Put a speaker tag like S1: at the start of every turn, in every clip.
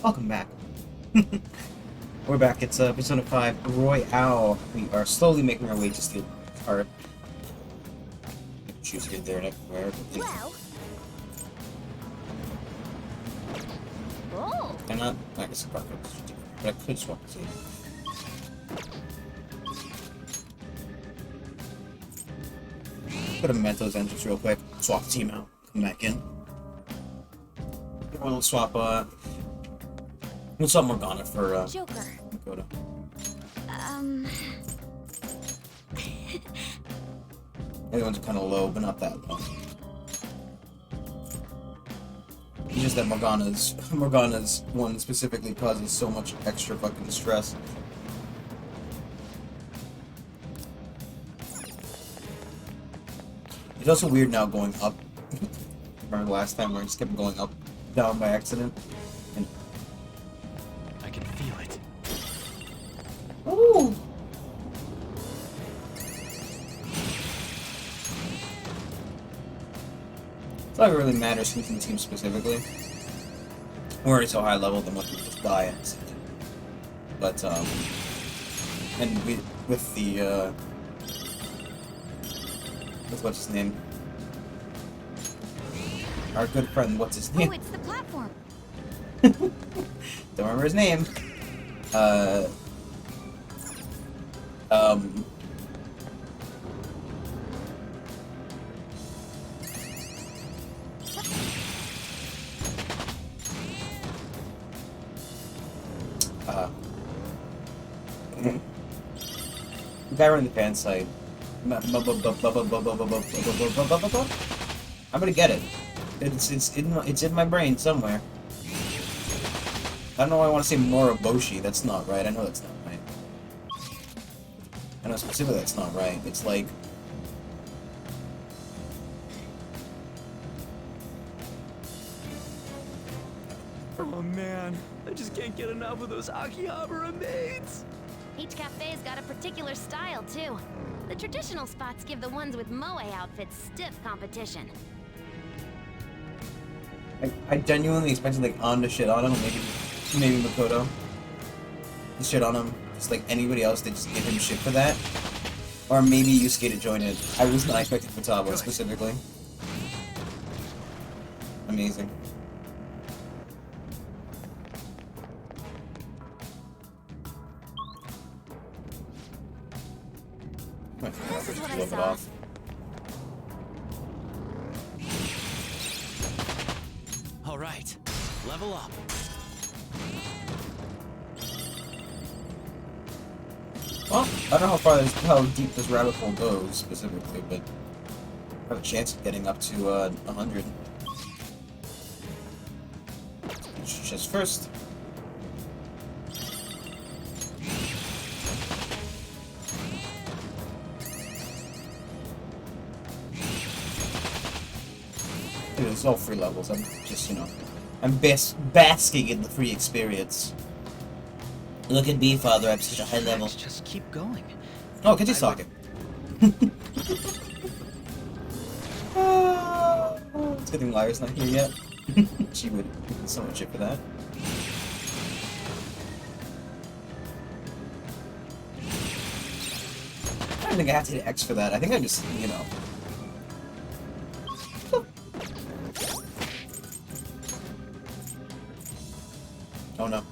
S1: Welcome back. We're back. It's Persona 5 Royale. We are slowly making our way to Steel Heart. Choose here, there, and everywhere.
S2: Well. Oh.
S1: And not. I guess it's probably different, but I could swap the team. Put a Mentos entrance real quick. Swap the team out. Come back in. We'll swap. We'll swap Morgana for
S2: Joker.
S1: Makoto. The other ones are kind of low, but not that low. It's just that Morgana's one specifically causes so much extra fucking stress. It's also weird now going up. Remember the last time where I just kept going up, down by accident? And
S3: I can feel it.
S1: ooh! It's not really matters who's in the team specifically. We're already so high level than what we just die at. But, and with the, with what's his name? Our good friend, what's his name?
S2: Oh, it's the platform.
S1: Don't remember his name. Um, the guy running the fan site. I'm gonna get it. It's in my brain somewhere. I don't know why I want to say Moroboshi. That's not right. I know that's not right. I know specifically that's not right. It's like
S3: Oh man, I just can't get enough of those Akihabara maids.
S2: Each cafe's got a particular style, too. The traditional spots give the ones with moe outfits stiff competition.
S1: I genuinely expected like On to shit on him, maybe Makoto to shit on him, just like anybody else. They just give him shit for that, or maybe Yusuke to join it. I was not expecting Futaba specifically. Amazing.
S2: This is what I
S1: Flip it
S2: saw.
S1: off.
S3: All right, level up.
S1: Well, I don't know how deep this rabbit hole goes specifically, but I have a chance of getting up to 100. Just first. Dude, it's all free levels. I'm just, I'm basking in the free experience. Look at me, Father. I'm such a high level.
S3: Let's just keep going.
S1: Oh, Kitsusake. It's a good thing Lyra's not here yet. She would get so much shit for that. I don't think I have to hit X for that. I think I just, Oh no.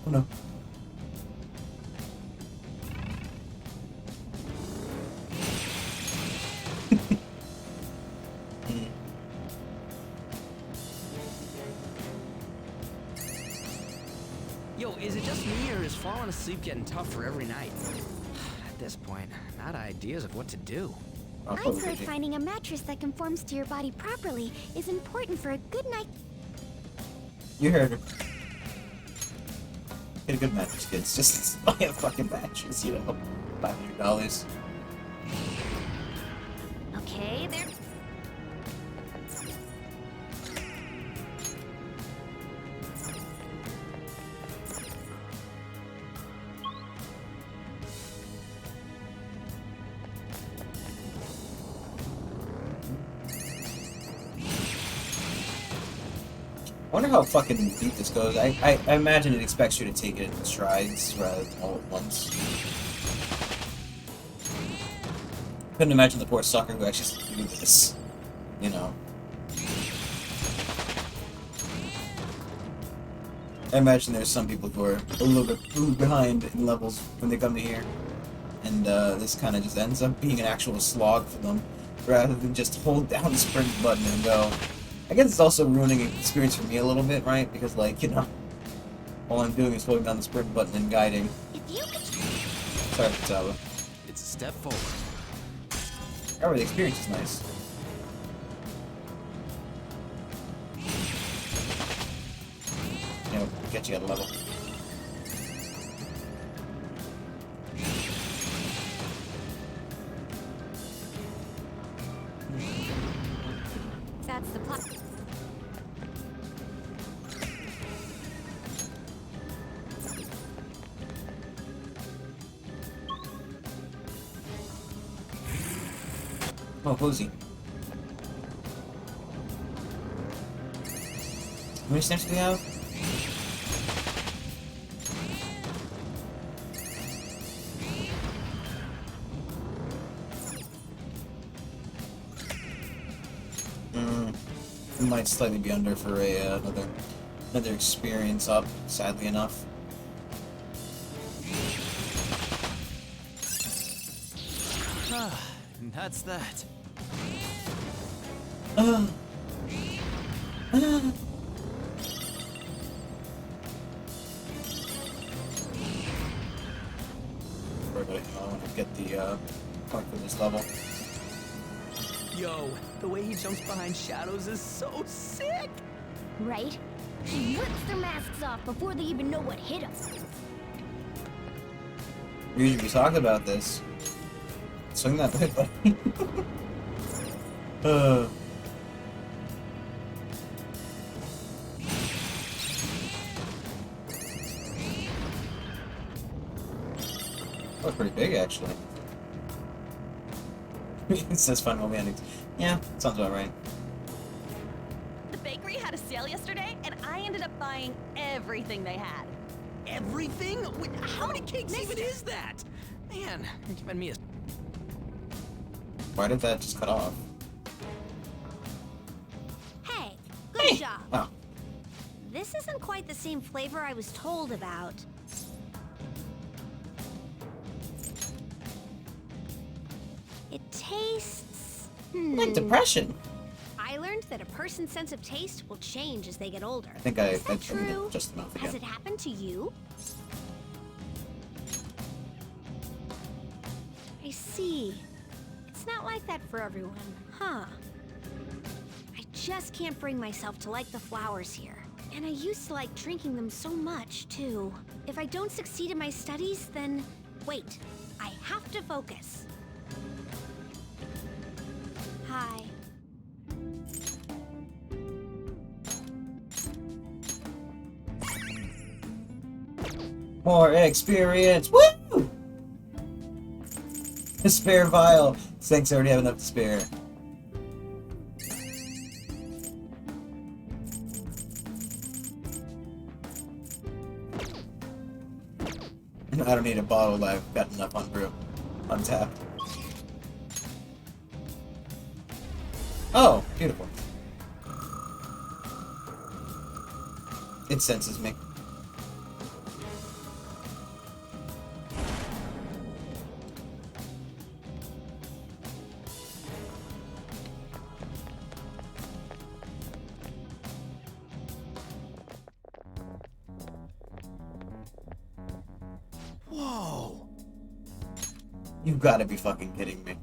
S1: Oh no.
S3: Yo, is it just me or is falling asleep getting tougher every night? At this point, I'm out of ideas of what to do.
S1: Oh,
S2: I've heard finding a mattress that conforms to your body properly is important for a good night.
S1: You heard her. Get a good mattress, kids. Just buy a fucking mattress, $500.
S2: Okay, there.
S1: wonder how fucking deep this goes. I imagine it expects you to take it in strides rather than all at once. Couldn't imagine the poor sucker who actually has to do this. You know. I imagine there's some people who are a little bit behind in levels when they come to here. And this kind of just ends up being an actual slog for them, rather than just hold down the sprint button and go. I guess it's also ruining the experience for me a little bit, right? Because, like, you know, all I'm doing is holding down the sprint button and guiding.
S2: If you could...
S1: Sorry, Kataba.
S3: It's a step forward.
S1: However, the experience is nice. You know, get you at a level.
S2: That's the plot.
S1: Oh, Posey. How many stamps do we have? We might slightly be under for a another experience up, sadly enough.
S3: That's that.
S1: Everybody, I want to get the point for this level.
S3: Yo, the way he jumps behind shadows is so sick!
S2: Right? He rips their masks off before they even know what hit them.
S1: We usually talk about this. Swing that way, buddy. That was pretty big, actually. It says fun romantics. Yeah, sounds about right.
S4: The bakery had a sale yesterday, and I ended up buying everything they had.
S3: Everything? Wait, how many cakes even is that? Man, you're giving me a...
S1: Why did that just cut off?
S2: Hey, good job.
S1: Oh.
S2: This isn't quite the same flavor I was told about. It tastes...
S1: Like depression.
S2: I learned that a person's sense of taste will change as they get older.
S1: I think I
S2: Is that
S1: tried
S2: true?
S1: it just enough
S2: Has
S1: again.
S2: it happened to you? I see. It's not like that for everyone, huh? I just can't bring myself to like the flowers here. And I used to like drinking them so much, too. If I don't succeed in my studies, then... Wait, I have to focus. Hi.
S1: More experience! Woo! A spare vial. Thanks, I already have enough to spare. I don't need a bottle, I've got enough on brew. On tap. Oh, beautiful. It senses me.
S3: Whoa!
S1: You gotta be fucking kidding me.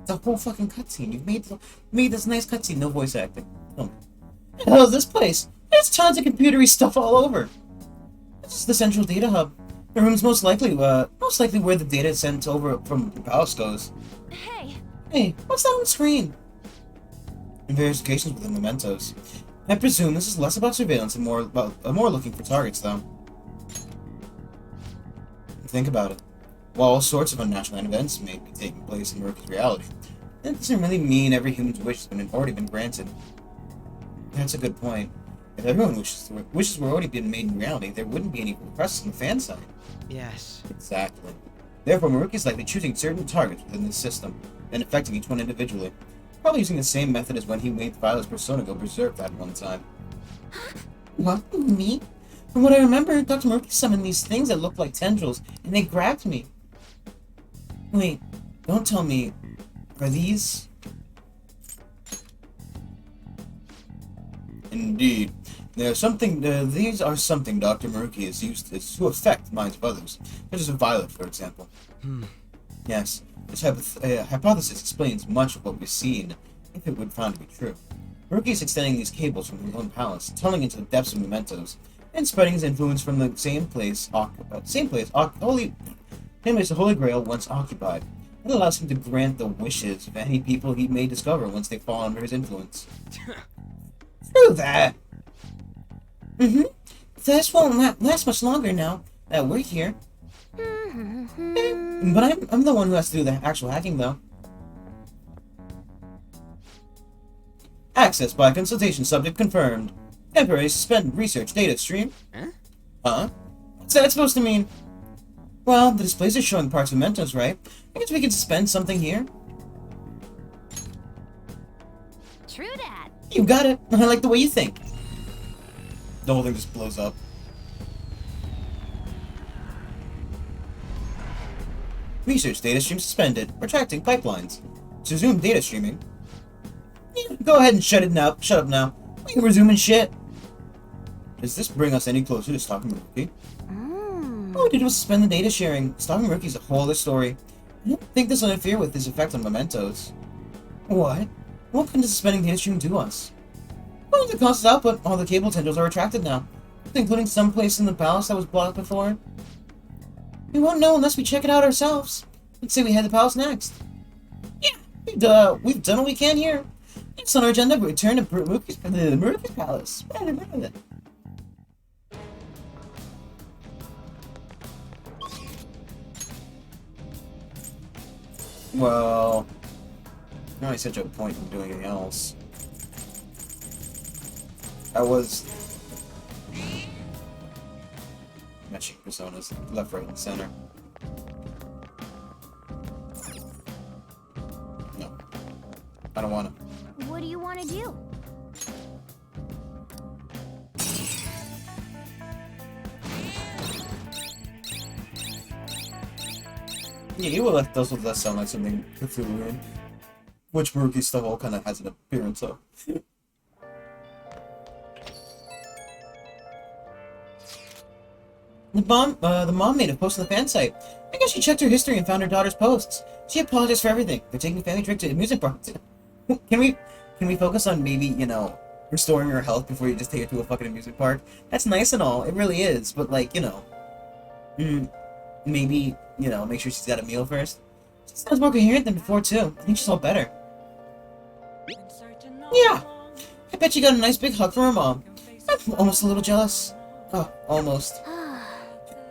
S1: The whole fucking cutscene. You made this nice cutscene, no voice acting. Oh. What the hell is this place? There's tons of computery stuff all over. This is the central data hub. The room's most likely where the data sent over from the palace goes.
S4: Hey,
S1: Hey, what's that on the screen? Investigations with the mementos. I presume this is less about surveillance and more looking for targets, though. Think about it. While all sorts of unnatural events may be taking place in Murphy's reality, that doesn't really mean every human's wish has already been granted. That's a good point. If everyone wishes were already been made in reality, there wouldn't be any requests on the fan side.
S3: Yes.
S1: Exactly. Therefore, Maruki is likely choosing certain targets within this system, and affecting each one individually. Probably using the same method as when he made Violet's persona go berserk that one time. What? Me? From what I remember, Dr. Maruki summoned these things that looked like tendrils, and they grabbed me. Wait, don't tell me. Are these? Indeed. These are something Dr. Maruki has used to affect minds of others, such as Violet, for example. Yes, this hypothesis explains much of what we've seen, if it would found to be true. Maruki is extending these cables from his own palace, tunneling into the depths of mementos, and spreading his influence from the same place the Holy Grail once occupied. It allows him to grant the wishes of any people he may discover once they fall under his influence. True that. This won't last much longer now that we're here. But I'm the one who has to do the actual hacking, though. Access by consultation subject confirmed. Temporary suspend research data stream. Huh? What's that supposed to mean? Well, the displays are showing parts of Mentos, right? I guess we can suspend something here.
S2: True that.
S1: You got it. I like the way you think. The whole thing just blows up. Research data stream suspended. Retracting pipelines. To resume data streaming. Yeah, go ahead and shut up now. We can resume and shit. Does this bring us any closer to stopping Maruki? All we did was suspend the data sharing. Stopping Maruki's a whole other story. I don't think this will interfere with his effect on mementos. What? What can the suspending data stream do us? Well, the cost output, all the cable tendrils are retracted now, including some place in the palace that was blocked before. We won't know unless we check it out ourselves. Let's say we head to the palace next. Yeah, we've done what we can here. It's on our agenda to return to Maruki's palace. Well, not really such a point in doing anything else. I was matching personas, left, right, and center. No, I don't want to.
S2: What do you want to do?
S1: Yeah, you will let those with us sound like something Cthulhuan, which Maruki stuff all kind of has an appearance of. The mom made a post on the fan site. I guess she checked her history and found her daughter's posts. She apologized for everything. They're taking a family trip to amusement park. Can we focus on maybe, you know, restoring her health before you just take her to a fucking amusement park? That's nice and all, it really is, but like, you know, maybe, you know, make sure she's got a meal first. She sounds more coherent than before too. I think she's all better. Yeah, I bet she got a nice big hug from her mom. I'm almost a little jealous. Oh, almost.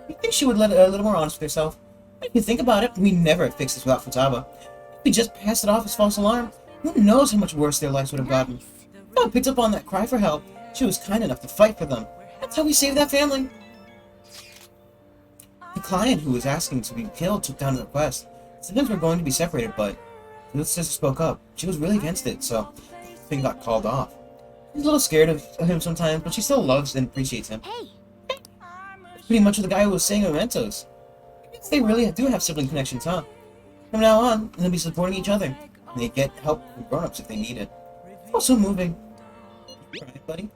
S1: You think she would let a little more honest with herself? If you think about it, we never fixed this without Futaba. If we just passed it off as false alarm, who knows how much worse their lives would have gotten. Futaba picked up on that cry for help. She was kind enough to fight for them. That's how we saved that family. The client who was asking to be killed took down the request. Siblings were going to be separated, but the sister spoke up. She was really against it, so the thing got called off. She's a little scared of him sometimes, but she still loves and appreciates him.
S2: Hey,
S1: Pretty much the guy who was saying Mementos. They really do have sibling connections, huh? From now on, they'll be supporting each other. And they get help from grown-ups if they need it. Also moving. Right, buddy?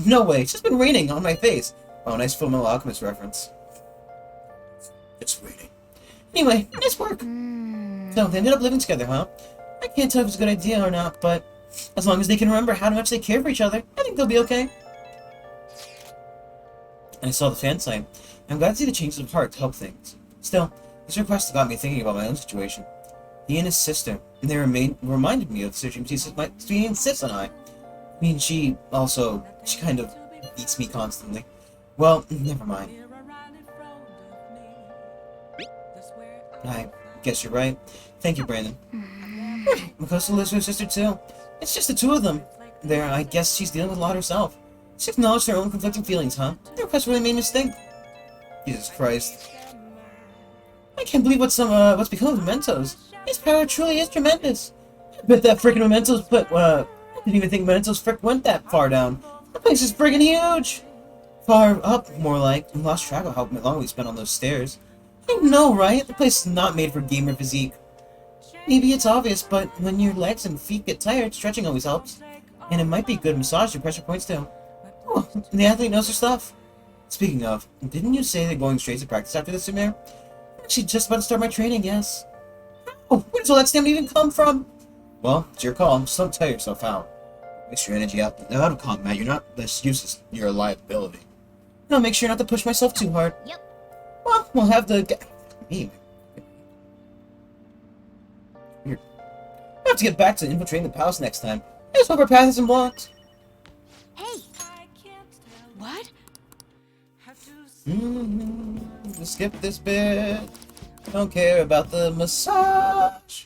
S1: No way. It's just been raining on my face. Oh, nice Fullmetal Alchemist reference. It's raining. Anyway, nice work. So, they ended up living together, huh? I can't tell if it's a good idea or not, but as long as they can remember how much they care for each other, I think they'll be okay. I saw the fan site. I'm glad to see the changes of heart to help things. Still, this request got me thinking about my own situation. He and his sister, and they reminded me of the situation between Sis and I. I mean, she kind of beats me constantly. Well, never mind. I guess you're right. Thank you, Brandon. Makosa lives with her sister too. It's just the two of them. I guess she's dealing with a lot herself. Just acknowledge their own conflicting feelings, huh? Their request really made me think. Jesus Christ. I can't believe what's become of Mementos. His power truly is tremendous. I bet that frickin' Mementos I didn't even think Mementos went that far down. The place is friggin' huge! Far up, more like. We lost track of how long we spent on those stairs. I know, right? The place is not made for gamer physique. Maybe it's obvious, but when your legs and feet get tired, stretching always helps. And it might be a good massage to pressure points too. Oh, the athlete knows her stuff. Speaking of, didn't you say they're going straight to practice after this, Samir? I'm actually just about to start my training, yes. Oh, where does all that stamina even come from? Well, it's your call. Just don't tire yourself out. Waste your energy out of combat. You're not less useless. You're a liability. I'll make sure not to push myself too hard.
S2: Yep.
S1: Well, we'll have the... Me. Weird. I'll have to get back to infiltrating the palace next time. I just hope our path isn't blocked.
S2: Hey!
S4: What?
S1: Let's skip this bit. Don't care about the massage.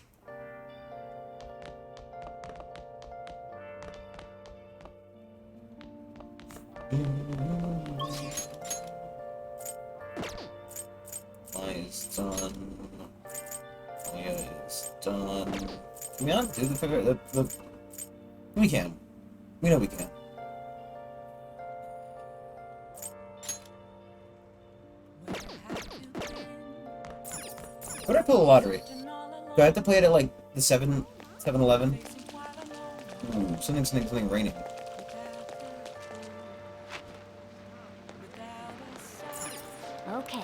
S1: Is done. Maya is done. Can we not do the figure? We can. We know we can. What did I pull the lottery? Do I have to play it at like the 7-Eleven? Ooh, something raining.
S2: Okay.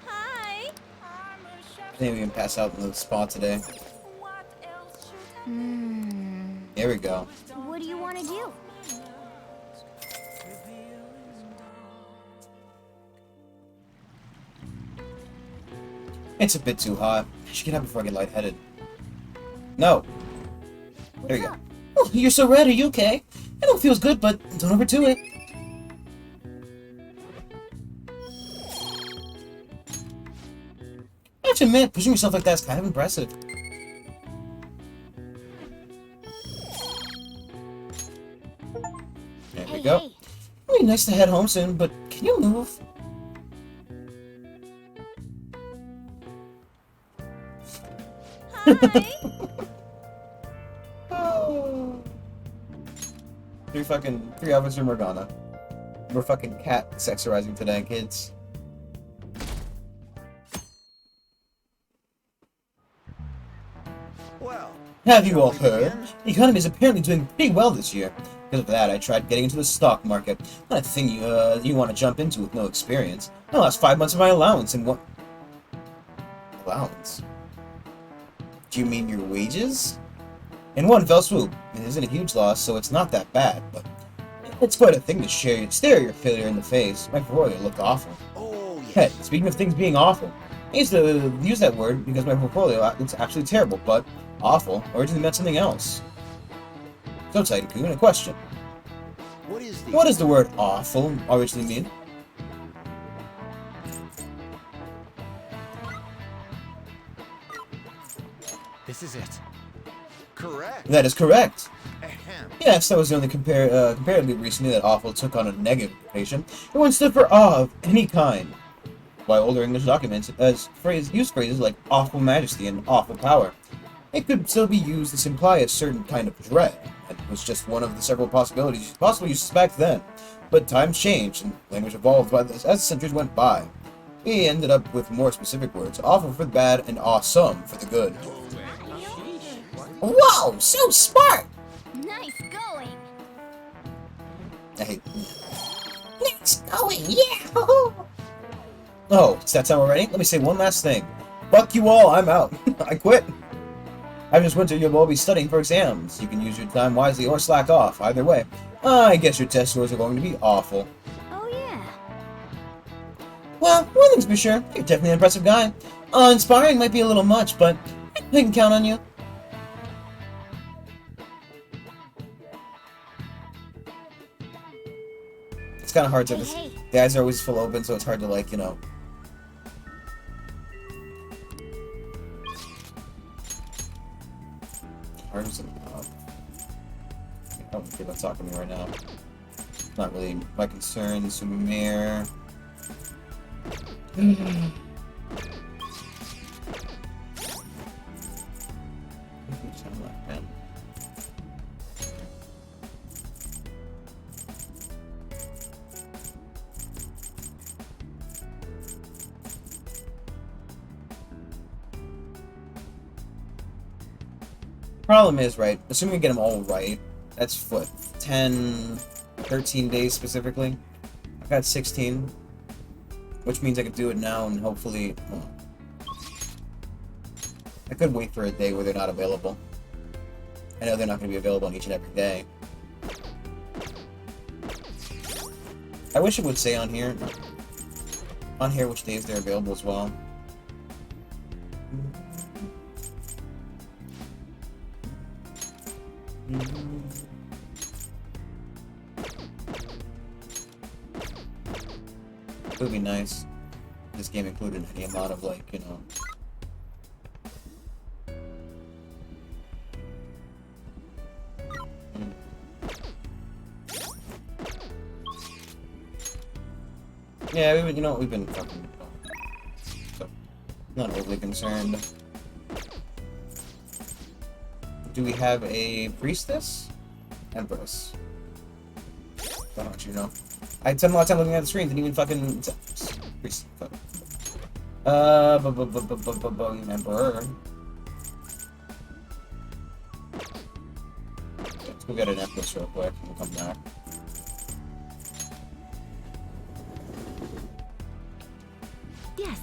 S4: Hi.
S1: I think we can pass out in the spa today. There we go.
S2: What do you want to do?
S1: It's a bit too hot. I should get out before I get lightheaded. No. There you go. Oh, you're so red. Are you okay? I know it feels good, but don't overdo it. I have to admit, pushing yourself like that is kind of impressive. There we go.
S2: Hey.
S1: It'd be nice to head home soon, but can you move?
S4: Hi.
S1: Oh. Three Officer Morgana. We're fucking cat sexualizing today, kids.
S3: Well,
S1: Have you all heard? The economy is apparently doing pretty well this year. Because of that, I tried getting into the stock market. Not a thing you want to jump into with no experience. I lost 5 months of my allowance in one... Allowance? Do you mean your wages? In one fell swoop. It isn't a huge loss, so it's not that bad, but... It's quite a thing to stare your failure in the face. My portfolio looked awful.
S3: oh yeah.
S1: Hey, speaking of things being awful, I used to use that word because my portfolio looks absolutely terrible, but awful originally meant something else. So, Titan-kun, a question. What does the word awful originally mean?
S3: This is it. Correct.
S1: That is correct.
S3: Ahem.
S1: Yes, that was the only comparatively recently that awful took on a negative connotation. It once stood for awe of any kind. While older English documents use phrases like awful majesty and awful power. It could still be used to imply a certain kind of dread, and it was just one of the several possibilities possible uses back then. But times changed, and language evolved as the centuries went by. We ended up with more specific words, awful for the bad and awesome for the good. Wow, so smart!
S2: Nice going.
S1: I hate... Nice going, yeah! Oh, it's that time already? Let me say one last thing. Fuck you all, I'm out. I quit. After this winter, you'll all be studying for exams. You can use your time wisely or slack off. Either way, I guess your test scores are going to be awful.
S2: Oh yeah.
S1: Well, one thing's for sure, you're definitely an impressive guy. Inspiring might be a little much, but I can count on you. It's kind of hard to.
S2: Hey, hey.
S1: The eyes are always full open, so it's hard to like, you know. Hard as I don't feel like talking to me right now. Not really my concern. Sumir. Problem is, right, assuming we get them all right, that's what, 10, 13 days specifically? I've got 16, which means I could do it now and hopefully, well, I could wait for a day where they're not available. I know they're not going to be available on each and every day. I wish it would say on here which days they're available as well. It would be nice if this game included any amount of, like, you know... Yeah, you know what, we've been fucking... So, not overly concerned. Do we have a priestess? Empress. Why don't you know? I spent a lot of time looking at the screen, didn't even fucking... Priest. Fuck. Emperor. Let's go get an empress real quick, and we'll come back.
S2: Yes.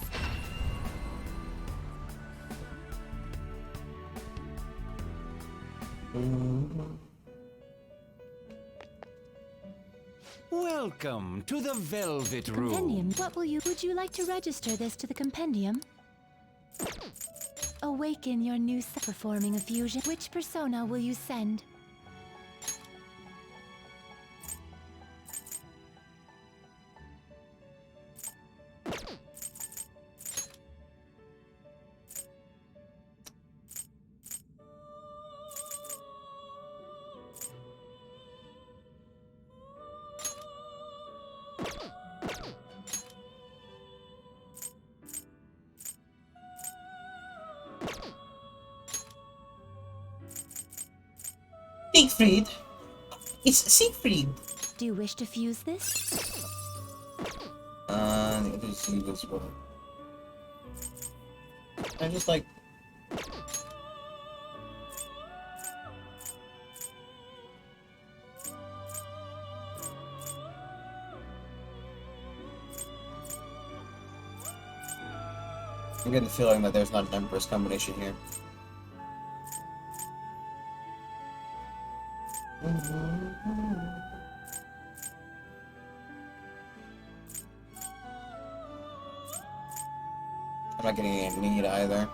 S5: Welcome to the Velvet Room.
S6: Compendium. Would you like to register this to the compendium? Awaken your new performing a fusion. Which persona will you send?
S1: Siegfried! It's Siegfried!
S6: Do you wish to fuse this?
S1: I just see this one. I just like... I'm getting the feeling that there's not an Empress combination here. I'm not getting any need either.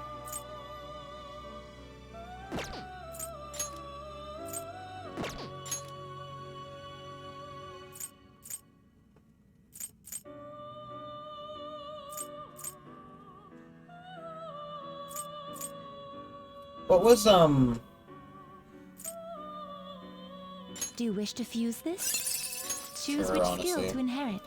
S1: What was,
S6: Do you wish to fuse this? Choose
S1: Sure,
S6: which
S1: honestly.
S6: skill to inherit.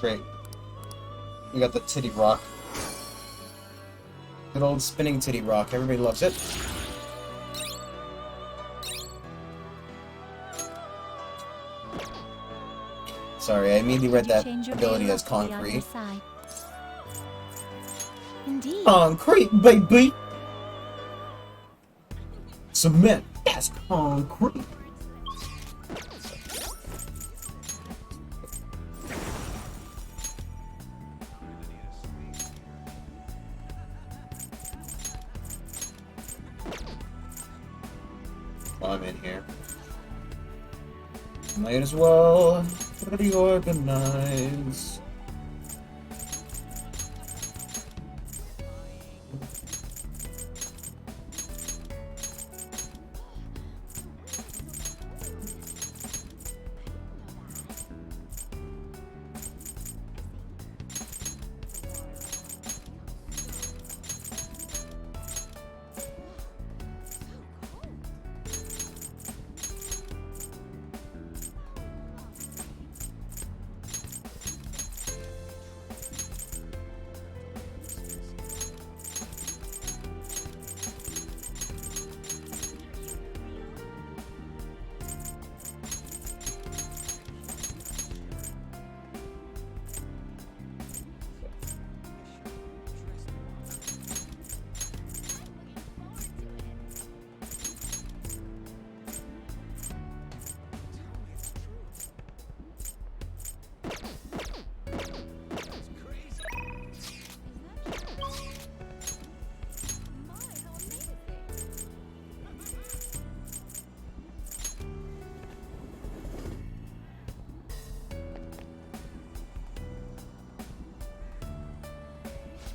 S1: Great. We got the titty rock. Good old spinning titty rock. Everybody loves it. Sorry, I immediately read that
S6: Change your
S1: ability
S6: veil
S1: as
S6: to be on your
S1: concrete.
S6: side. Indeed.
S1: Concrete, baby! Cement, that's concrete! while I'm in here. Might as well reorganize.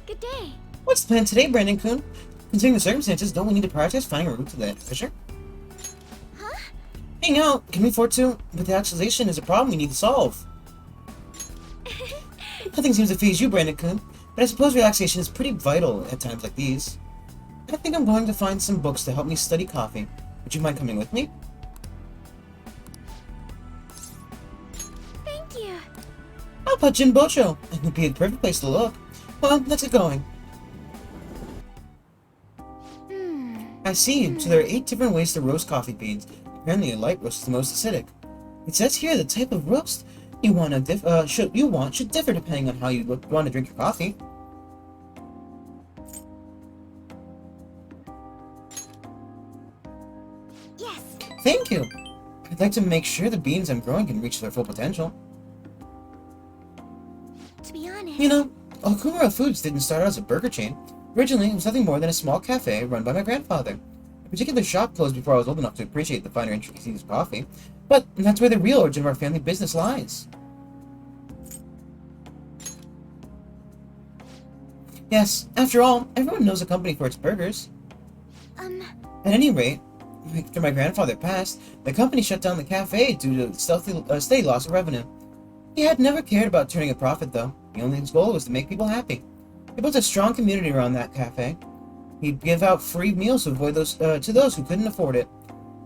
S2: Good day.
S1: What's the plan today, Brandon-kun? Considering the circumstances, don't we need to prioritize finding a route to that treasure?
S2: Huh?
S1: Hang out, can we afford to? But the actualization is a problem we need to solve. Nothing seems to phase you, Brandon-kun, but I suppose relaxation is pretty vital at times like these. I think I'm going to find some books to help me study coffee. Would you mind coming with me?
S2: Thank you.
S1: I'll put Jinbocho. It would be a perfect place to look. Well, let's get going. I see. So there are 8 different ways to roast coffee beans. Apparently, a light roast is the most acidic. It says here the type of roast you should differ depending on how you want to drink your coffee.
S2: Yes.
S1: Thank you. I'd like to make sure the beans I'm growing can reach their full potential.
S2: To be honest.
S1: You know, Okumura Foods didn't start out as a burger chain. Originally, it was nothing more than a small cafe run by my grandfather. A particular shop closed before I was old enough to appreciate the finer intricacies of coffee, but that's where the real origin of our family business lies. Yes, after all, everyone knows a company for its burgers. At any rate, after my grandfather passed, the company shut down the cafe due to steady loss of revenue. He had never cared about turning a profit, though. The only his goal was to make people happy. He built a strong community around that cafe. He'd give out free meals to those who couldn't afford it.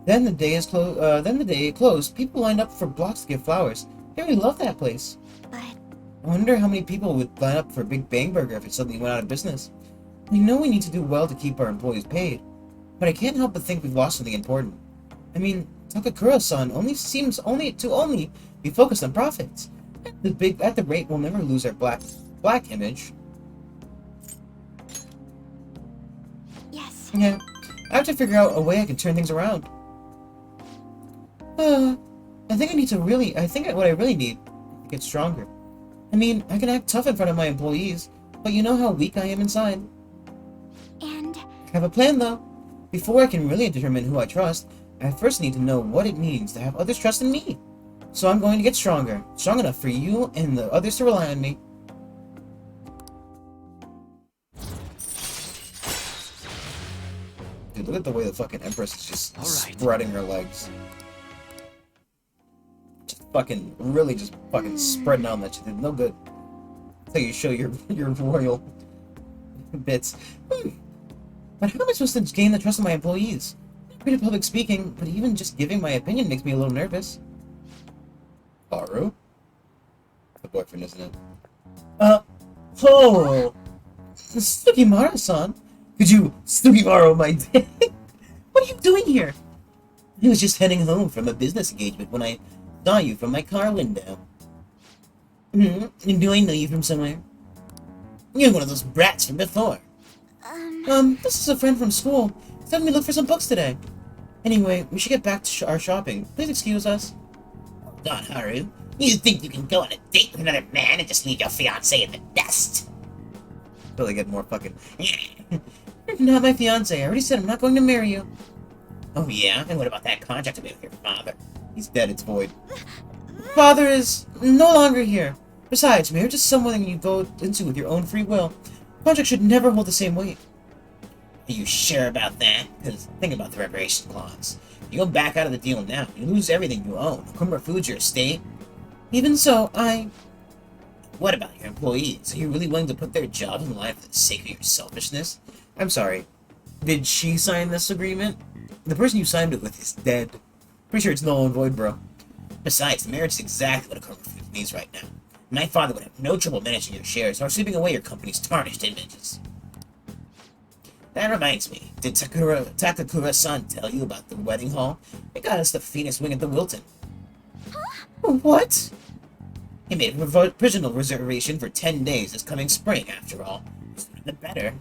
S1: Then the day it closed, people lined up for blocks to give flowers. They really loved that place.
S2: But
S1: I wonder how many people would line up for a Big Bang Burger if it suddenly went out of business. We know we need to do well to keep our employees paid, but I can't help but think we've lost something important. I mean, Takakura-san seems to be focused on profits. At the rate, we'll never lose our black image.
S2: yes.
S1: Yeah, I have to figure out a way I can turn things around. I think what I really need is to get stronger. I mean, I can act tough in front of my employees, but you know how weak I am inside.
S2: And
S1: I have a plan, though. Before I can really determine who I trust, I first need to know what it means to have others trust in me. So I'm going to get stronger. Strong enough for you and the others to rely on me. Dude, look at the way the fucking Empress is just spreading her legs. Really just fucking spreading out that shit. No good. That's how you show your royal bits. But how am I supposed to gain the trust of my employees? I'm great at public speaking, but even just giving my opinion makes me a little nervous. Haru? The boyfriend, isn't it? Oh! Sugimara-san? Could you Sugimaro my day? What are you doing here? I was just heading home from a business engagement when I saw you from my car window. And do I know you from somewhere? You're one of those brats from before. This is a friend from school. He's having me look for some books today. Anyway, we should get back to our shopping. Please excuse us. God, Haru. You think you can go on a date with another man and just leave your fiancé in the dust? Really get more fucking... You're not my fiancé. I already said I'm not going to marry you. Oh yeah? And what about that contract I made with your father? He's dead, it's void. Father is no longer here. Besides, marriage is someone you go into with your own free will. Contract should never hold the same weight. Are you sure about that? Because think about the reparation clause. You go back out of the deal now, you lose everything you own. Kumara Foods, your estate. Even so, What about your employees? Are you really willing to put their jobs in line for the sake of your selfishness? I'm sorry. Did she sign this agreement? The person you signed it with is dead. Pretty sure it's null and void, bro. Besides, the marriage is exactly what a Kumara Foods needs right now. My father would have no trouble managing your shares or sweeping away your company's tarnished images. That reminds me, did Takakura-san tell you about the wedding hall? It got us the Phoenix Wing at the Wilton. Huh? What? He made a provisional reservation for 10 days this coming spring, after all. Sooner the better.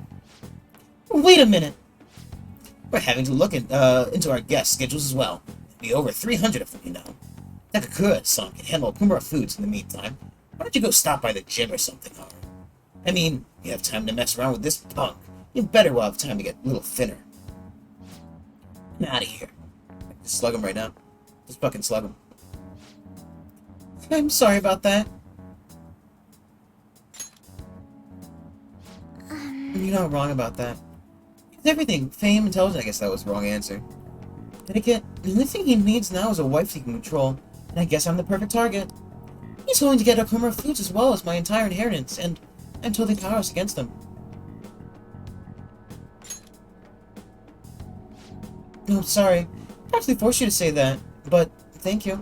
S1: Wait a minute! We're having to look into our guest schedules as well. There'll be over 300 of them, you know. Takakura-san can handle Kumara Foods in the meantime. Why don't you go stop by the gym or something, Haru? I mean, you have time to mess around with this punk. You better well have time to get a little thinner. I'm out of here. Just slug him right now. Just fucking slug him. I'm sorry about that. You're not wrong about that. It's everything. Fame, intelligence. I guess that was the wrong answer. Etiquette. The only thing he needs now is a wife he can control. And I guess I'm the perfect target. He's willing to get Kumara Foods as well as my entire inheritance, and I'm totally powerless against him. No, sorry. I actually forced you to say that, but thank you.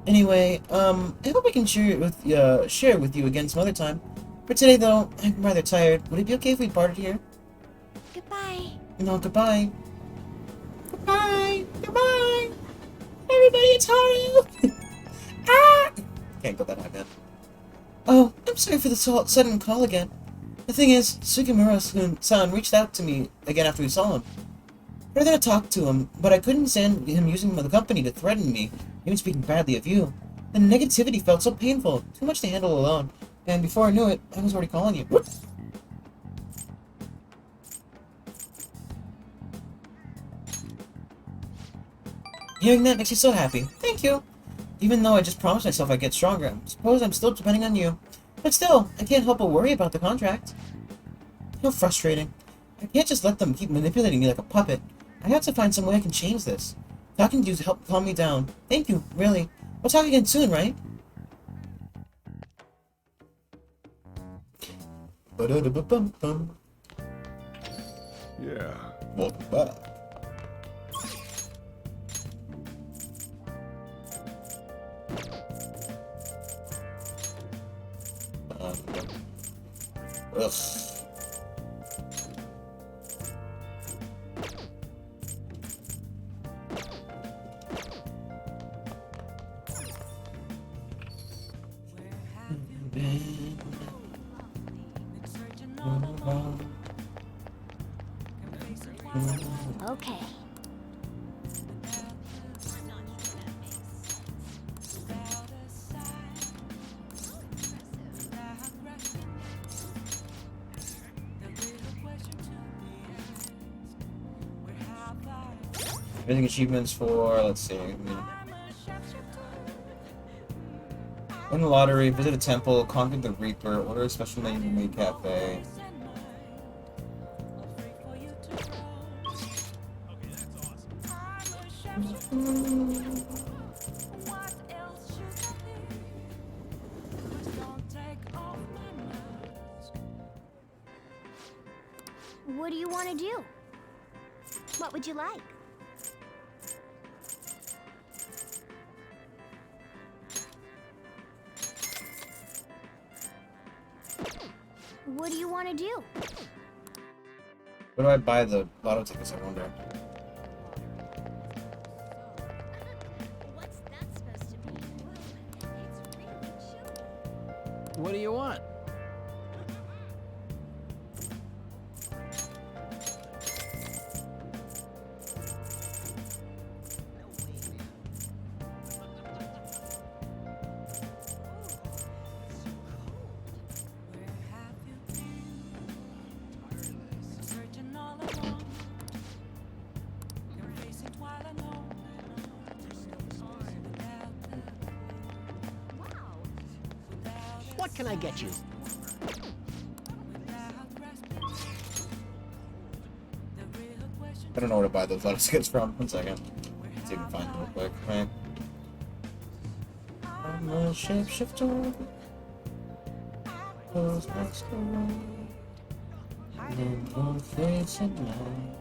S1: Anyway, I hope I can share it with you again some other time. For today, though, I'm rather tired. Would it be okay if we parted here?
S2: Goodbye.
S1: No, goodbye. Goodbye. Goodbye. Everybody, it's Haru. Ah! Can't go that high, man. Oh, I'm sorry for the sudden call again. The thing is, Sugimura-san reached out to me again after we saw him. I wanted to talk to him, but I couldn't stand him using the company to threaten me, even speaking badly of you. The negativity felt so painful, too much to handle alone, and before I knew it, I was already calling you. Hearing that makes me so happy. Thank you. Even though I just promised myself I'd get stronger, I suppose I'm still depending on you. But still, I can't help but worry about the contract. How frustrating. I can't just let them keep manipulating me like a puppet. I have to find some way I can change this. Talking to you to help calm me down. Thank you, really. We'll talk again soon, right? Ba-da-da-ba-bum-bum.
S7: Yeah.
S1: Welcome back. Ugh.
S2: Okay.
S1: Raising achievements for, let's see. Win the lottery, visit a temple, conquer the Reaper, order a special menu from the cafe.
S2: What do you want to do? What would you like? What do you want to do?
S1: Where do I buy the lotto tickets, I wonder?
S2: What's that supposed to be? It's really chilly.
S3: What do you want?
S7: What can I get you?
S1: I don't know where to buy those auto skits from. One second. Let's see if I can find them real quick. Right. I'm a shapeshifter. Close masquerade. No face at night.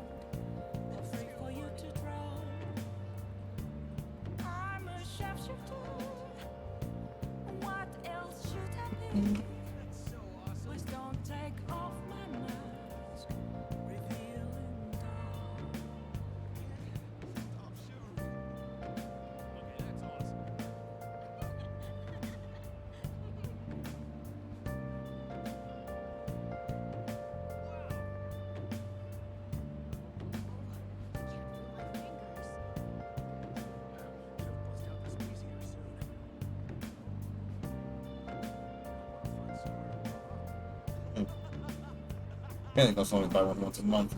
S1: I think I'll only buy one once a month.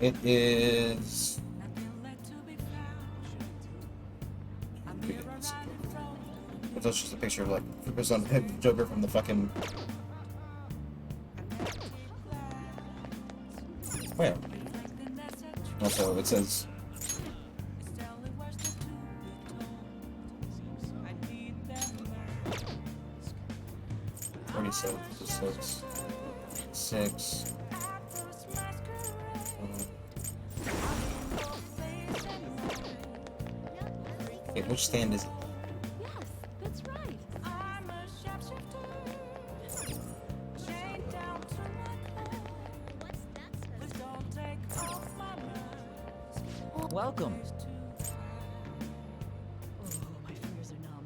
S1: It is. That's just a picture of like Joker from the fucking. Where? Also, it says. Six. Okay, which stand is it?
S2: Yes, that's right.
S7: Welcome.
S4: My fingers are numb.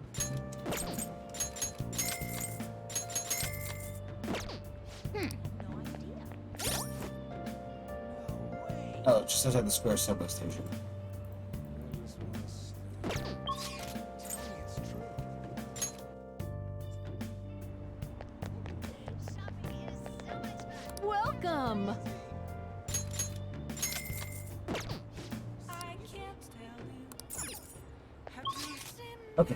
S1: Oh, just outside the square subway station.
S4: Welcome.
S1: Okay.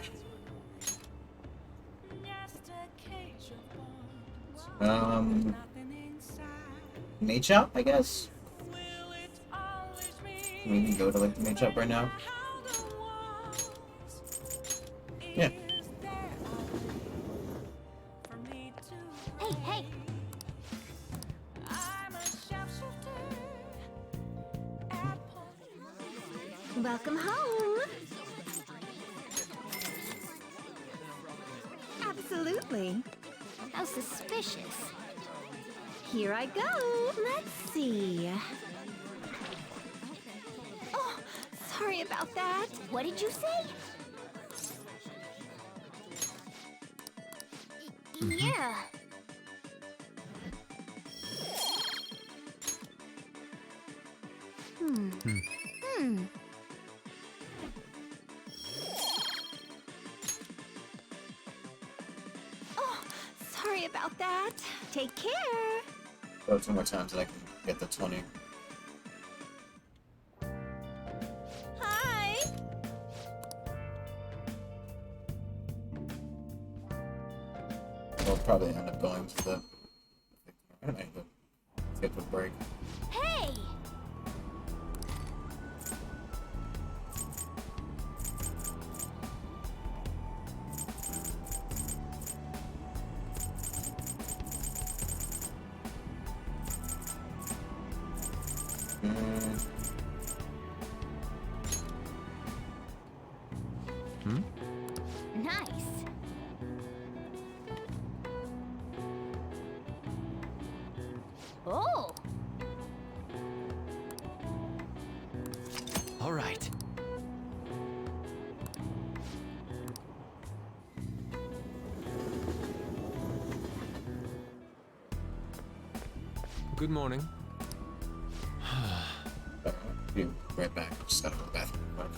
S1: Maid shop, I guess? We can go to like the maid shop right now. Yeah.
S2: Hey, hey! Welcome home! Absolutely. How suspicious. Here I go. Let's see. Oh, sorry about that. What did you say? Yeah. Oh, sorry about that. Take care.
S1: Go 2 more times and I can get the 20.
S4: Hi.
S1: We'll probably end up going to the. I don't know, let's get to a break.
S2: Hey! Nice. Oh.
S3: All right.
S5: Good morning.
S1: Be right back. Just gotta go to the bathroom real quick.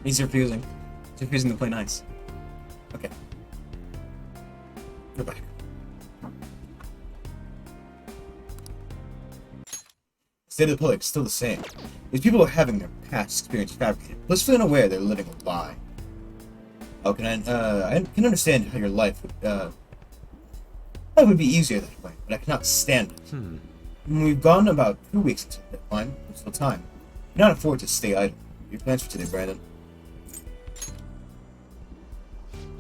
S1: He's refusing. He's refusing to play nice. Okay. Go back. State of the public is still the same. These people are having their past experience fabricated, blissfully unaware they're living a lie. How can I can understand how your life would be easier that way, but I cannot stand it. We've gone about 2 weeks until deadline. There's still time. You cannot afford to stay idle. Your plans for today, Brandon?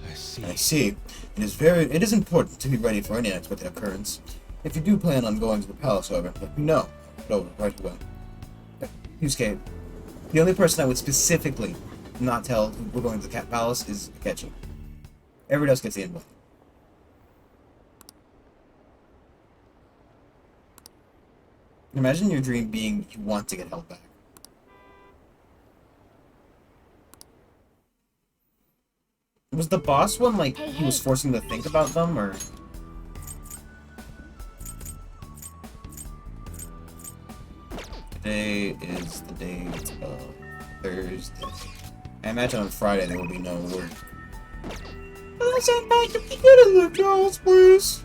S1: I see. It is important to be ready for any unexpected occurrence. If you do plan on going to the palace, however, let me know. Over right away. Yusuke, the only person I would specifically not tell we're going to the Cat Palace is Akechi. Everybody else gets the invite. Imagine your dream being you want to get held back. Was the boss one like he was forcing them to think about them, or? Today is the day of Thursday. I imagine on Friday there will be no work. Send back to get in the house, please.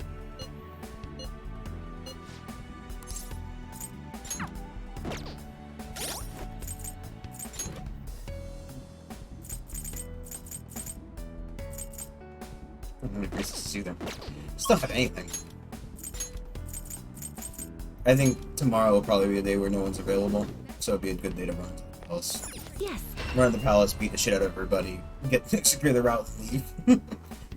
S1: I'm really curious to see them. Just don't have anything. I think tomorrow will probably be a day where no one's available, so it'd be a good day to run to the palace.
S2: Yes.
S1: Run to the palace, beat the shit out of everybody, secure the route, and leave.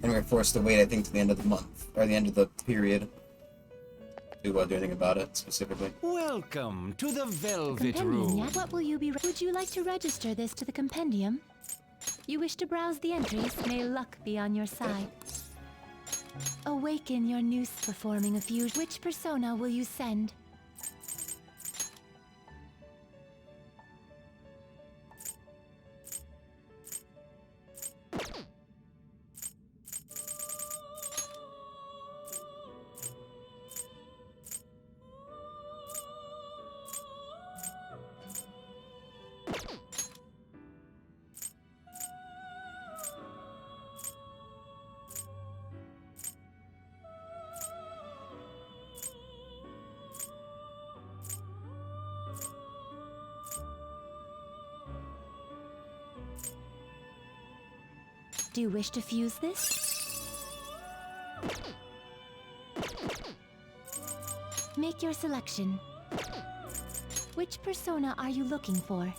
S1: And we're forced to wait, I think, to the end of the month, or the end of the period, to do anything about it, specifically.
S5: Welcome to the Velvet
S6: Compendium,
S5: Room.
S6: yeah? What will you be? Would you like to register this to the compendium? You wish to browse the entries? May luck be on your side. Awaken your noose performing a fusion. Which persona will you send? Do you wish to fuse this? Make your selection. Which persona are you looking for?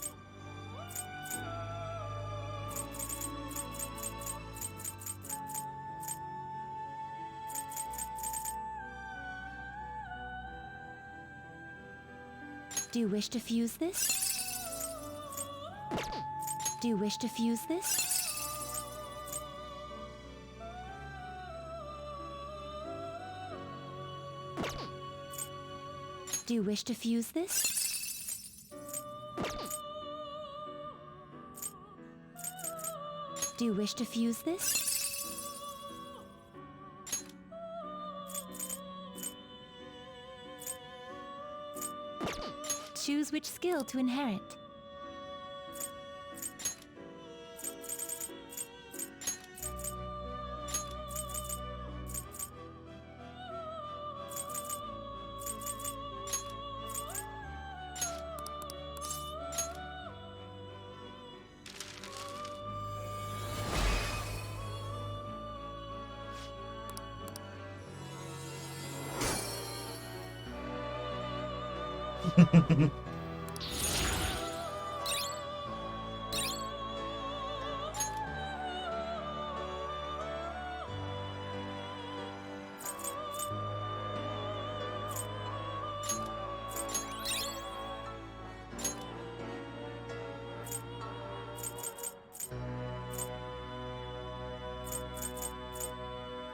S6: Do you wish to fuse this? Do you wish to fuse this? Do you wish to fuse this? Do you wish to fuse this? Choose which skill to inherit.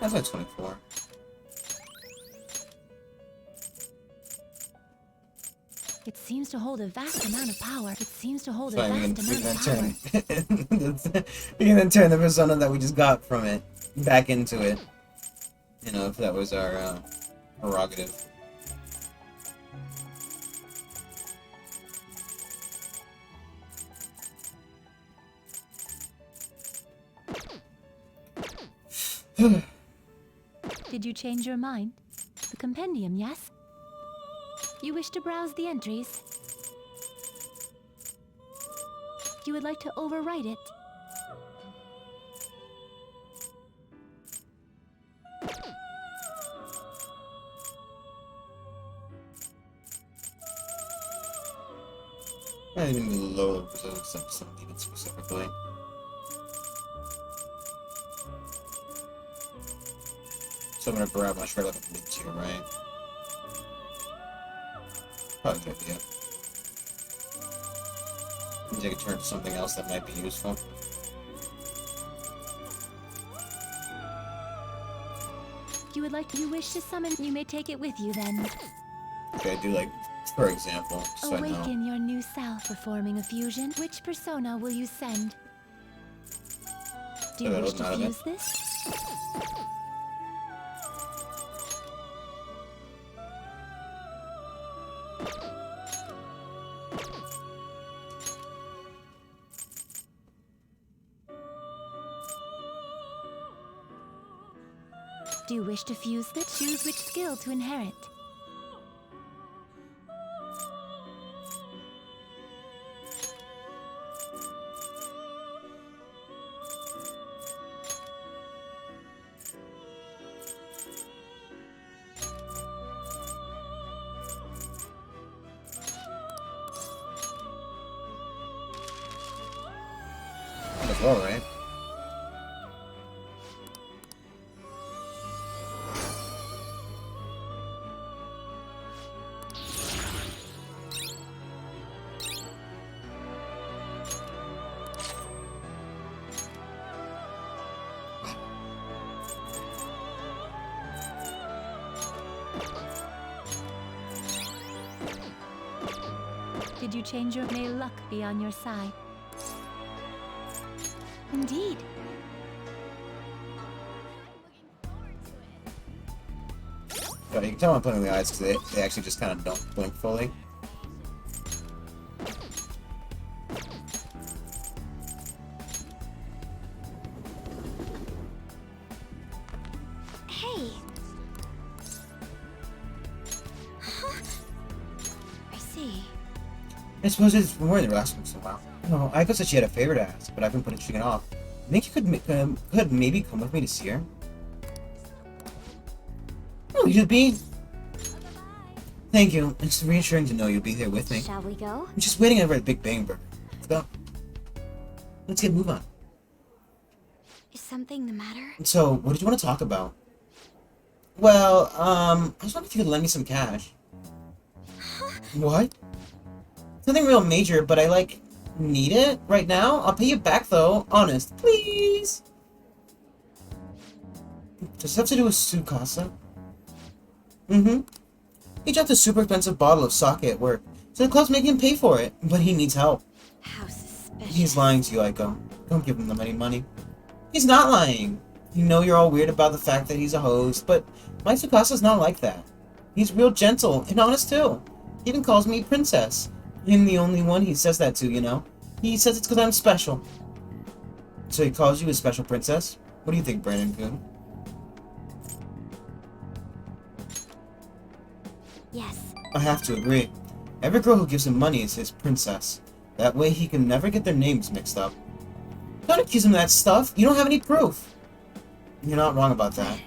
S1: That's like 24.
S6: It seems to hold a vast amount of power. It seems to hold a
S1: So we
S6: vast
S1: can
S6: amount
S1: then
S6: of power.
S1: turn we can then turn the persona that we just got from it back into it. You know, if that was our prerogative.
S6: Did you change your mind? The compendium, yes? You wish to browse the entries? You would like to overwrite it?
S1: Not even low something specifically. So I'm gonna grab my shred like a mid tier, right? Probably a good idea. Maybe I could turn to something else that might be useful.
S6: You wish to summon, you may take it with you then.
S1: Okay, I do like, for example, so I know.
S6: Awaken your new self performing a fusion. Which persona will you send? Do you wish to fuse this? Do you wish to fuse this? Choose which skill to inherit.
S1: As well, right?
S6: Did you change your... May luck be on your side. Indeed.
S1: Yeah, you can tell I'm putting the eyes because they actually just kind of don't blink fully.
S2: Hey. Huh? I see.
S1: I suppose it's more than asking so well. No, Aiko said she had a favor to ask, but I've been putting it off. Think you could maybe come with me to see her? Oh, you'd be. Thank you. It's reassuring to know you'll be here with me.
S2: Shall we go?
S1: I'm just waiting over at Big Bang Burger. Let's go. Let's get a move on.
S2: Is something the matter?
S1: So, what did you want to talk about? Well, I was wondering if you could lend me some cash. What? Nothing real major, but I, need it right now. I'll pay you back, though. Honest. Please. Does this have to do with Tsukasa? Mm-hmm. He dropped a super expensive bottle of sake at work, so the club's making him pay for it, but he needs help.
S2: How suspicious.
S1: He's lying to you, Aiko. Don't give him any money. He's not lying. You know you're all weird about the fact that he's a host, but my Tsukasa's not like that. He's real gentle and honest, too. He even calls me Princess. I'm the only one he says that to, you know? He says it's because I'm special. So he calls you his special princess? What do you think, Brandon-kun?
S2: Yes.
S1: I have to agree. Every girl who gives him money is his princess. That way he can never get their names mixed up. Don't accuse him of that stuff. You don't have any proof. You're not wrong about that.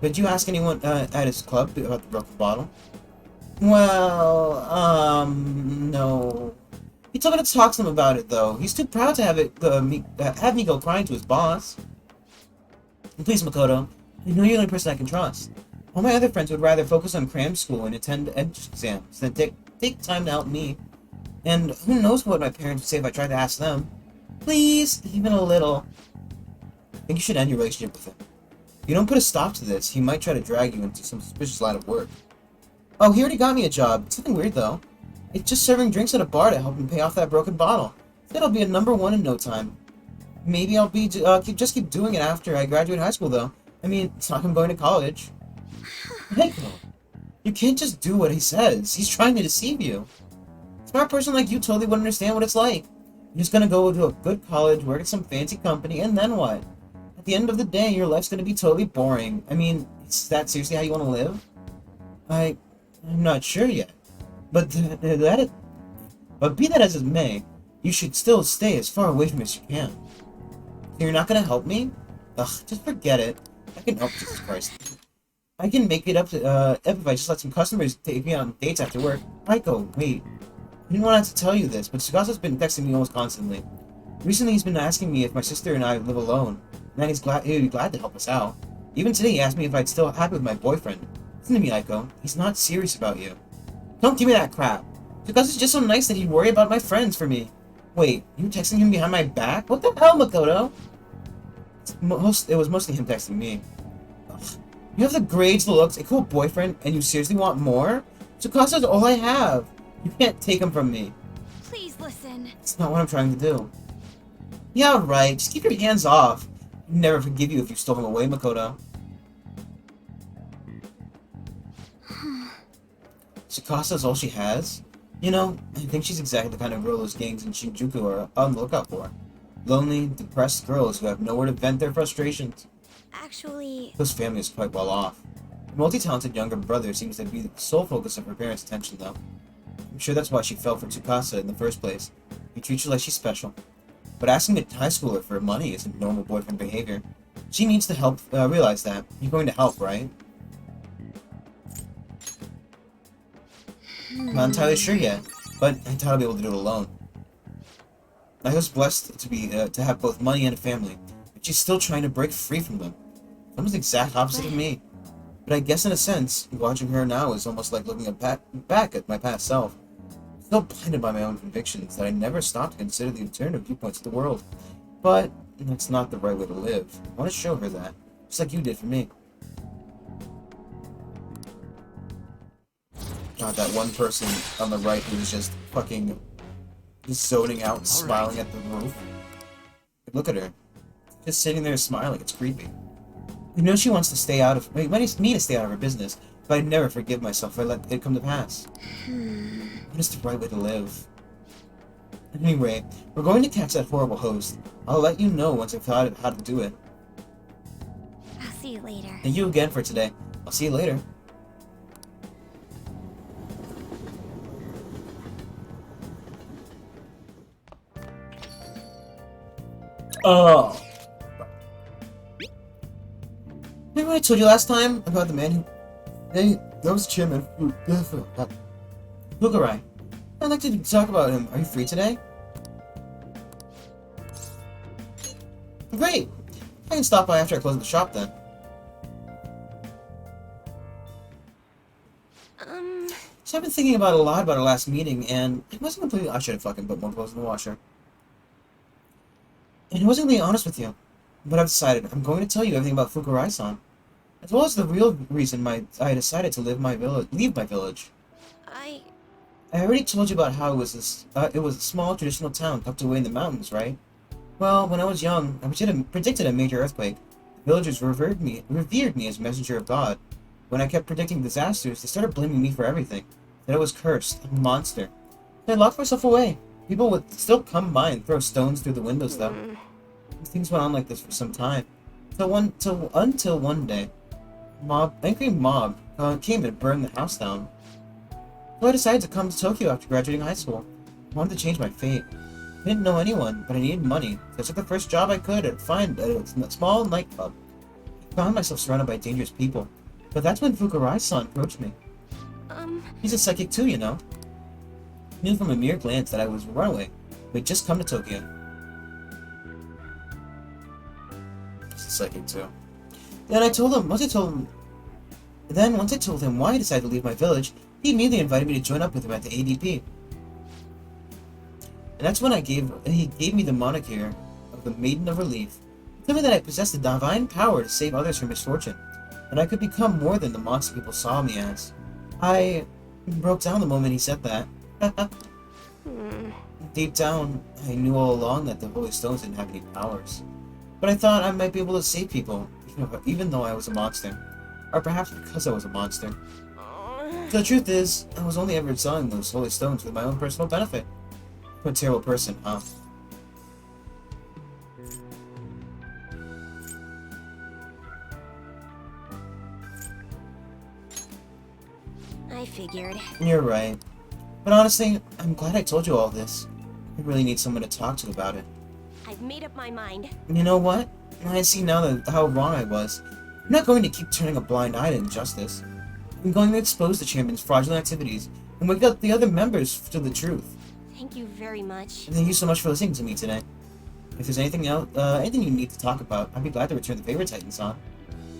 S1: Did you ask anyone at his club about the broken bottle? Well, no. He told me to talk to him about it, though. He's too proud to have me go crying to his boss. And please, Makoto, I know you're the only person I can trust. All my other friends would rather focus on cram school and attend exams than take time to help me. And who knows what my parents would say if I tried to ask them. Please, even a little. I think you should end your relationship with him. If you don't put a stop to this, he might try to drag you into some suspicious line of work. Oh, he already got me a job. It's nothing weird, though. It's just serving drinks at a bar to help him pay off that broken bottle. Said I'll be a #1 in no time. Maybe I'll be just keep doing it after I graduate high school, though. I mean, it's not like I'm going to college. Heck no. You can't just do what he says. He's trying to deceive you. A smart person like you totally wouldn't understand what it's like. You're just gonna go to a good college, work at some fancy company, and then what? At the end of the day, your life's gonna be totally boring. I mean, is that seriously how you want to live? I'm not sure yet. But but be that as it may, you should still stay as far away from me as you can. So you're not gonna help me? Ugh, just forget it. I can help, Jesus Christ. I can make it up to, if I just let some customers take me on dates after work. Aiko, wait. I didn't want to tell you this, but Tsukasa's been texting me almost constantly. Recently, he's been asking me if my sister and I live alone, and that he'd be glad to help us out. Even today, he asked me if I'd still happy with my boyfriend. Listen to me, Aiko. He's not serious about you. Don't give me that crap. Tsukasa's just so nice that he'd worry about my friends for me. Wait, you texting him behind my back? What the hell, Makoto? It was mostly him texting me. Ugh. You have the grades, the looks, a cool boyfriend, and you seriously want more? Tsukasa's all I have. You can't take him from me.
S2: Please listen.
S1: It's not what I'm trying to do. Yeah, right. Just keep your hands off. I'd never forgive you if you stole him away, Makoto. Tsukasa's all she has? You know, I think she's exactly the kind of girl those gangs in Shinjuku are on the lookout for. Lonely, depressed girls who have nowhere to vent their frustrations.
S2: Actually,
S1: Those family is quite well off. Her multi-talented younger brother seems to be the sole focus of her parents' attention, though. I'm sure that's why she fell for Tsukasa in the first place. He treats her like she's special. But asking a high schooler for money isn't normal boyfriend behavior. She needs to help realize that. You're going to help, right? I'm not entirely sure yet, but I doubt I'll be able to do it alone. I was blessed to have both money and a family, but she's still trying to break free from them. Almost the exact opposite of me. But I guess in a sense, watching her now is almost like looking back at my past self. I'm so blinded by my own convictions that I never stopped to consider the alternative viewpoints of the world. But that's not the right way to live. I want to show her that, just like you did for me. God, that one person on the right who was just fucking zoning out, smiling at the roof. Look at her. Just sitting there smiling, it's creepy. I know she wants to stay out of, me to stay out of her business, but I'd never forgive myself if I let it come to pass. What is the right way to live? Anyway, we're going to catch that horrible host. I'll let you know once I've thought of how to do it.
S2: I'll see you later.
S1: Thank you again for today. I'll see you later. Oh. Remember what I told you last time about the man who... Hey, that was Chairman Fukurai. I'd like to talk about him. Are you free today? Great! I can stop by after I close the shop then. So I've been thinking about a lot about our last meeting, and it wasn't completely... I should have fucking put more clothes in the washer. And I wasn't being honest with you. But I've decided I'm going to tell you everything about Fukurai-san. As well as the real reason I decided to leave my village. I already told you about how it was a small traditional town tucked away in the mountains, right? Well, when I was young, I predicted a major earthquake. The villagers revered me as messenger of God. When I kept predicting disasters, they started blaming me for everything. That I was cursed, a monster. I locked myself away. People would still come by and throw stones through the windows, though. Things went on like this for some time. Until one day, angry mob came and burned the house down. So I decided to come to Tokyo after graduating high school. I wanted to change my fate. I didn't know anyone, but I needed money, so I took the first job I could find at a small nightclub. I found myself surrounded by dangerous people, but that's when Fukurai-san approached me. He's a psychic too, you know. He knew from a mere glance that I was a runaway, who had just come to Tokyo. He's a psychic too. Then once I told him why I decided to leave my village, he immediately invited me to join up with him at the ADP. And that's when he gave me the moniker of the Maiden of Relief, telling me that I possessed the divine power to save others from misfortune, and I could become more than the monster people saw me as. I broke down the moment he said that. Deep down, I knew all along that the Holy Stones didn't have any powers. But I thought I might be able to save people, even though I was a monster. Or perhaps because I was a monster. So the truth is, I was only ever selling those Holy Stones for my own personal benefit. What a terrible person, huh?
S2: I figured.
S1: You're right. But honestly, I'm glad I told you all this. I really need someone to talk to about it.
S2: I've made up my mind.
S1: You know what? I see now that how wrong I was. I'm not going to keep turning a blind eye to injustice. I'm going to expose the chairman's fraudulent activities and wake up the other members to the truth.
S2: Thank you very much.
S1: And thank you so much for listening to me today. If there's anything else, anything you need to talk about, I'd be glad to return the favor, Titan-san.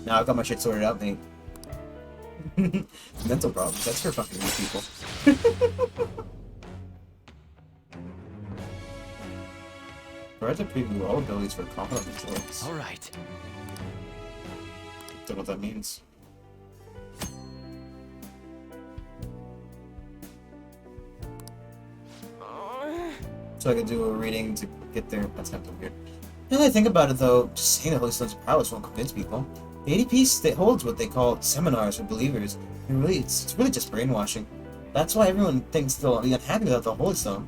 S1: Now I've got my shit sorted out, mate. Mental problems, that's for fucking weak people. Provide to preview all abilities for competent choice.
S3: All right.
S1: Don't know what that means. So I could do a reading to get there. That's kind of weird. Now that I think about it, though, just saying the Holy Stones of Prowess won't convince people. The ADP holds what they call seminars for believers, and really, it's really just brainwashing. That's why everyone thinks they'll be unhappy without the Holy Stone.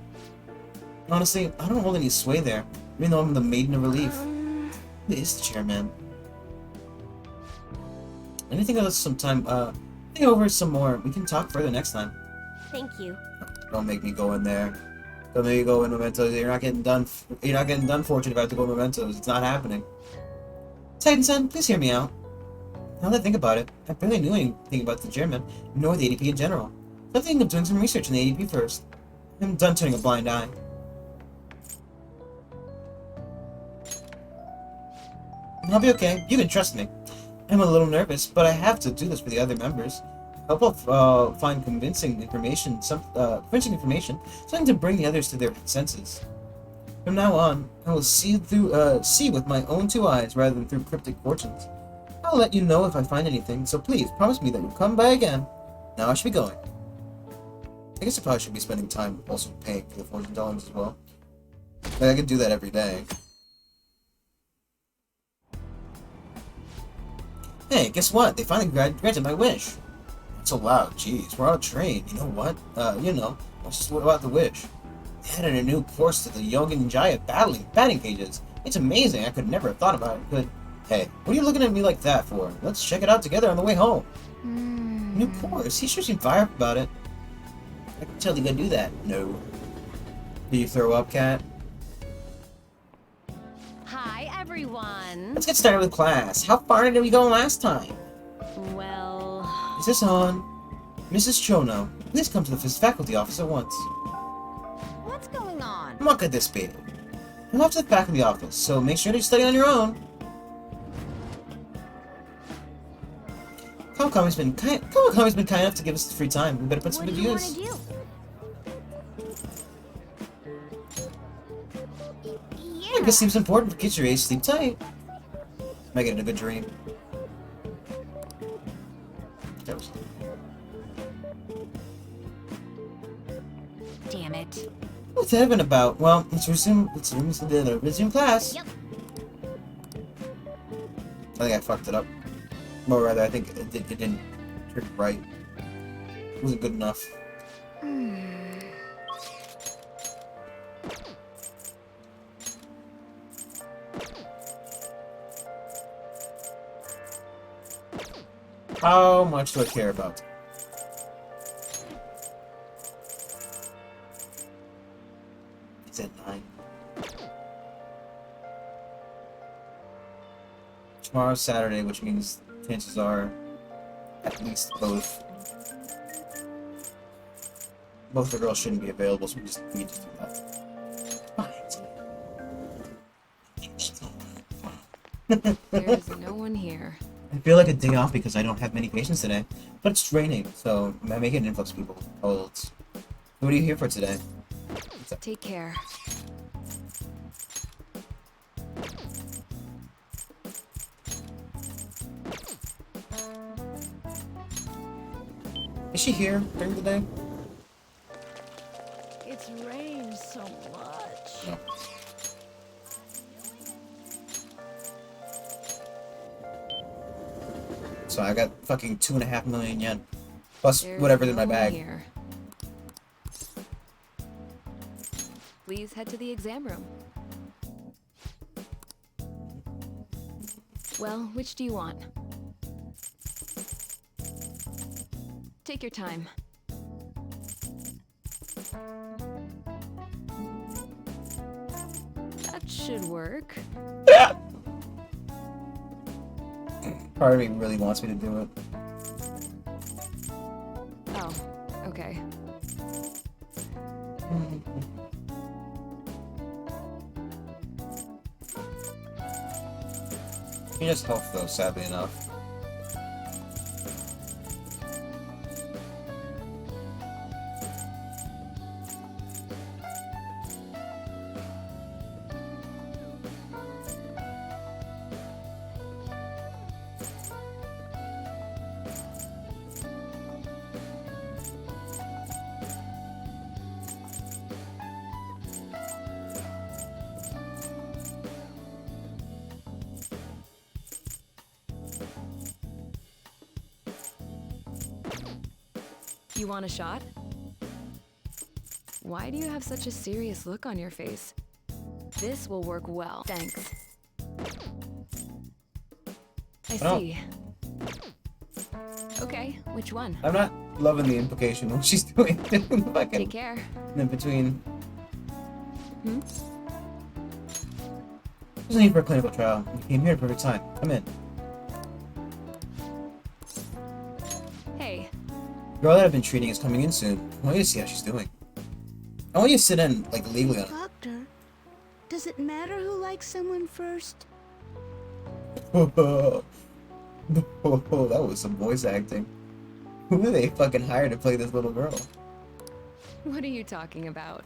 S1: Honestly, I don't hold any sway there, even though I'm the Maiden of Relief. Who is the chairman? Anything else sometime, think over some more. We can talk further next time.
S2: Thank you.
S1: Don't make me go in there. Don't make me go in Mementos. You're not getting done. You're not getting done fortunate if I have to go in Mementos. It's not happening. Titan-san, please hear me out. Now that I think about it, I barely knew anything about the chairman, nor the ADP in general. I'm thinking of doing some research in the ADP first. I'm done turning a blind eye. I'll be okay. You can trust me. I'm a little nervous, but I have to do this for the other members. I hope I'll find convincing information, something to bring the others to their senses. From now on, I will see with my own two eyes rather than through cryptic fortunes. I'll let you know if I find anything, so please promise me that you'll come by again. Now I should be going. I guess I probably should be spending time also paying for the fortune dollars as well. Like, I could do that every day. Hey, guess what? They finally granted my wish. Not so loud, jeez. We're on a train. You know what? Let's just what about the wish? They added a new course to the Yogan Jaya batting cages. It's amazing. I could never have thought about it. Good. Hey, what are you looking at me like that for? Let's check it out together on the way home. New course? He sure seemed fired up about it. I can tell you gonna do that. No. Do you throw up, Cat?
S4: Hi, everyone.
S1: Let's get started with class. How far did we go last time?
S4: Well,
S1: Is this on? Mrs. Chono, please come to the faculty office at once.
S4: what's going on?
S1: Look at this baby. I'm off to the faculty office, so make sure to study on your own. Kawakami's been kind enough to give us the free time. We better put some
S2: What
S1: good
S2: do you
S1: use.
S2: want to do?
S1: I guess sleep's important for kids your age. Sleep tight. Make it a good dream. That was...
S2: Damn it.
S1: What's that been about? Well, let's resume class.
S2: Yep.
S1: I think I fucked it up. Or rather, I think it didn't turn right. It wasn't good enough. How much do I care about? It's at 9. Tomorrow's Saturday, which means chances are at least both the girls shouldn't be available, so we just do that.
S7: There's no one here.
S1: I feel like a day off because I don't have many patients today, but it's raining, so I may get an influx of people with colds. What are you here for today?
S7: Take care.
S1: Is she here during the day?
S4: It's rained so much.
S1: No. So I got fucking 2.5 million yen. Plus
S7: There's
S1: whatever's in
S7: no
S1: my
S7: one
S1: bag.
S7: here. Please head to the exam room. Well, which do you want? Take your time. That should work.
S1: Part of me really wants me to do it.
S7: Oh, okay.
S1: He just health though, sadly enough.
S7: You want a shot? Why do you have such a serious look on your face? This will work well. Thanks. I
S1: Oh.
S7: see. Okay, which one?
S1: I'm not loving the implication of what she's doing. Fucking
S7: Take care.
S1: in between.
S7: Hmm?
S1: There's no need for a clinical trial. You came here at the perfect time. Come in.
S7: Hey,
S1: Girl that I've been treating is coming in soon. I want you to see how she's doing. I want you to sit in, like, legally on it.
S8: Doctor, does it matter who likes someone first?
S1: That was some voice acting. Who did they fucking hire to play this little girl?
S7: what are you talking about?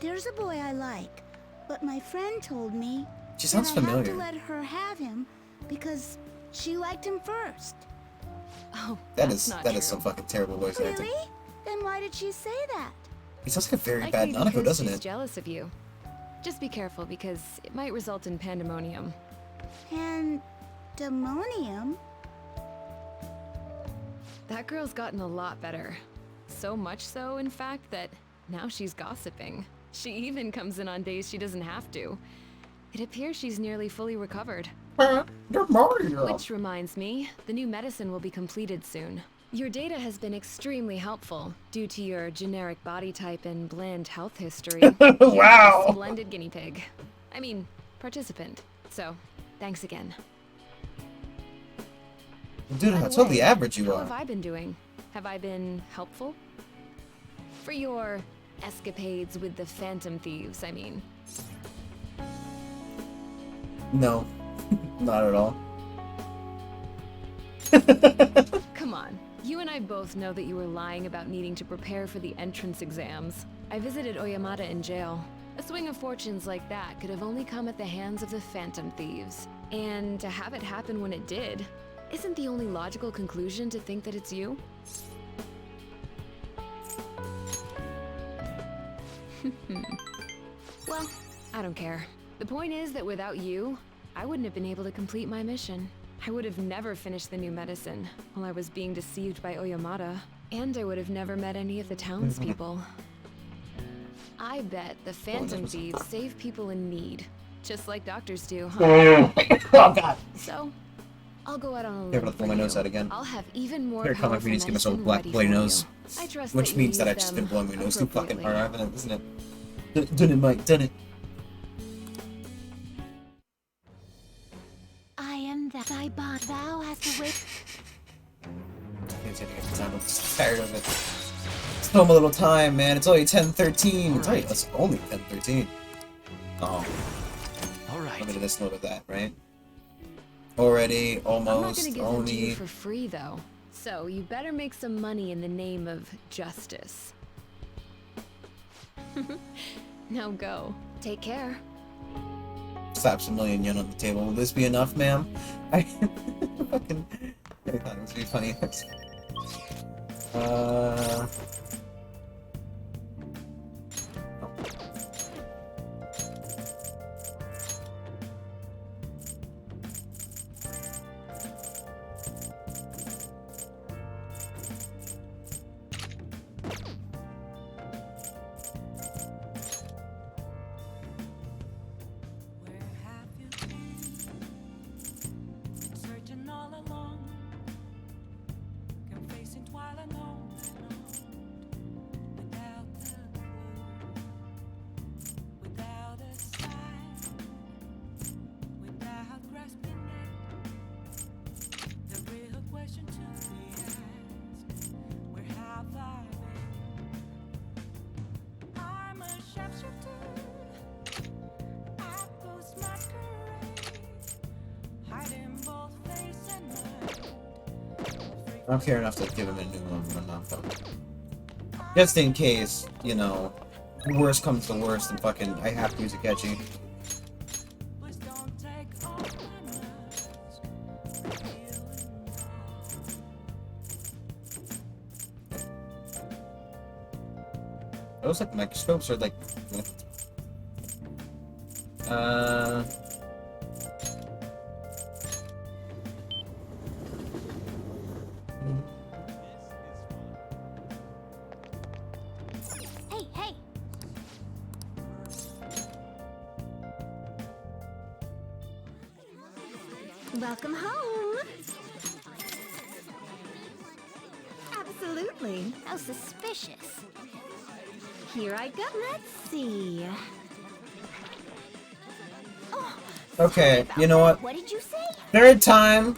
S8: There's a boy I like, but my friend told me
S1: She sounds
S8: that I have to
S1: familiar.
S8: let her have him because she liked him first.
S7: Oh,
S1: That
S7: that's
S1: is
S7: not
S1: that
S7: true.
S1: is some fucking terrible voice acting.
S8: Really? Then why did she say that?
S1: He sounds like a very
S7: Likely
S1: bad Nanako,
S7: because
S1: doesn't
S7: she's
S1: it?
S7: jealous of you. Just be careful because it might result in pandemonium.
S8: Pandemonium?
S7: That girl's gotten a lot better. So much so, in fact, that now she's gossiping. She even comes in on days she doesn't have to. It appears she's nearly fully recovered. Which reminds me, the new medicine will be completed soon. Your data has been extremely helpful due to your generic body type and bland health history.
S1: Wow.
S7: You're a splendid guinea pig. I mean, participant. So, thanks again.
S1: Dude,
S7: By
S1: how
S7: the
S1: totally
S7: way,
S1: average you
S7: how have
S1: are.
S7: I been doing? Have I been helpful? For your escapades with the Phantom Thieves, I mean.
S1: No, not at all.
S7: Come on. You and I both know that you were lying about needing to prepare for the entrance exams. I visited Oyamata in jail. A swing of fortunes like that could have only come at the hands of the Phantom Thieves. And to have it happen when it did, isn't the only logical conclusion to think that it's you? Well, I don't care. The point is that without you, I wouldn't have been able to complete my mission. I would have never finished the new medicine while I was being deceived by Oyamata, and I would have never met any of the townspeople. I bet the Phantom Thieves save people in need, just like doctors do, huh?
S1: Oh god.
S7: So, I'll go out on a limb
S1: Here, let's
S7: for
S1: pull my
S7: you.
S1: nose out again.
S7: I'll have even more
S1: Here, come with
S7: powerful
S1: me, just give myself a
S7: medicine
S1: black
S7: ready
S1: bloody
S7: for you.
S1: nose.
S7: I trust
S1: Which
S7: that
S1: means
S7: you
S1: that I've
S7: use
S1: just been
S7: them
S1: blowing my nose too fucking hard,
S7: appropriately.
S1: haven't I? Isn't it? Done it, Mike, done it.
S2: I am that I bought. Thou hast to wait.
S1: I'm just tired of it. Still a little time, man. It's only 10:13. It's only 10:13. Oh,
S5: All right.
S1: limited this, little bit of that, right? Already,
S7: I'm not
S1: almost,
S7: gonna give them to you
S1: only.
S7: for free, though. So you better make some money in the name of justice. Now go. Take care.
S1: Slaps a million yen on the table. Will this be enough, ma'am? I fucking. I thought it was be funny.
S9: Where have you been? Been searching all along, confessing while alone, without the
S1: I don't care enough to give him a new one, but not fucking. Just in case, you know, worst comes to worst and fucking I have to use a catchy.
S9: Please don't take all my nerves.
S1: Those like microscopes are like.
S2: Hey, hey! Welcome home! Absolutely. How suspicious. Here I go. Let's see. Oh,
S1: Okay, you know what?
S2: what did you say?
S1: Third time.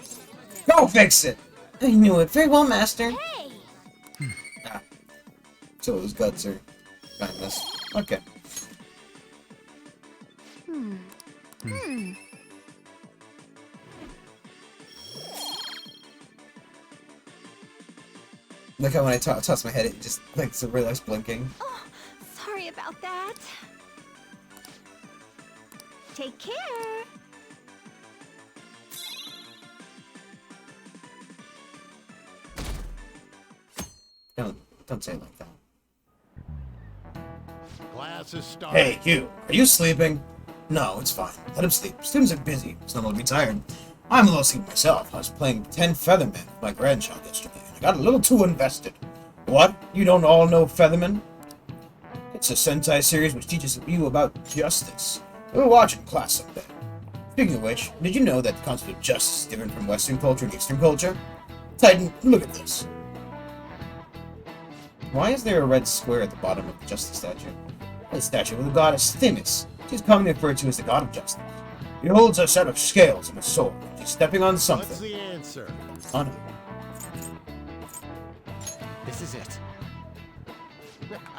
S1: Go fix it. I knew it very well, Master.
S2: Hey!
S1: Ah. So his guts are kindness. Okay. Look how when I toss my head, it just like so realized blinking.
S2: Oh, sorry about that. Take care.
S1: Don't say it like that.
S10: Class is starting.
S1: Hey, you. Are you sleeping? No, it's fine. Let him sleep. Students are busy. Someone will be tired. I'm a little sleepy myself. I was playing 10 Feathermen with my grandchild yesterday, and I got a little too invested. What? You don't all know Feathermen? It's a Sentai series which teaches you about justice. We were watching class someday. Speaking of which, did you know that the concept of justice is different from Western culture and Eastern culture? Titan, look at this. Why is there a red square at the bottom of the justice statue? The statue of the goddess Themis. She's commonly referred to as the god of justice. He holds a set of scales and a sword. She's stepping on
S10: What's
S1: something.
S10: the answer?
S1: On her.
S3: This is it.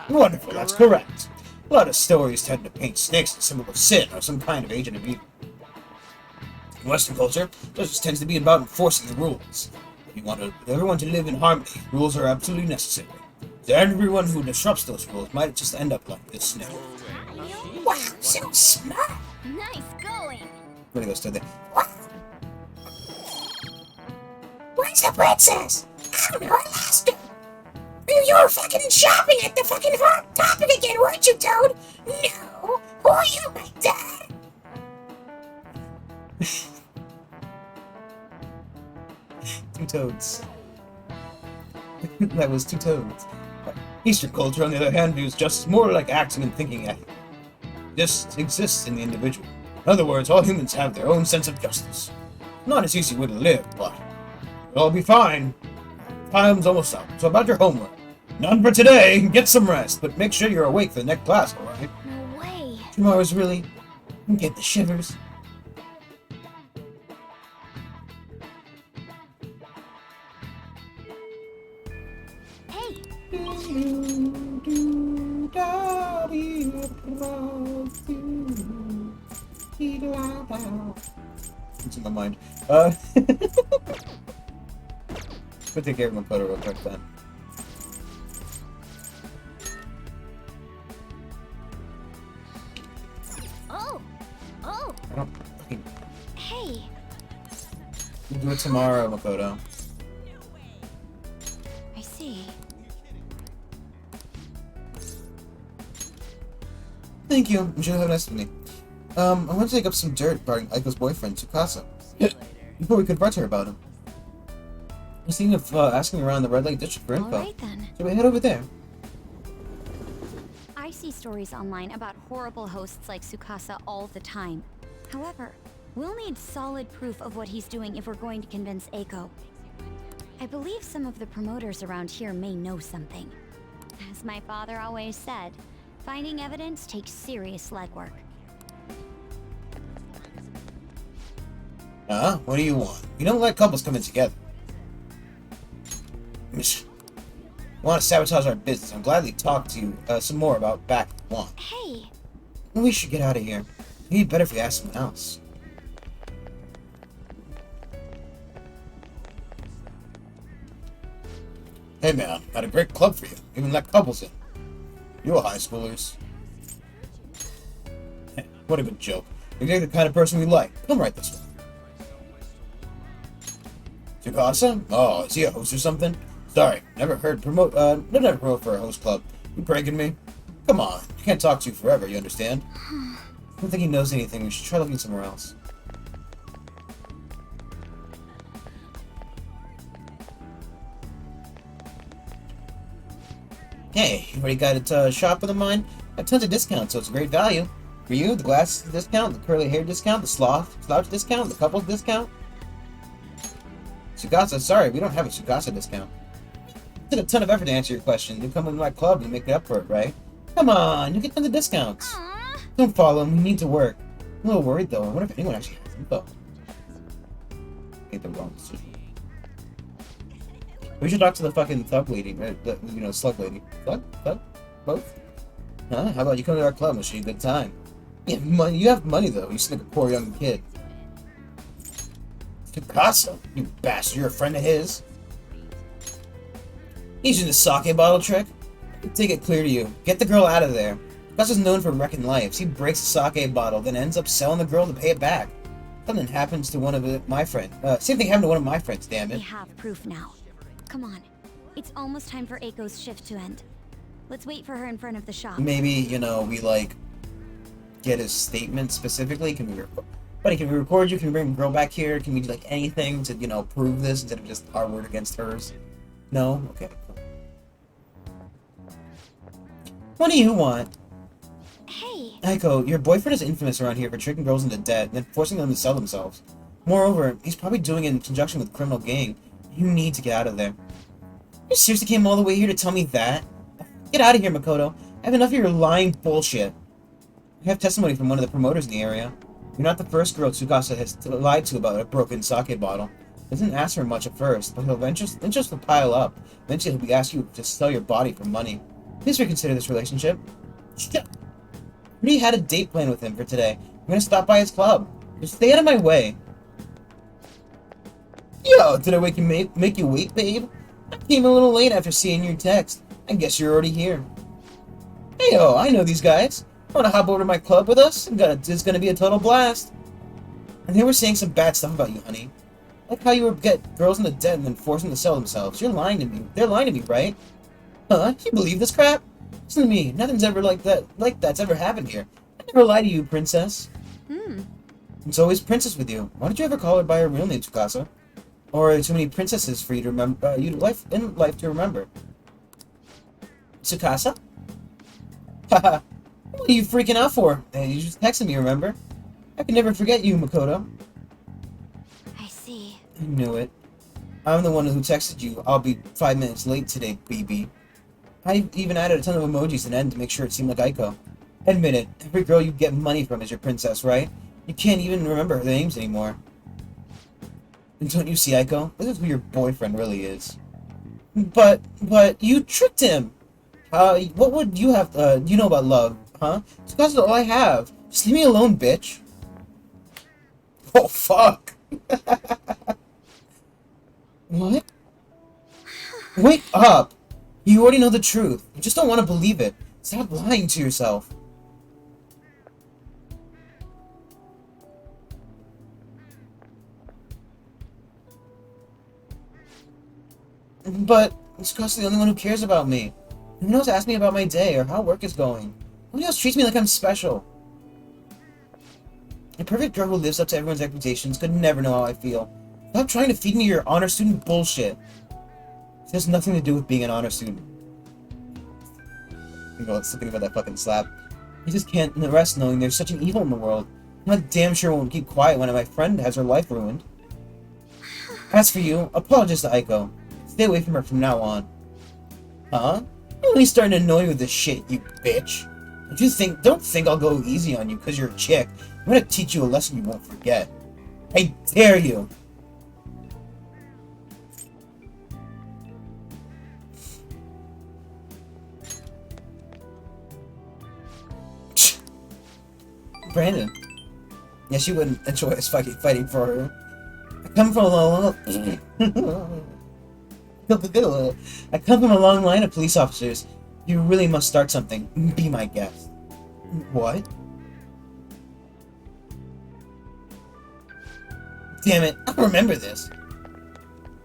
S1: Wonderful, that's correct. A lot of stories tend to paint snakes as a symbol of sin or some kind of agent of evil. In Western culture, justice tends to be about enforcing the rules. If you want everyone to live in harmony, rules are absolutely necessary. So everyone who disrupts those rules might just end up like this snake.
S2: Wow, so smart. Nice going.
S1: I'm gonna go stay there.
S8: Where's the princess? I don't know, I lost her. You were fucking shopping at the fucking hot topic again, weren't you, Toad? No. Who are you, my dad?
S1: Two toads. That was two toads. Eastern culture, on the other hand, views justice more like acting and thinking ethic. This exists in the individual. In other words, all humans have their own sense of justice. Not as easy way to live, but it'll all be fine. Time's almost up, so about your homework. None for today. Get some rest, but make sure you're awake for the next class, alright?
S2: No way.
S1: Tomorrow's really... You get the shivers.
S2: Hey,
S1: It's in my mind. But take care of my photo real quick then.
S2: oh, oh,
S1: I don't fucking
S2: hey.
S1: we'll do it tomorrow, Makoto.
S2: I see.
S1: Thank you. I'm sure you'll have a nice evening. I want to take up some dirt regarding Aiko's boyfriend, Tsukasa. Before we confront her about him. I was thinking of asking around the Red Lake District for info.
S2: Alright then.
S1: So we head over there.
S2: I see stories online about horrible hosts like Tsukasa all the time. However, we'll need solid proof of what he's doing if we're going to convince Eiko. I believe some of the promoters around here may know something. As my father always said, finding evidence takes serious legwork.
S1: What do you want? You don't let couples come in together. You want to sabotage our business. I'm gladly talk to you some more about back one.
S2: Hey!
S1: We should get out of here. It'd be better if we ask someone else. Hey man, got a great club for you. Even let couples in. You high schoolers. What a good joke. You're the kind of person we like. Come right this way. Tsukasa? Oh, is he a host or something? Sorry, never promote for a host club. You pranking me? Come on, you can't talk to you forever, you understand? I don't think he knows anything. We should try looking somewhere else. Hey, you already got a shop of mine? Got tons of discounts, so it's a great value. For you, the glasses discount, the curly hair discount, the slouch discount, the couples discount. Tsukasa, sorry, we don't have a Tsukasa discount. It took a ton of effort to answer your question. You come with my club and make it up for it, right? Come on, you get tons of discounts.
S2: Aww.
S1: Don't follow him, we need to work. I'm a little worried though. I wonder if anyone actually has info. Made the wrong decision. We should talk to the fucking thug lady, right? Slug lady. Thug? Both? Huh? How about you come to our club and we'll show you a good time? You have money though, you seem like a poor young kid. Tsukasa, you bastard, you're a friend of his. He's using the sake bottle trick. Take it clear to you. Get the girl out of there. Tsukasa's known for wrecking lives. He breaks a sake bottle, then ends up selling the girl to pay it back. Something happens to one of my friends. Same thing happened to one of my friends, damn it.
S2: We have proof now. Come on. It's almost time for Eiko's shift to end. Let's wait for her in front of the shop.
S1: Maybe, we like get his statement specifically. Can we record you? Can we bring the girl back here? Can we do like anything to, prove this instead of just our word against hers? No? Okay. What do you want?
S2: Hey.
S1: Eiko, your boyfriend is infamous around here for tricking girls into debt and then forcing them to sell themselves. Moreover, he's probably doing it in conjunction with a criminal gang. You need to get out of there. You seriously came all the way here to tell me that? Get out of here, Makoto. I have enough of your lying bullshit. I have testimony from one of the promoters in the area. You're not the first girl Tsukasa has lied to about a broken sake bottle. He doesn't ask for much at first, but interest will pile up. Eventually he'll be asking you to sell your body for money. Please reconsider this relationship. Shut. I already had a date planned with him for today. I'm gonna stop by his club. Just stay out of my way. Yo, did I make you wait, babe? I came a little late after seeing your text. I guess you're already here. Heyo, I know these guys. Want to hop over to my club with us? It's gonna be a total blast. And they were saying some bad stuff about you, honey. Like how you would get girls into debt and then force them to sell themselves. You're lying to me. They're lying to me, right? Huh? You believe this crap? Listen to me. Nothing's ever like that's ever happened here. I never lie to you, princess. It's always princess with you. Why don't you ever call her by her real name, Tsukasa? Or too many princesses for you to remember. Life to remember. Tsukasa? Haha. What are you freaking out for? Hey, you just texted me, remember? I can never forget you, Makoto.
S2: I see.
S1: I knew it. I'm the one who texted you. I'll be 5 minutes late today, BB. I even added a ton of emojis at the end to make sure it seemed like Eiko. Admit it, every girl you get money from is your princess, right? You can't even remember her names anymore. And don't you see, Eiko? This is who your boyfriend really is. But you tricked him! What would you have, you know about love, huh? It's because all I have. Just leave me alone, bitch. Oh, fuck. What? Wake up! You already know the truth. You just don't want to believe it. Stop lying to yourself. But Tsukasa the only one who cares about me. No one else asks me about my day or how work is going. Nobody else treats me like I'm special. A perfect girl who lives up to everyone's expectations could never know how I feel. Stop trying to feed me your honor student bullshit. It has nothing to do with being an honor student. Still thinking about that fucking slap. I just can't rest knowing there's such an evil in the world. I'm not damn sure I won't keep quiet when my friend has her life ruined. As for you, apologize to Eiko. Stay away from her from now on. Huh? You're only starting to annoy me with this shit, you bitch. Don't think I'll go easy on you because you're a chick. I'm gonna teach you a lesson you won't forget. I dare you! Brandon. Yeah, she wouldn't enjoy us fighting for her. I come from a I come from a long line of police officers. You really must start something. Be my guest. What? Damn it, I don't remember this.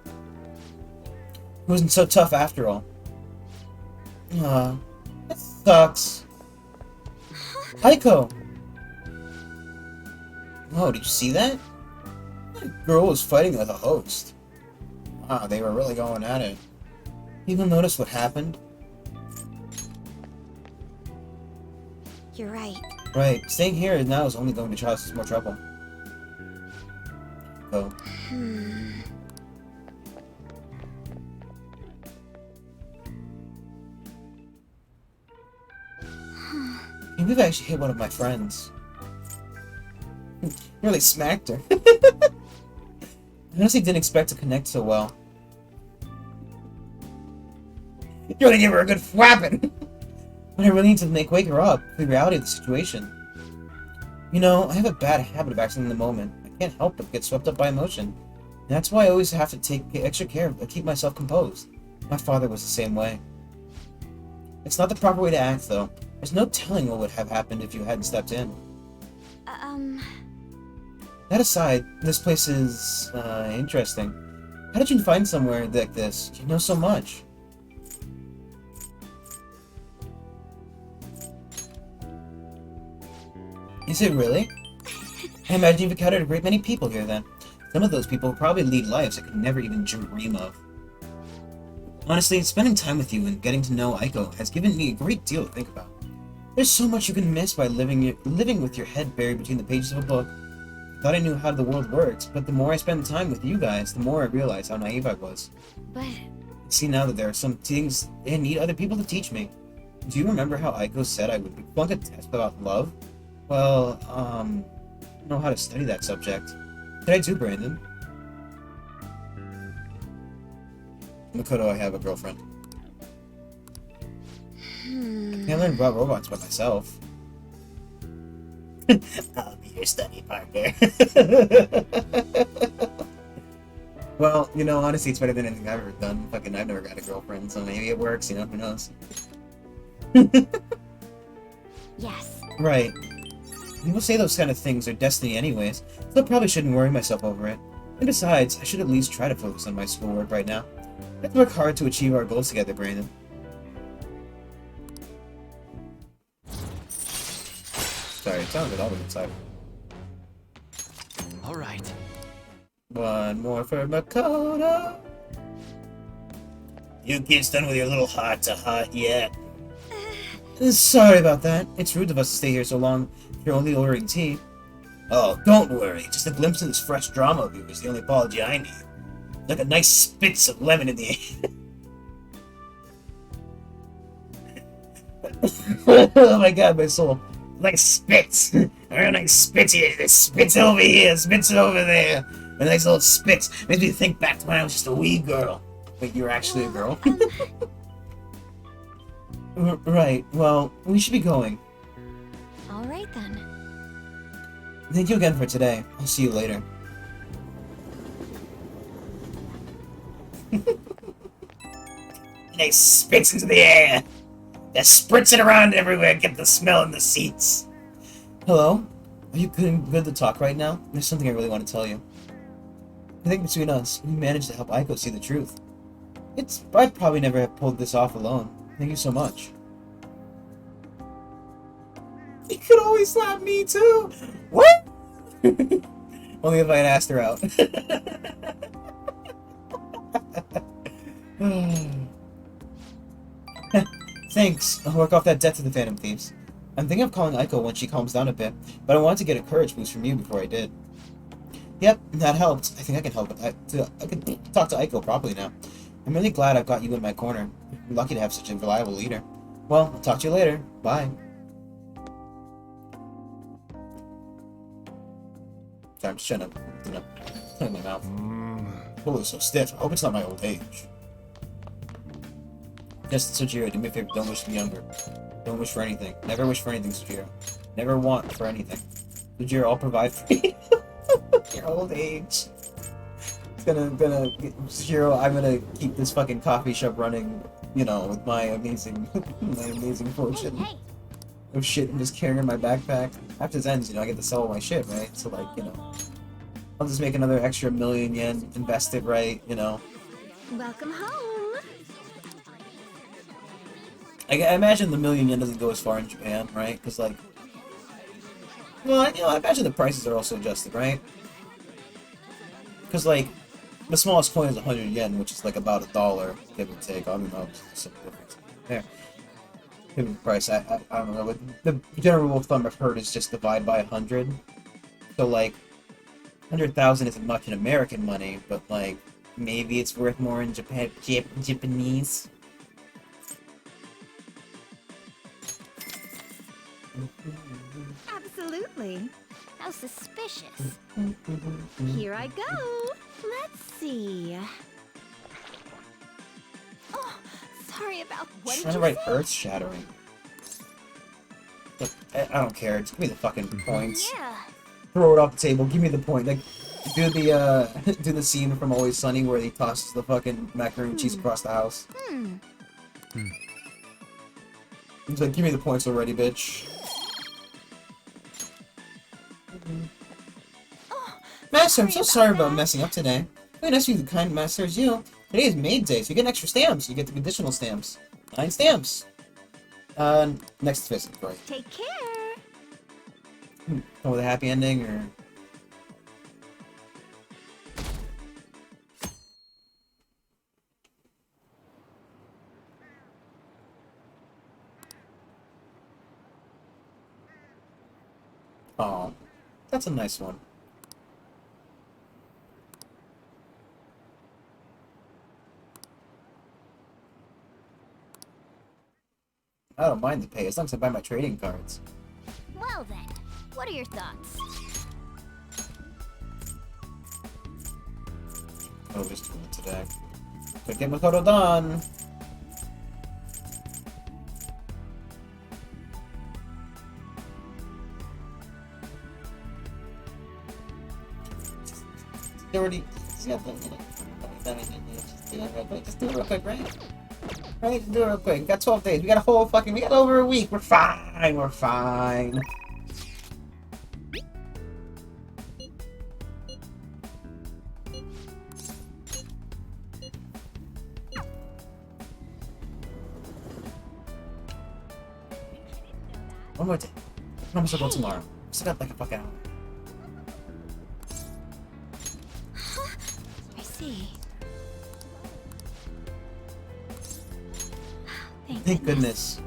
S1: It wasn't so tough after all. That sucks. Aiko! Oh, did you see that? That girl was fighting with a host. Wow, they were really going at it. You even notice what happened?
S2: You're right.
S1: Right, staying here now is only going to cause us more trouble. Oh. Maybe I actually hit one of my friends. Really smacked her. I honestly didn't expect to connect so well. You're gonna give her a good whapping! But I really need to wake her up to the reality of the situation. You know, I have a bad habit of acting in the moment. I can't help but get swept up by emotion. And that's why I always have to take extra care to keep myself composed. My father was the same way. It's not the proper way to act, though. There's no telling what would have happened if you hadn't stepped in. That aside, this place is, interesting. How did you find somewhere like this? You know so much. Is it really? I imagine you've encountered a great many people here then. Some of those people probably lead lives I could never even dream of. Honestly, spending time with you and getting to know Aiko has given me a great deal to think about. There's so much you can miss by living with your head buried between the pages of a book. I thought I knew how the world works, but the more I spend time with you guys, the more I realize how naive I was.
S2: But...
S1: I see now that there are some things I need other people to teach me. Do you remember how Aiko said I would flunk a test about love? Well, I don't know how to study that subject. What did I do, Brandon? Makoto, I have a girlfriend. Can't learn about robots by myself. I'll be your study partner. Well, you know, honestly, it's better than anything I've ever done. I've never got a girlfriend, so maybe it works, you know, who knows?
S2: yes.
S1: Right. People say those kind of things are destiny anyways, so I probably shouldn't worry myself over it. And besides, I should at least try to focus on my schoolwork right now. Let's work hard to achieve our goals together, Brandon. Sorry, it sounded all inside.
S3: Alright.
S1: One more for Makoto. You kids done with your little heart-to-heart yet? Sorry about that. It's rude of us to stay here so long. You're only ordering tea. Oh, don't worry. Just a glimpse of this fresh drama of yours is the only apology I need. Like a nice spits of lemon in the air. Oh my god, my soul. Like spits. A real nice spits here. Spits over here, spits over there. A nice little spits. Makes me think back to when I was just a wee girl. Wait, you're actually a girl? Right, well, we should be going.
S2: Alright then.
S1: Thank you again for today. I'll see you later. Nice spits into the air. They're spritzing around everywhere. Get the smell in the seats. Hello? Are you good to talk right now? There's something I really want to tell you. I think between us, we managed to help Aiko see the truth. I'd probably never have pulled this off alone. Thank you so much. You could always slap me too! What? Only if I had asked her out. Thanks. I'll work off that debt to the Phantom Thieves. I'm thinking of calling Aiko when she calms down a bit, but I wanted to get a courage boost from you before I did. Yep, that helped. I think I can help it. I can talk to Aiko properly now. I'm really glad I've got you in my corner. I'm lucky to have such a reliable leader. Well, I'll talk to you later. Bye. Sorry, I'm just trying to, clean my mouth. Oh, it's so stiff. I hope it's not my old age. Just Sojiro, do me a favor, don't wish me younger. Don't wish for anything. Never wish for anything, Sojiro. Never want for anything. Sojiro, I'll provide for you. Your old age. Shiro, I'm gonna keep this fucking coffee shop running, you know, with my amazing, my amazing fortune
S2: Hey,
S1: of shit and just carrying in my backpack. After this ends, you know, I get to sell all my shit, right? So, like, you know, I'll just make another extra million yen, invest it right, you know.
S2: welcome home.
S1: I imagine the million yen doesn't go as far in Japan, right? Because, like, well, you know, I imagine the prices are also adjusted, right? Because, like, the smallest coin is 100 yen, which is like about $1, give or take. I don't know, some difference there. Given the price, I don't know. But the general rule of thumb I've heard is just divide by 100. So, like, 100,000 isn't much in American money, but, like, maybe it's worth more in Japanese.
S2: Absolutely. How suspicious. Here I go. Let's see. Oh, sorry about what
S1: Trying
S2: did
S1: to
S2: you
S1: write
S2: say?
S1: earth-shattering. Look, I don't care. Just give me the fucking points.
S2: Yeah.
S1: Throw it off the table. Give me the point. Like, do the do the scene from Always Sunny where he tosses the fucking macaroni and cheese across the house. He's like, give me the points already, bitch. Master, I'm so sorry about messing up today. Very nice of you, the kind master as you. Today is Maid Day, so you get extra stamps. You get the additional stamps. 9 stamps. Next visit, right?
S2: Take care.
S1: Come with a happy ending, or... Oh, that's a nice one. I don't mind the pay, as long as I buy my trading cards.
S2: Well then, what are your thoughts?
S1: Oh, just doing it today. But get Makoto done! Already... Just do it real quick, right? Right? Do it real quick. We got 12 days. We got a whole fucking... We got over a week. We're fine. We're fine. One more day. I promise I'll go tomorrow. Still got like a fucking hour.
S2: I see.
S1: Thank goodness.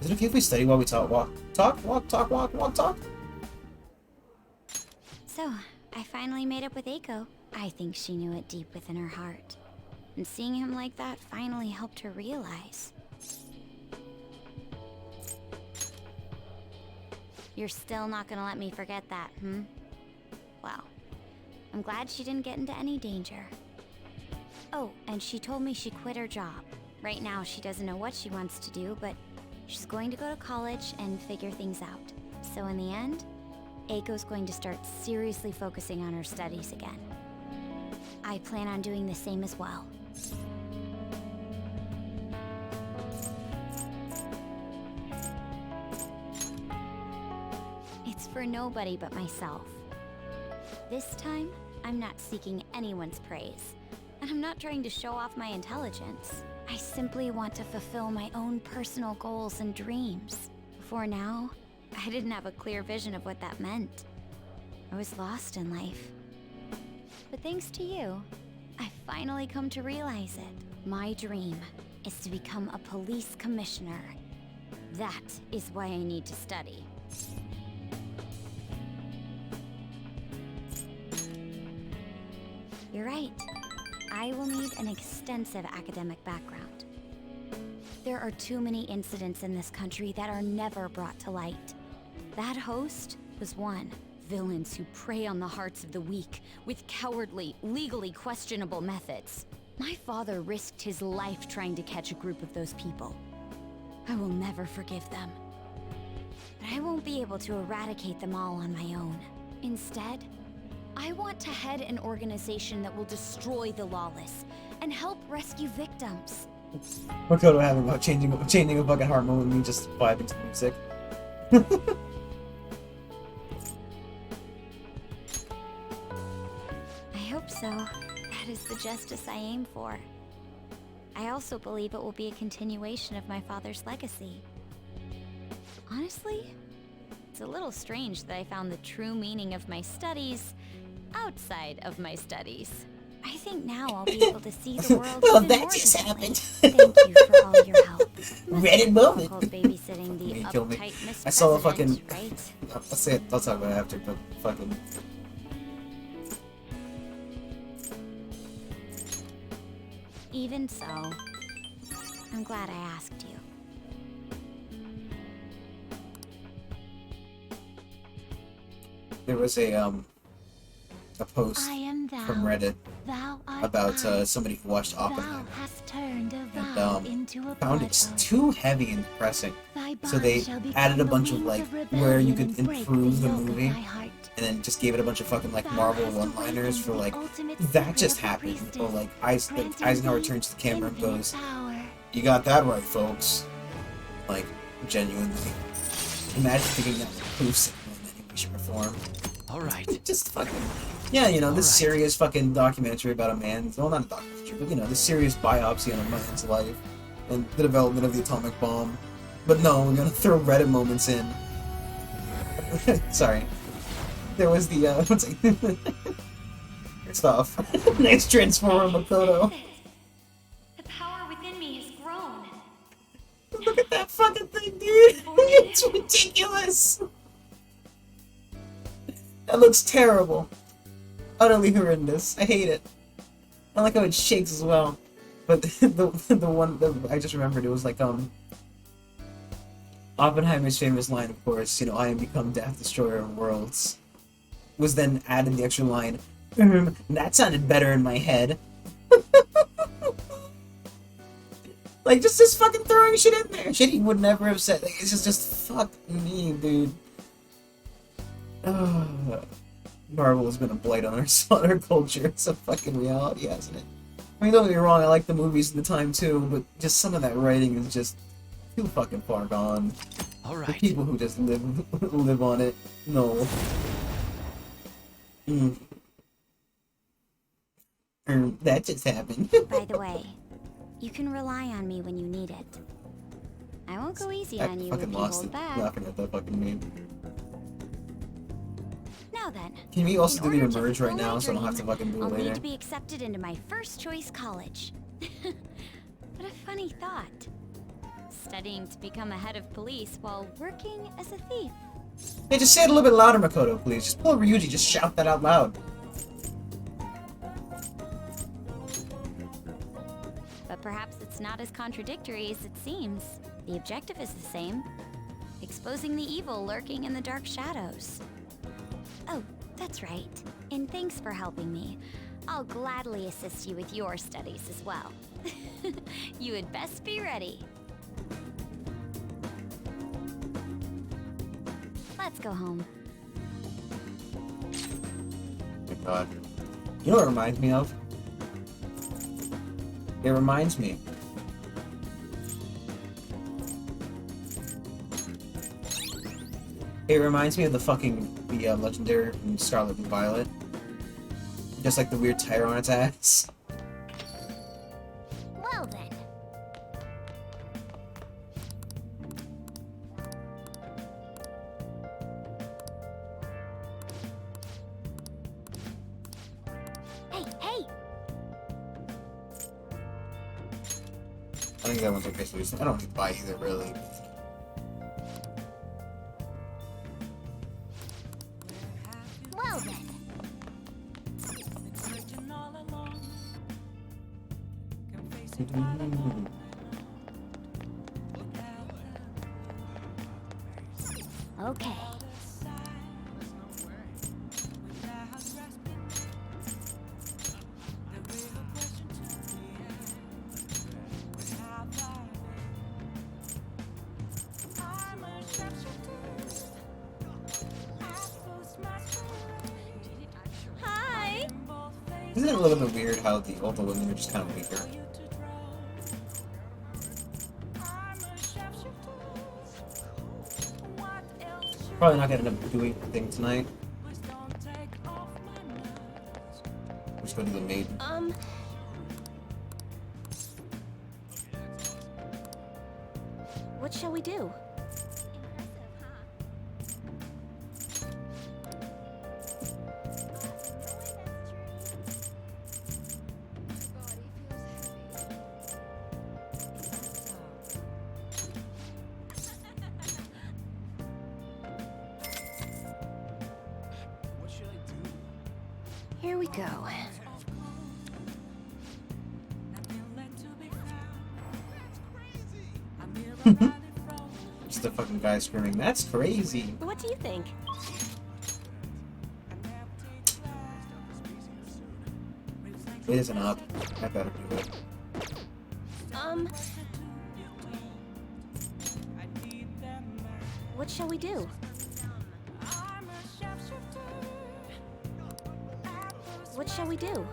S1: Is it okay if we study while we talk? Walk, talk, talk.
S2: So, I finally made up with Eiko. I think she knew it deep within her heart. And seeing him like that finally helped her realize. You're still not gonna let me forget that, hmm? Well, I'm glad she didn't get into any danger. Oh, and she told me she quit her job. Right now, she doesn't know what she wants to do, but she's going to go to college and figure things out. So in the end, Eiko's going to start seriously focusing on her studies again. I plan on doing the same as well. It's for nobody but myself. This time, I'm not seeking anyone's praise, and I'm not trying to show off my intelligence. I simply want to fulfill my own personal goals and dreams. Before now, I didn't have a clear vision of what that meant. I was lost in life. But thanks to you, I finally come to realize it. My dream is to become a police commissioner. That is why I need to study. You're right. I will need an extensive academic background. There are too many incidents in this country that are never brought to light. That host was one. Villains who prey on the hearts of the weak with cowardly, legally questionable methods. My father risked his life trying to catch a group of those people. I will never forgive them. But I won't be able to eradicate them all on my own. Instead, I want to head an organization that will destroy the lawless and help rescue victims.
S1: Makoto having about changing a fucking heart moment and me just vibing to music.
S2: I hope so. That is the justice I aim for. I also believe it will be a continuation of my father's legacy. Honestly, it's a little strange that I found the true meaning of my studies outside of my studies. I think now I'll be able to see the world
S8: Well,
S2: even
S8: that
S2: more
S8: just
S2: differently.
S8: happened.
S2: Thank you for all your help.
S8: Reddit moment.
S2: Called babysitting the
S1: You kill me.
S2: uptight Miss
S1: I saw the
S2: President,
S1: fucking-
S2: right?
S1: I'll say it. I'll talk about it after. But fucking.
S2: Even so, I'm glad I asked you.
S1: There was a post
S6: I am thou.
S1: from Reddit
S6: Thou art
S1: about
S6: I.
S1: somebody who watched
S6: Thou
S1: Oppenheimer
S6: hast turned a
S1: and
S6: vow into a
S1: found
S6: blood
S1: it
S6: oath.
S1: too heavy and depressing.
S6: Thy
S1: So
S6: bond
S1: they
S6: shall become
S1: added a
S6: the
S1: bunch of
S6: wings
S1: like
S6: rebellion
S1: where you could
S6: and break
S1: improve the
S6: yoke of
S1: movie,
S6: thy heart.
S1: and then just gave it a bunch of fucking like
S6: Thou
S1: Marvel
S6: hast
S1: one-liners for
S6: awakened
S1: like
S6: the ultimate
S1: that
S6: secret
S1: just
S6: of the
S1: happened, or
S6: priestess,
S1: like
S6: granting
S1: Eisenhower
S6: thee
S1: turns to the camera and
S6: infinite
S1: goes,
S6: power.
S1: "You got that right, folks." Like genuinely, imagine thinking that was proof signal in any way, shape, or form.
S3: All right.
S1: Just fucking, yeah, you know, this
S3: Alright.
S1: serious fucking documentary about a man, well, not a documentary, but you know, this serious biopsy on a man's life and the development of the atomic bomb. But no, we're gonna throw Reddit moments in. Sorry. There was the, what's it? First off, nice Transformer Makoto.
S2: The power within me has grown.
S1: Look at that fucking thing, dude! It's ridiculous! That looks terrible. Utterly horrendous. I hate it. I like how it shakes as well. But the one that I just remembered, it was like, Oppenheimer's famous line, of course, you know, I am become death, destroyer of worlds, was then added the extra line, that sounded better in my head. Like, just fucking throwing shit in there. Shit he would never have said. Like, it's just fuck me, dude. Marvel has been a blight on our culture. It's a fucking reality, hasn't it? I mean, don't get me wrong, I like the movies at the time too, but just some of that writing is just too fucking far gone.
S3: All
S1: The
S3: right.
S1: people who just live on it, no. That just happened.
S2: By the way, you can rely on me when you need it. I won't go easy
S1: I
S2: on you if
S1: fucking
S2: you
S1: lost
S2: hold
S1: it
S2: back.
S1: laughing at that fucking meme.
S2: Now then,
S1: Can we also do
S2: in
S1: the
S2: order to
S1: emerge right
S2: fulfill
S1: now
S2: my
S1: so I don't have to
S2: dream,
S1: fucking do
S2: I'll
S1: it
S2: need
S1: later?
S2: to be accepted into my first choice college. What a funny thought. Studying to become a head of police while working as a thief.
S1: Hey, just say it a little bit louder, Makoto, please. Just pull a Ryuji, just shout that out loud.
S2: But perhaps it's not as contradictory as it seems. The objective is the same. Exposing the evil lurking in the dark shadows. Oh, that's right. And thanks for helping me. I'll gladly assist you with your studies as well. You had best be ready. Let's go home.
S1: My god. You know what it reminds me of? It reminds me. It reminds me of the legendary from Scarlet and Violet. Just like the weird tire on its ass.
S2: Well then. Hey, hey!
S1: I think that one's okay solution. I don't need to buy either, really.
S2: Well then.
S9: Searching all along. Can face it right along.
S2: Okay.
S1: Isn't it a little bit weird how the older women are just kind of weaker? Probably not gonna end up doing the thing tonight. Just go to the maid.
S2: What shall we do? Here we go.
S1: Just the fucking guy screaming, "That's crazy!"
S2: What do you think?
S1: It isn't up. I better do it.
S2: What shall we do? What shall we do?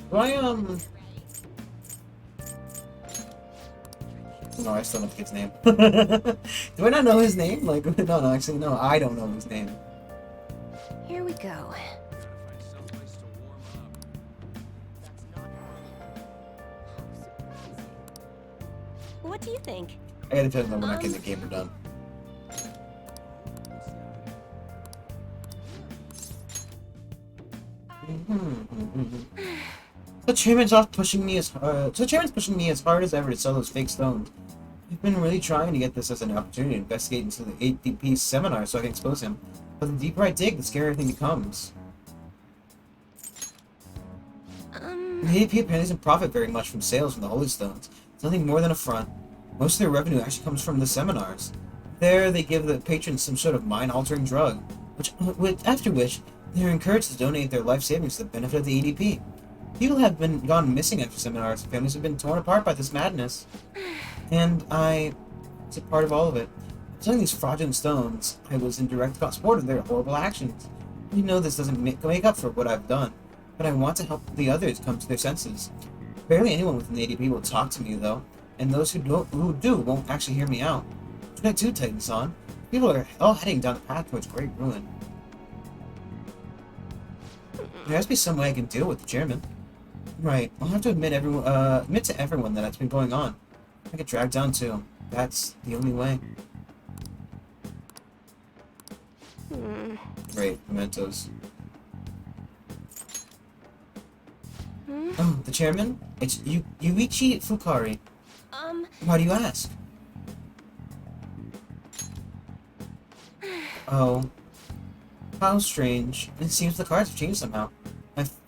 S1: Do I, No, I still don't know the kid's name. Do I not know his name? Like, no, actually, no, I don't know his name.
S2: Here we go. What do you think?
S1: I gotta tell them we're not getting the gamer done. The chairman's pushing me as hard as ever to sell those fake stones. I've been really trying to get this as an opportunity to investigate into the ADP seminar so I can expose him. But the deeper I dig, the scarier everything becomes. The ADP apparently doesn't profit very much from sales from the Holy Stones. It's nothing more than a front. Most of their revenue actually comes from the seminars. There, they give the patrons some sort of mind-altering drug, after which they're encouraged to donate their life savings to the benefit of the ADP. People have been gone missing after seminars. Families have been torn apart by this madness. And I was a part of all of it. Selling these fraudulent stones, I was in direct support of their horrible actions. You know this doesn't make up for what I've done, but I want to help the others come to their senses. Barely anyone within the ADP will talk to me, though, and those who do won't actually hear me out. What can I do, Titan-san? People are all heading down the path towards great ruin. There has to be some way I can deal with the chairman. Right, I'll have to admit to everyone that it's been going on. I get dragged down too. That's the only way. Great, mementos. Oh, the chairman? It's Yuichi Fukari. Why do you ask? Oh. How strange. It seems the cards have changed somehow.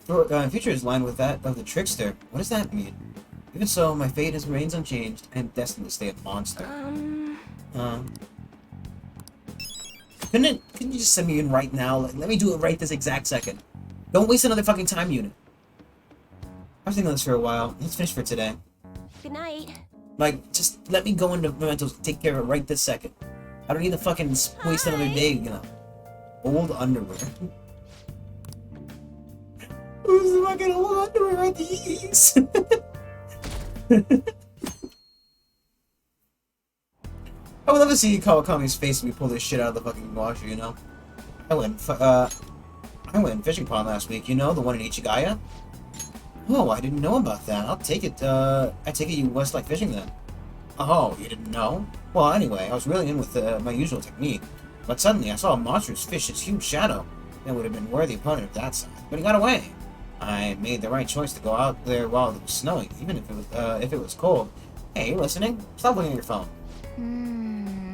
S1: My future is lined with that of the trickster. What does that mean? Even so, my fate remains unchanged. I am destined to stay a monster. Couldn't you just send me in right now? Like, let me do it right this exact second. Don't waste another fucking time unit. I was thinking on this for a while. Let's finish for today.
S2: Good night.
S1: Like, just let me go into Mementos and take care of it right this second. I don't need to fucking waste another day, you know. Old underwear. Who's the fucking old underwear are these? I would love to see Kawakami's face when we pull this shit out of the fucking washer, you know? I went in fishing pond last week, you know, the one in Ichigaya? Oh, I didn't know about that. I'll take it, I take it you must like fishing then. Oh, you didn't know? Well, anyway, I was reeling in with my usual technique, but suddenly I saw a monstrous fish, its huge shadow. That would have been worthy opponent of that size, but he got away. I made the right choice to go out there while it was snowing, even if it was cold. Hey, you listening? Stop looking at your phone.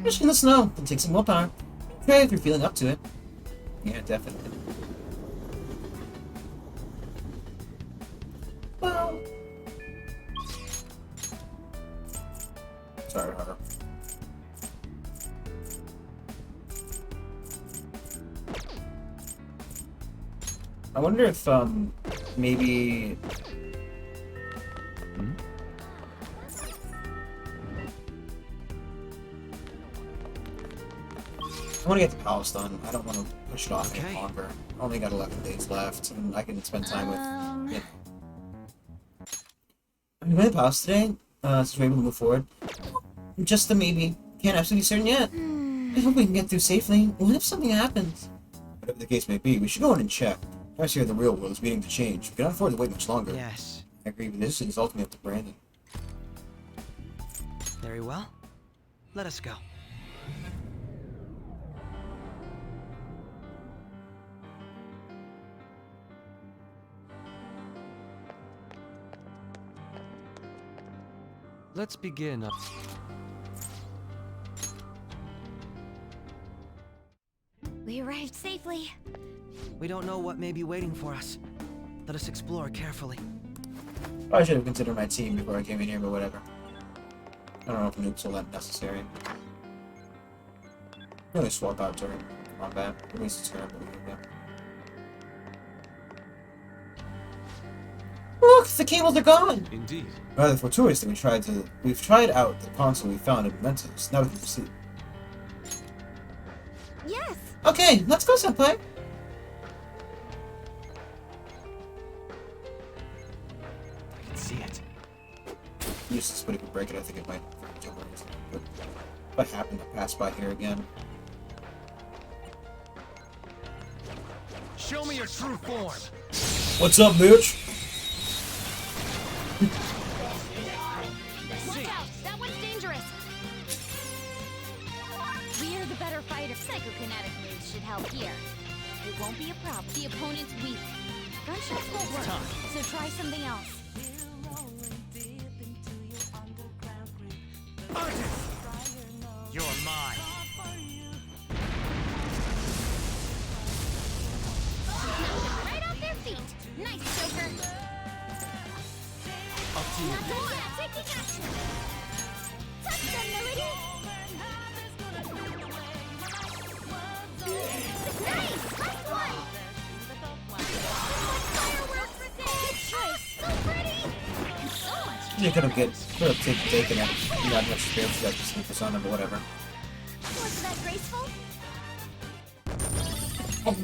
S1: Fishing in the snow, it'll take some willpower. Try if you're feeling up to it. Yeah, definitely. Well... Sorry, Hunter. I wonder if, maybe... I want to get the palace done. I don't want to push it off any longer. I only got 11 days left, and I can spend time with, you know. I'm going to palace today, since we're able to move forward. Just a maybe. Can't absolutely be certain yet. I hope we can get through safely. What if something happens? Whatever the case may be, we should go in and check. I see the real world is beginning to change. We cannot afford to wait much longer.
S3: Yes.
S1: I agree with this. It is ultimately up to Brandon.
S3: Very well. Let us go.
S5: Let's begin.
S2: We arrived safely.
S3: We don't know what may be waiting for us. Let us explore carefully.
S1: I should have considered my team before I came in here, but whatever. I don't know if nukes are that necessary. Really swap out during combat. At least it's terrible. Yeah. Look, the cables are gone!
S5: Indeed.
S1: Rather fortuitous that we've tried out the console we found at Mementos. Now we can proceed.
S2: Yes.
S1: Okay, let's go, Senpai.
S3: I can see it.
S1: Useless, but if we break it, I think it might jump or something. But if I happen to pass by here again.
S5: Show me your true form.
S1: What's up, bitch?
S2: Watch out! That one's dangerous. We're the better fighter. Psychokinetic moves should help here. It won't be a problem. The opponent's weak. Gunshots won't work, so try something else.
S5: You're mine.
S2: Right off their feet. Nice, Joker.
S5: Up to you.
S2: Not the yet. Taking action. Touch them, Melody. Nice. Last one. Fireworks. Good choice. So pretty. And so much.
S1: You could have taken it. You had much space for that to persona, but whatever.
S2: Wasn't that graceful? Can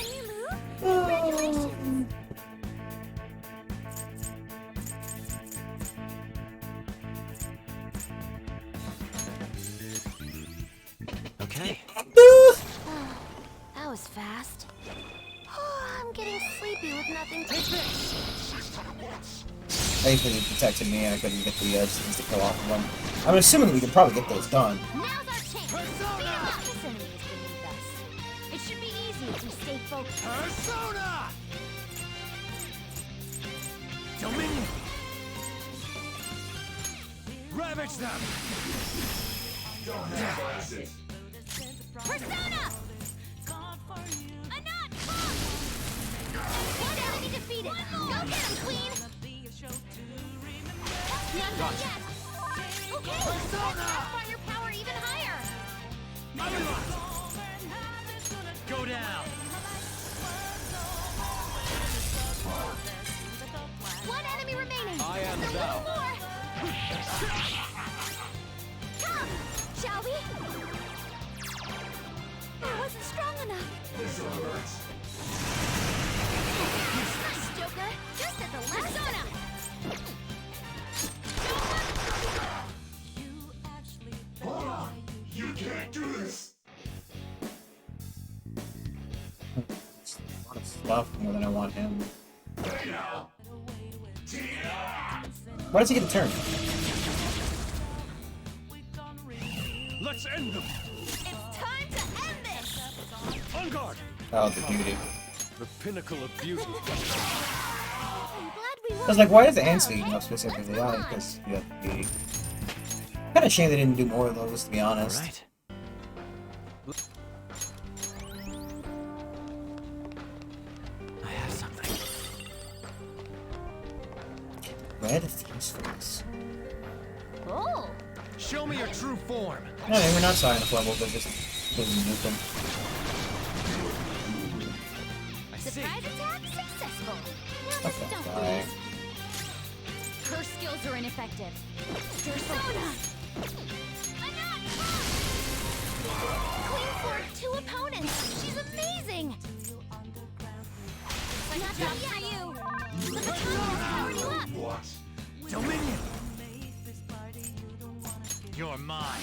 S2: you move? Congratulations.
S3: Okay.
S2: That was fast. I'm getting sleepy with nothing to do.
S1: Thankfully, he protected me and I couldn't get the things to kill off of them. I'm assuming we can probably get those done.
S2: Now's our chance. This enemy is beneath us. It should be easy if we stay focused.
S5: Persona! Dominion! Ravage them!
S2: Persona! A knot! One enemy defeated. Go get him, Queen! Not done yet. Okay, let's firepower even higher.
S5: Go down!
S2: One enemy remaining.
S5: I am
S2: There's
S5: thou.
S2: one more. Come, shall we? I wasn't strong enough. Nice, Joker. Just at the last Persona.
S8: You can't do this!
S1: It's a lot of stuff more than I want him. Why does he get a turn?
S5: Let's end them!
S4: It's time to end this!
S5: On guard!
S1: Oh, the beauty.
S5: The pinnacle of beauty.
S2: I'm glad we
S1: I was like, why does the ants feed no specifically? Yeah, because you have the beauty. Kind of shame they didn't do more of those, to be honest.
S3: Right. I have something.
S1: Red fusefulness.
S2: Oh,
S5: Show me your true form.
S1: No, we're not signing a level, but just doesn't nuke them.
S5: I see.
S2: Surprise attack successful. Now just
S1: Okay,
S2: don't
S1: bye.
S2: lose. Her skills are ineffective. Persona! Queen for 2 opponents. She's amazing. Not bad for you. The baton has powered you up.
S5: Dominion. You're mine.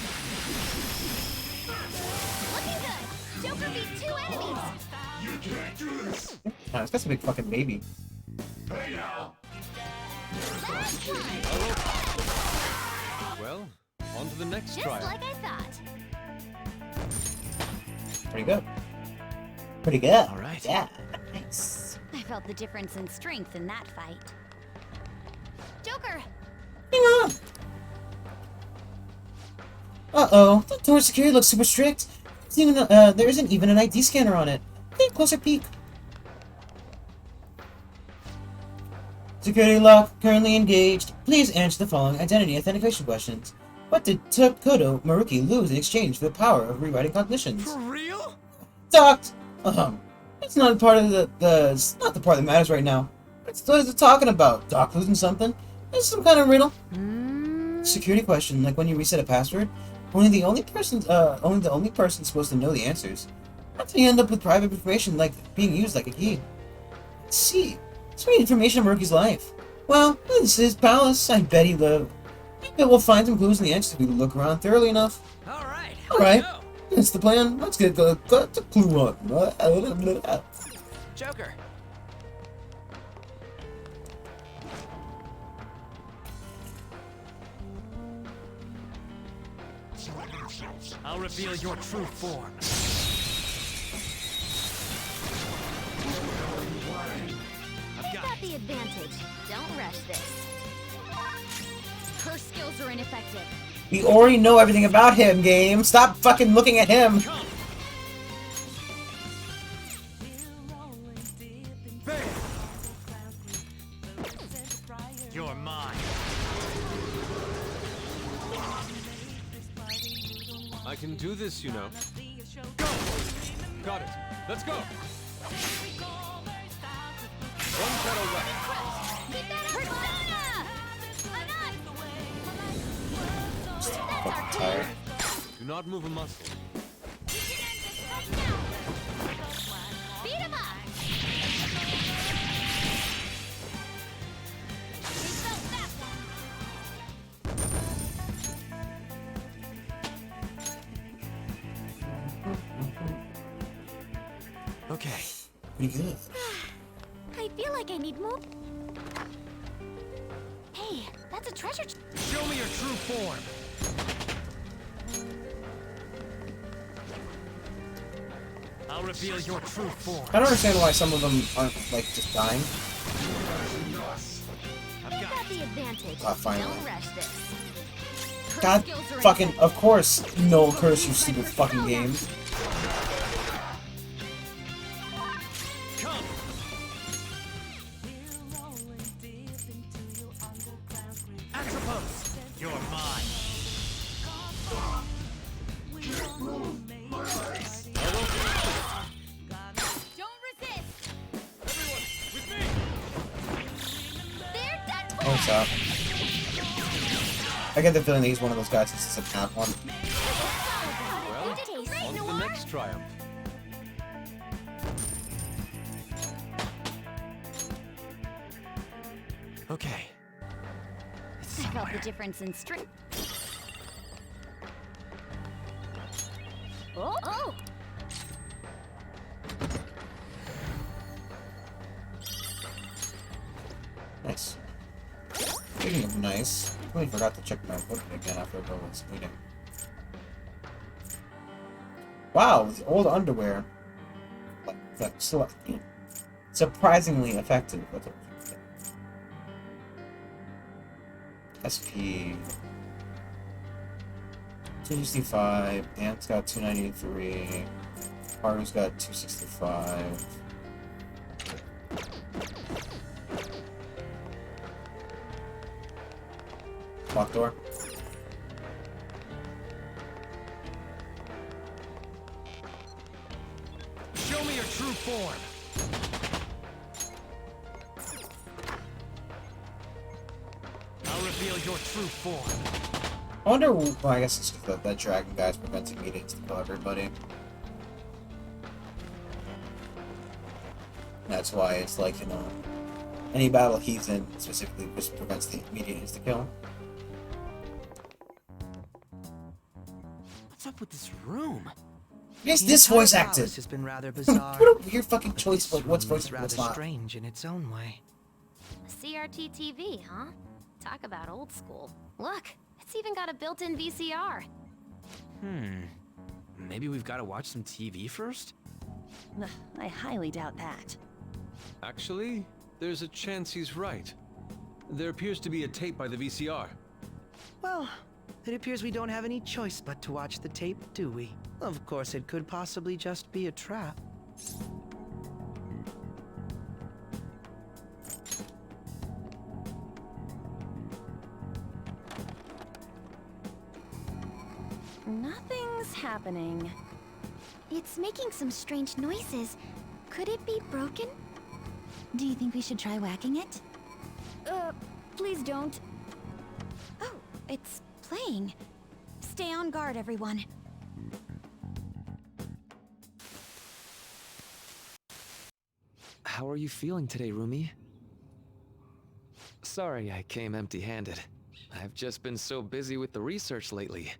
S2: Looking good. Joker beat 2 enemies.
S1: Ah, this guy's a big fucking baby.
S2: Last one.
S5: Well, on to the next
S2: Just
S5: trial.
S2: like I thought.
S1: Pretty good. Pretty good.
S5: All right.
S1: Yeah. Nice.
S2: I felt the difference in strength in that fight. Joker!
S1: Hang on. Uh-oh. The door security looks super strict. There isn't even an ID scanner on it. Take a closer peek. Security lock currently engaged. Please answer the following identity authentication questions. What did Kodo Maruki lose in exchange for the power of rewriting cognitions?
S5: For real?
S1: Docked. It's not part of it's not the part that matters right now. What is it talking about? Doc losing something? It's some kind of riddle. Security question, like when you reset a password. Only the only person supposed to know the answers. That's how you end up with private information like being used like a key. Let's see. It's really information on Maruki's life. Well, this is his palace. I bet we'll find some clues in the answers if we look around thoroughly enough.
S3: All right.
S1: Alright. That's the plan. Let's get the clue on.
S3: Joker.
S5: I'll reveal your true form.
S2: You've got the advantage. Don't rush this. Her skills are ineffective.
S1: We already know everything about him, game. Stop fucking looking at him.
S5: Bam! You're mine. I can do this, you know. Go! Got it. Let's go! One shadow left.
S2: Keep that up, Persona! That's our
S1: Fucking tired.
S5: Do not move a muscle.
S2: Beat him up! We felt that
S5: Okay.
S1: Pretty good.
S2: I feel like I need more. Hey, that's a treasure.
S5: Show me your true form. I'll reveal your true form.
S1: I don't understand why some of them aren't, like, just dying.
S5: I've
S2: You've
S5: got
S2: got the advantage.
S1: Ah, finally.
S2: Don't rush this. Her
S1: God
S2: skills are
S1: fucking,
S2: ineffective.
S1: of course, no curse, you stupid fucking games.
S5: come. Atropos, you're mine.
S2: Don't resist.
S5: Everyone, with me.
S2: They're done for.
S1: What's up? I get the feeling that he's one of those guys that doesn't have one.
S5: Well,
S2: You did great,
S5: on to the
S2: Noir.
S5: next triumph. Okay. It's
S2: I felt
S5: somewhere.
S2: the difference in strength. Oh!
S1: Nice. Speaking of nice, I really forgot to check my book again after I was bleeding. Wow, the old underwear. Like, so, surprisingly effective. That's what I'm saying. SP 265, Ant's got 293, Haru's got 265. Lock door.
S5: Show me your true form. I'll reveal your true form.
S1: I wonder. Well, I guess it's just that dragon guy's preventing meetings to kill everybody. That's why it's like, you know, any battle he's in specifically just prevents the immediate hits to kill him.
S3: What's up with this room?
S1: Yes,
S3: The
S1: this
S3: entire
S1: voice
S3: palace
S1: acted.
S3: has been rather bizarre.
S1: What a weird fucking
S3: But
S1: choice.
S3: this
S1: Like, what's
S3: room
S1: voice
S3: is
S1: and what's
S3: rather
S1: not.
S3: strange in its own way.
S2: CRT TV, huh? Talk about old school. Look, it's even got a built-in VCR.
S3: Maybe we've got to watch some TV first?
S4: Ugh, I highly doubt that.
S5: Actually, there's a chance he's right. There appears to be a tape by the VCR.
S10: Well, it appears we don't have any choice but to watch the tape, do we? Of course, it could possibly just be a trap.
S2: Nothing's happening. It's making some strange noises. Could it be broken? Do you think we should try whacking it? Please don't. Oh, it's playing. Stay on guard, everyone.
S3: How are you feeling today, Rumi? Sorry I came empty-handed. I've just been so busy with the research lately.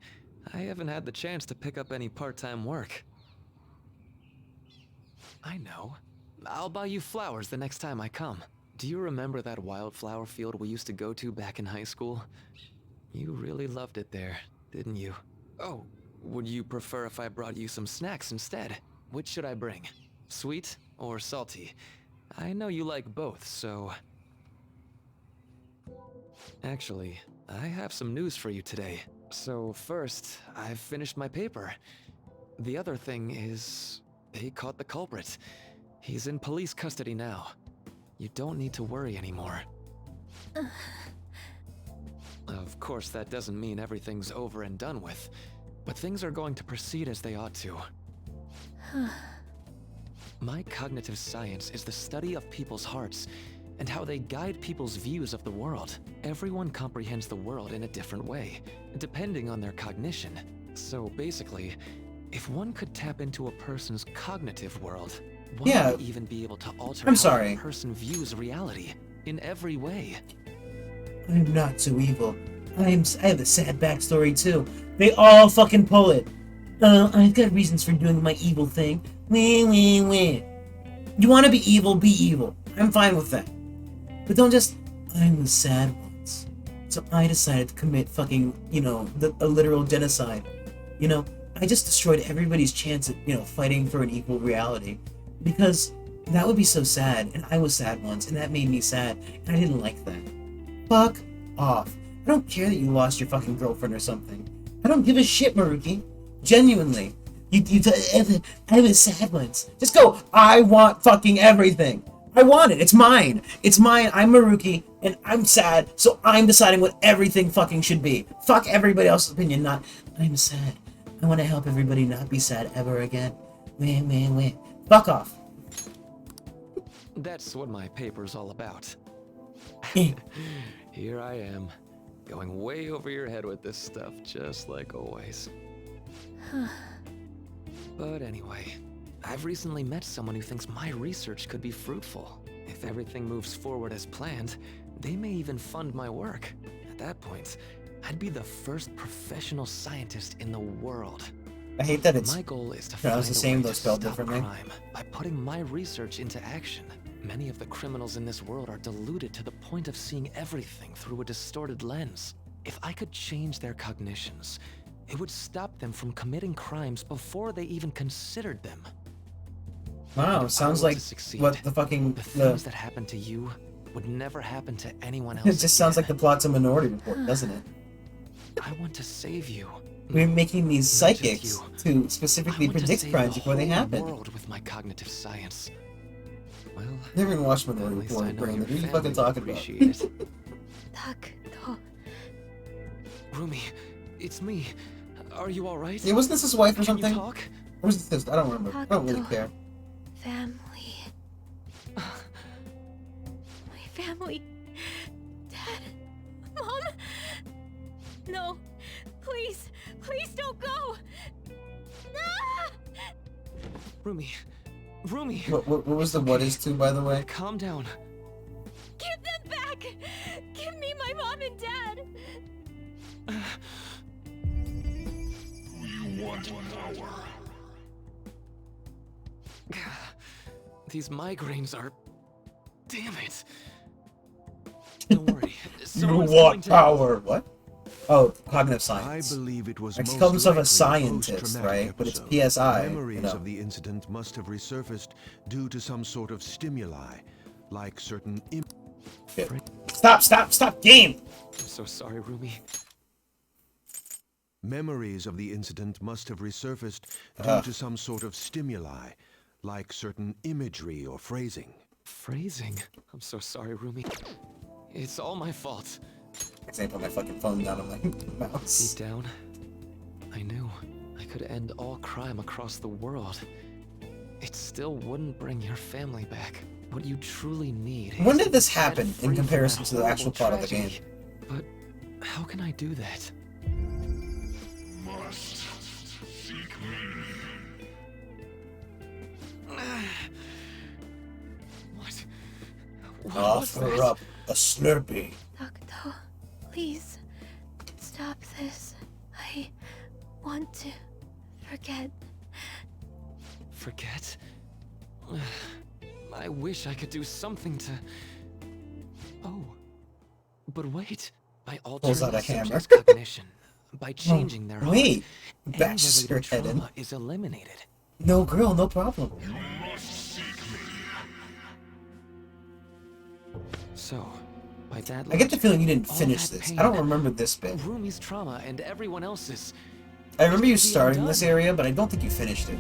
S3: I haven't had the chance to pick up any part-time work. I know. I'll buy you flowers the next time I come. Do you remember that wildflower field we used to go to back in high school? You really loved it there, didn't you? Oh, would you prefer if I brought you some snacks instead? Which should I bring? Sweet or salty? I know you like both, so... Actually, I have some news for you today. So first, I've finished my paper. The other thing is... they caught the culprit. He's in police custody now. You don't need to worry anymore. Of course, that doesn't mean everything's over and done with, but things are going to proceed as they ought to. My cognitive science is the study of people's hearts and how they guide people's views of the world. Everyone comprehends the world in a different way, depending on their cognition. So basically, if one could tap into a person's cognitive world, one might even be able to alter how a person views reality in every way.
S1: I'm not so evil. I have a sad backstory too. They all fucking pull it. I've got reasons for doing my evil thing. Wah. You want to be evil, be evil. I'm fine with that. But don't just, I'm the sad ones. So I decided to commit fucking, you know, a literal genocide. You know, I just destroyed everybody's chance at, you know, fighting for an equal reality. Because that would be so sad, and I was sad once, and that made me sad, and I didn't like that. Fuck off. I don't care that you lost your fucking girlfriend or something. I don't give a shit, Maruki. Genuinely. I was sad once. Just go, I want fucking everything. I want it. It's mine. It's mine. I'm Maruki, and I'm sad, so I'm deciding what everything fucking should be. Fuck everybody else's opinion, not, I'm sad. I want to help everybody not be sad ever again. Wah. Fuck off.
S3: That's what my paper's all about. Here I am, going way over your head with this stuff, just like always. But anyway, I've recently met someone who thinks my research could be fruitful. If everything moves forward as planned, they may even fund my work. At that point, I'd be the first professional scientist in the world.
S1: I hate that it's
S3: my goal is to
S1: pronounced the same though spelled differently.
S3: Crime by putting my research into action. Many of the criminals in this world are deluded to the point of seeing everything through a distorted lens. If I could change their cognitions, it would stop them from committing crimes before they even considered them.
S1: Wow, sounds like what the fucking...
S3: The things that happened to you would never happen to anyone else.
S1: It just sounds like the plot to Minority Report, doesn't it?
S3: I want to save you.
S1: We're making these psychics to specifically predict crimes before they happen.
S3: World with my cognitive science. Well,
S1: never even watched Minority Report, Brain. What are you fucking talking about?
S3: Rumi, it's me. Are you alright?
S1: Yeah, wasn't this his wife or
S3: Can
S1: something?
S3: you talk?
S1: Or was it this? I don't remember. I don't really care.
S2: family. My family. Dad. Mom? No. Please. Please don't go. Ah!
S3: Rumi. Rumi!
S1: What was the what is to, by the way?
S3: Calm down.
S2: Give them back! Give me my mom and dad!
S11: You want power.
S3: These migraines are... Damn it. Don't worry.
S1: You
S3: someone's
S1: want
S3: going to-
S1: power. What? Oh, cognitive
S11: I
S1: science.
S11: believe it was
S1: Like, he
S11: most
S1: calls himself a
S11: likely
S1: scientist,
S11: post-traumatic
S1: right? But it's
S11: episode.
S1: PSI,
S11: Memories
S1: you know.
S11: of the incident must have resurfaced due to some sort of stimuli, like certain
S1: Shit. Stop, game!
S3: I'm so sorry, Rumi.
S11: memories of the incident must have resurfaced due to some sort of stimuli, like certain imagery or phrasing.
S3: Phrasing? I'm so sorry, Rumi. It's all my fault.
S1: I can't put my fucking phone down on my mouse.
S3: Deep down, I knew I could end all crime across the world. It still wouldn't bring your family back. What you truly need
S1: When
S3: is
S1: did this
S3: to set
S1: happen
S3: free
S1: in
S3: from
S1: comparison
S3: that
S1: to the actual
S3: horrible
S1: plot of the game?
S3: tragedy. But how can I do that?
S11: Must seek me.
S3: What? What was
S1: Offer
S3: that?
S1: up a Slurpee.
S2: Doctor, please stop this. I want to forget.
S3: Forget? I wish I could do something to... Oh. But wait. By altering
S1: Pulls out
S3: the
S1: a hammer.
S3: subject's cognition, by changing their
S1: Wait,
S3: heart,
S1: bashes
S3: any
S1: her
S3: related
S1: head in.
S3: trauma is eliminated.
S1: No girl, no problem.
S3: So, by that
S1: I get the
S3: logic,
S1: feeling you didn't
S3: all
S1: finish
S3: that
S1: this.
S3: pain,
S1: I don't remember this bit.
S3: Rumi's trauma and everyone else's.
S1: I remember you
S3: It can be
S1: starting this
S3: undone.
S1: area, but I don't think you finished it.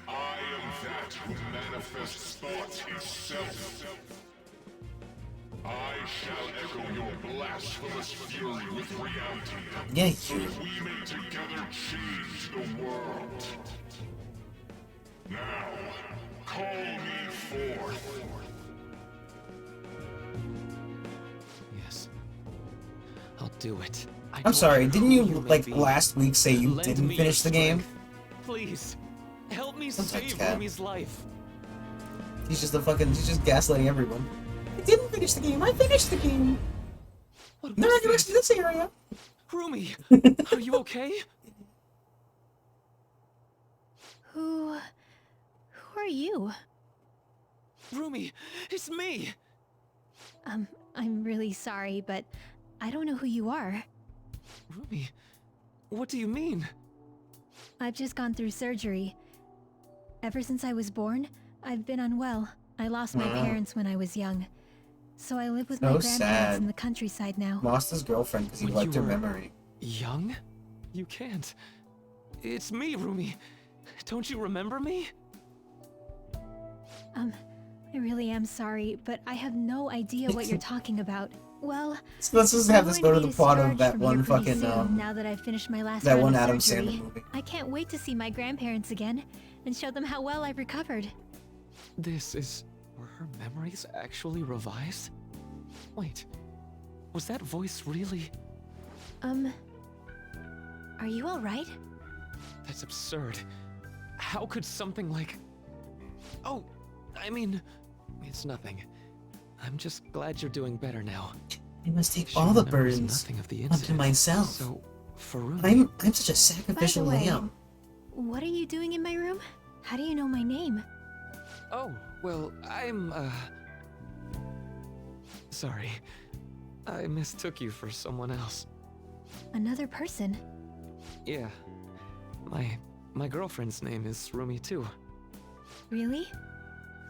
S11: I am that who manifests thought itself. I shall echo your blasphemous fury with reality.
S1: Yeah, you.
S11: So that we may together change the world. Now, call me forth.
S3: Yes. I'll do it. I
S1: I'm
S3: don't
S1: sorry,
S3: care
S1: didn't
S3: who
S1: you,
S3: may
S1: like,
S3: be.
S1: last week say you
S3: Lend
S1: didn't
S3: me
S1: finish
S3: your
S1: the game?
S3: strength. Please, help me
S1: Sometimes,
S3: save
S1: Cat.
S3: Rumi's life.
S1: He's just gaslighting everyone. I didn't finish the game, I finished the game!
S3: What
S1: Now
S3: was
S1: you're in
S3: that?
S1: this area!
S3: Rumi, are you okay?
S2: Who are you?
S3: Rumi, it's me.
S2: I'm really sorry, but I don't know who you are.
S3: Rumi, what do you mean?
S2: I've just gone through surgery. Ever since I was born, I've been unwell. I lost my parents when I was young. So I live with my
S1: So
S2: grandparents
S1: sad.
S2: in the countryside now.
S1: Lost his girlfriend because he
S3: When
S1: liked
S3: you
S1: her
S3: were-
S1: memory.
S3: Young? You can't. It's me, Rumi. Don't you remember me?
S2: I really am sorry, but I have no idea what you're talking about. Well,
S1: So let's just
S2: I'm
S1: have this
S2: going
S1: go to the
S2: be
S1: plot of
S2: discharged
S1: that
S2: from
S1: one
S2: here pretty
S1: fucking,
S2: soon, now that I've finished my last
S1: that
S2: round
S1: one
S2: of
S1: Adam
S2: surgery.
S1: Sandler movie.
S2: I can't wait to see my grandparents again and show them how well I've recovered.
S3: This is... Were her memories actually revised? Wait, was that voice really...
S2: Are you alright?
S3: That's absurd. How could something like... Oh, I mean, it's nothing. I'm just glad you're doing better now.
S1: I must take
S3: She
S1: all the
S3: remembers
S1: burdens
S3: nothing of the
S1: onto
S3: incident.
S1: myself.
S3: So, for Rumi,
S1: I'm such a sacrificial
S2: By the way,
S1: lamb.
S2: What are you doing in my room? How do you know my name?
S3: Oh, well, I'm, sorry. I mistook you for someone else.
S2: Another person?
S3: Yeah. My girlfriend's name is Rumi too.
S2: Really?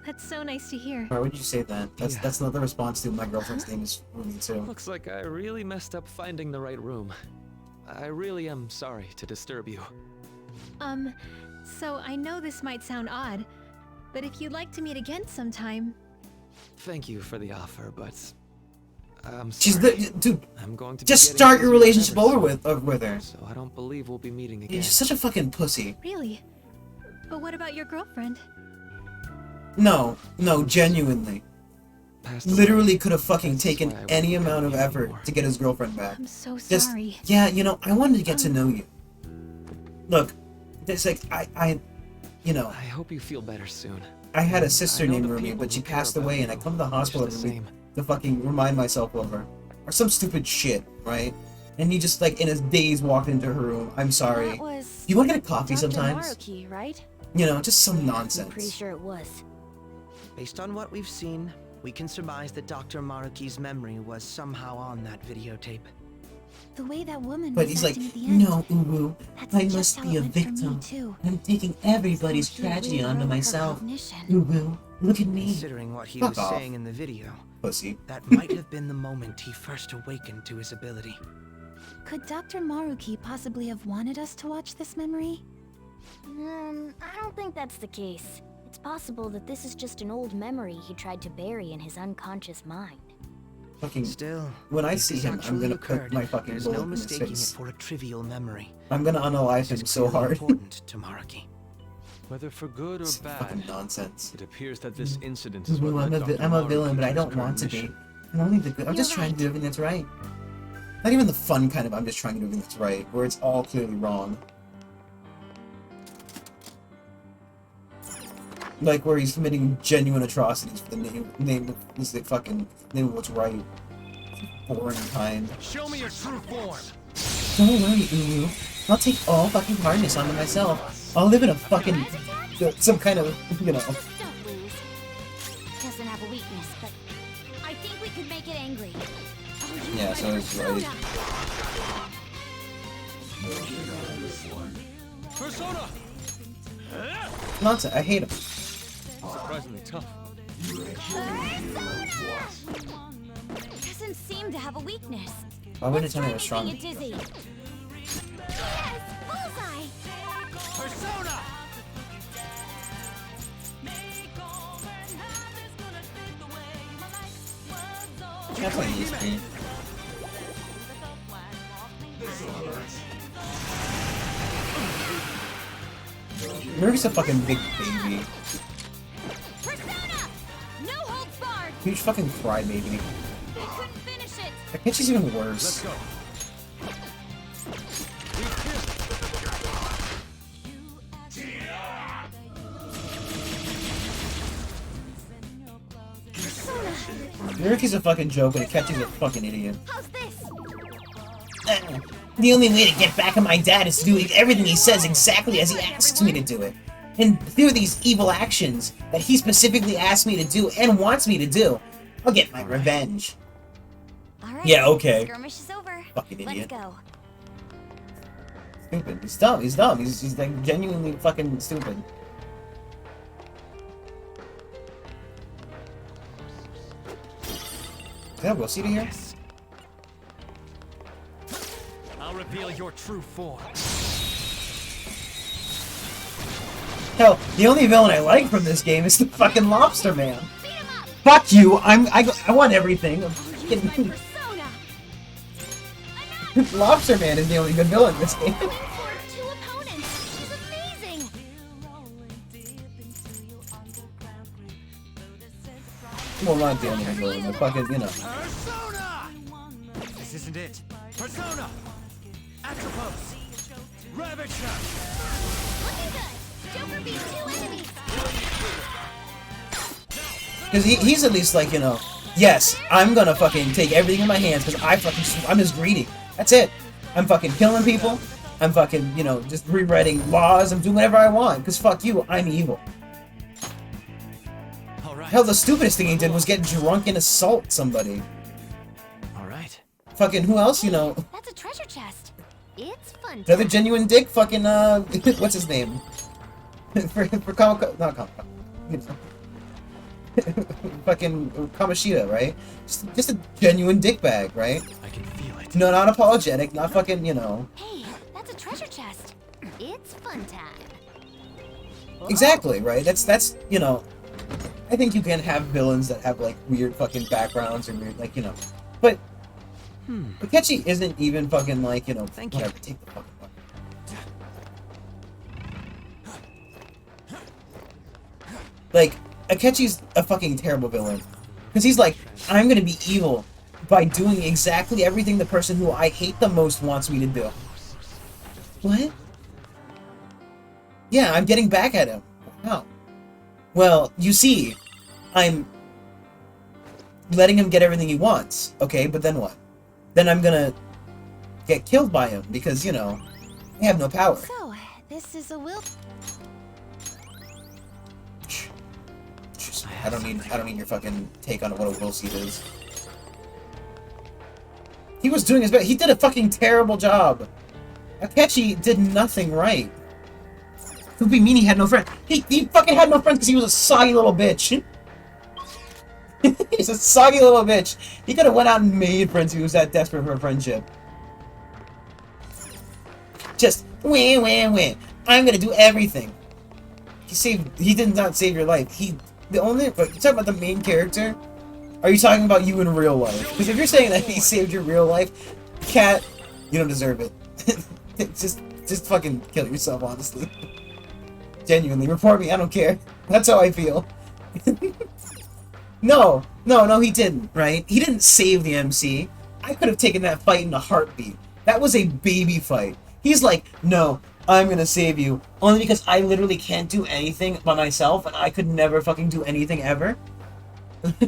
S2: That's so nice to hear.
S1: Why would you say that?
S3: Yeah.
S1: That's not the response to my girlfriend's name is Rumi too.
S3: Looks like I really messed up finding the right room. I really am sorry to disturb you.
S2: So I know this might sound odd, but if you'd like to meet again sometime...
S3: Thank you for the offer, but I'm
S1: She's
S3: sorry.
S1: dude.
S3: I'm going to be
S1: Just
S3: getting
S1: start your
S3: busier than
S1: relationship
S3: ever
S1: over
S3: soon,
S1: with her.
S3: So I don't believe we'll be meeting again.
S1: You're just such a fucking pussy.
S2: Really?
S6: But what about your girlfriend?
S1: No, genuinely.
S3: Past
S1: Literally could have fucking taken
S3: why I
S1: any
S3: wouldn't
S1: amount of
S3: care
S1: effort
S3: anymore.
S1: to get his girlfriend back.
S6: I'm so
S1: Just,
S6: sorry.
S1: yeah, you know, I wanted to get to know you. Look, it's like, you know,
S3: I hope you feel better soon.
S1: I had a sister
S3: I know
S1: named
S3: the
S1: Rumi,
S3: people
S1: but she
S3: who care
S1: passed
S3: about
S1: away, and I
S3: you
S1: come to the
S3: wish
S1: hospital
S3: the
S1: every week
S3: same.
S1: to fucking remind myself of her. Or some stupid shit, right? And he just, like, in his daze walked into her room. I'm sorry.
S2: That was
S1: You want to get a coffee
S2: Dr.
S1: sometimes?
S2: Maruki, right?
S1: You know, just some
S2: I'm pretty
S1: nonsense.
S2: sure it was.
S10: Based on what we've seen, we can surmise that Dr. Maruki's memory was somehow on that videotape.
S6: The way that woman
S1: But
S6: was
S1: he's like,
S6: acting at the end.
S1: no, Uru,
S6: That's
S1: I
S6: just
S1: must
S6: how
S1: be
S6: it
S1: a
S6: went for me,
S1: victim.
S6: too.
S1: I'm taking everybody's
S6: So she
S1: tragedy
S6: rewrote
S1: onto
S6: her
S1: myself.
S6: cognition.
S1: Uru, look at me.
S10: Considering what he
S1: Fuck
S10: was
S1: off.
S10: saying in the video,
S1: Pussy.
S10: that might have been the moment he first awakened to his ability.
S6: Could Dr. Maruki possibly have wanted us to watch this memory?
S2: I don't think that's the case. It's possible that this is just an old memory he tried to bury in his unconscious mind.
S1: Fucking.
S10: Still,
S1: When I
S10: if
S1: see
S10: this
S1: him, I'm
S10: actually
S1: gonna
S10: occurred,
S1: put my fucking
S10: there's
S1: bullet
S10: no
S1: in his
S10: mistaking it
S1: face.
S10: for a trivial memory.
S1: I'm gonna unalive
S10: This
S1: him
S10: is
S1: so
S10: clearly
S1: hard.
S10: important to Maruki.
S5: Whether for good or
S1: It's fucking
S5: bad,
S1: nonsense.
S5: it appears that this incident is what
S1: Uru,
S5: led Dr.
S1: I'm a
S5: Maruki
S1: villain, but I
S5: his
S1: don't want to be.
S5: cognition.
S1: I'm only the good. I'm just
S2: You're
S1: trying to do everything that's right. Not even the fun kind of I'm just trying to do everything that's right, where it's all clearly wrong. Like where he's committing genuine atrocities for the name of the fucking name of what's right. Boring kind.
S5: Show me your true form!
S1: Don't worry, Uru. I'll take all fucking hardness onto myself. I'll live in a fucking some kind of, you know.
S2: Don't lose. Doesn't have a weakness, but I think we could make it angry. Oh,
S1: Yeah, so it's right.
S5: Persona!
S1: Nonsense. I hate him.
S5: Surprisingly tough.
S2: Doesn't seem to have a weakness.
S1: Why would it
S2: Let's
S1: tell me
S2: try
S1: I was strong?
S2: making it dizzy. Yes! Bullseye!
S5: Persona!
S1: That's what he used to be. Murphy's a fucking big baby.
S2: Persona! No holds barred!
S1: Huge fucking crybaby.
S2: They couldn't finish it!
S1: I think she's even
S5: Let's
S1: worse.
S5: go.
S1: Murphy's a fucking joke, and Akechi's a fucking idiot.
S2: How's this?
S1: The only way to get back at my dad is to do everything he says exactly as he asks me to do it. And through these evil actions that he specifically asked me to do and wants me to do, I'll get my revenge.
S2: Alright.
S1: Yeah, okay.
S2: Skirmish is over.
S1: Fucking idiot.
S2: Let's go.
S1: Stupid. He's dumb. He's dumb. He's like genuinely fucking stupid. Yeah, we'll see to here.
S5: I'll reveal your true form.
S1: Hell, the only villain I like from this game is the fucking Lobster Man. Fuck you! I want everything.
S2: Persona!
S1: Lobster Man is the only good villain in this game.
S2: Two opponents! She's amazing!
S1: Well, not the only good villain, but fucking, you know.
S5: Persona! This isn't it. Persona! Atropos! Ravager!
S2: Looking good! Joker beat 2 enemies!
S1: Because he's at least like, you know, yes, I'm gonna fucking take everything in my hands because I'm just greedy. That's it. I'm fucking killing people. I'm fucking, you know, just rewriting laws. I'm doing whatever I want because fuck you, I'm evil.
S5: Alright.
S1: Hell, the stupidest thing he did was get drunk and assault somebody.
S5: Alright.
S1: Fucking, who else, you know?
S2: That's a treasure chest. It's fun.
S1: The other genuine dick, fucking, what's his name? for Comic, not Comic, you know. Fucking Kamoshida, right? Just a genuine dickbag, right?
S5: I can feel it.
S1: No, not apologetic, not fucking, you know.
S2: Hey, that's a treasure chest. It's fun time.
S1: Exactly, right? That's, you know, I think you can have villains that have, like, weird fucking backgrounds and weird, like, you know. But, Akechi isn't even fucking, like, you know,
S10: Thank you.
S1: whatever, take the fucking Like, Akechi's a fucking terrible villain. Because he's like, I'm gonna be evil by doing exactly everything the person who I hate the most wants me to do. What? Yeah, I'm getting back at him. Wow. Well, you see, I'm letting him get everything he wants, okay? But then what? Then I'm gonna get killed by him because, you know, I have no power.
S2: So, this is a will.
S1: I don't need your fucking take on what a will seed is. He was doing his best. He did a fucking terrible job. Akechi did nothing right. Fubimini had no friends. He fucking had no friends because he was a soggy little bitch. He's a soggy little bitch. He could have went out and made friends if he was that desperate for a friendship. Just win, win, win. I'm gonna do everything. He did not save your life. You talking about the main character? Are you talking about you in real life? Because if you're saying that he saved your real life, Cat, you don't deserve it. just fucking kill yourself, honestly. Genuinely, report me, I don't care. That's how I feel. No, he didn't, right? He didn't save the MC. I could have taken that fight in a heartbeat. That was a baby fight. He's like, no, I'm gonna save you. Only because I literally can't do anything by myself, and I could never fucking do anything ever.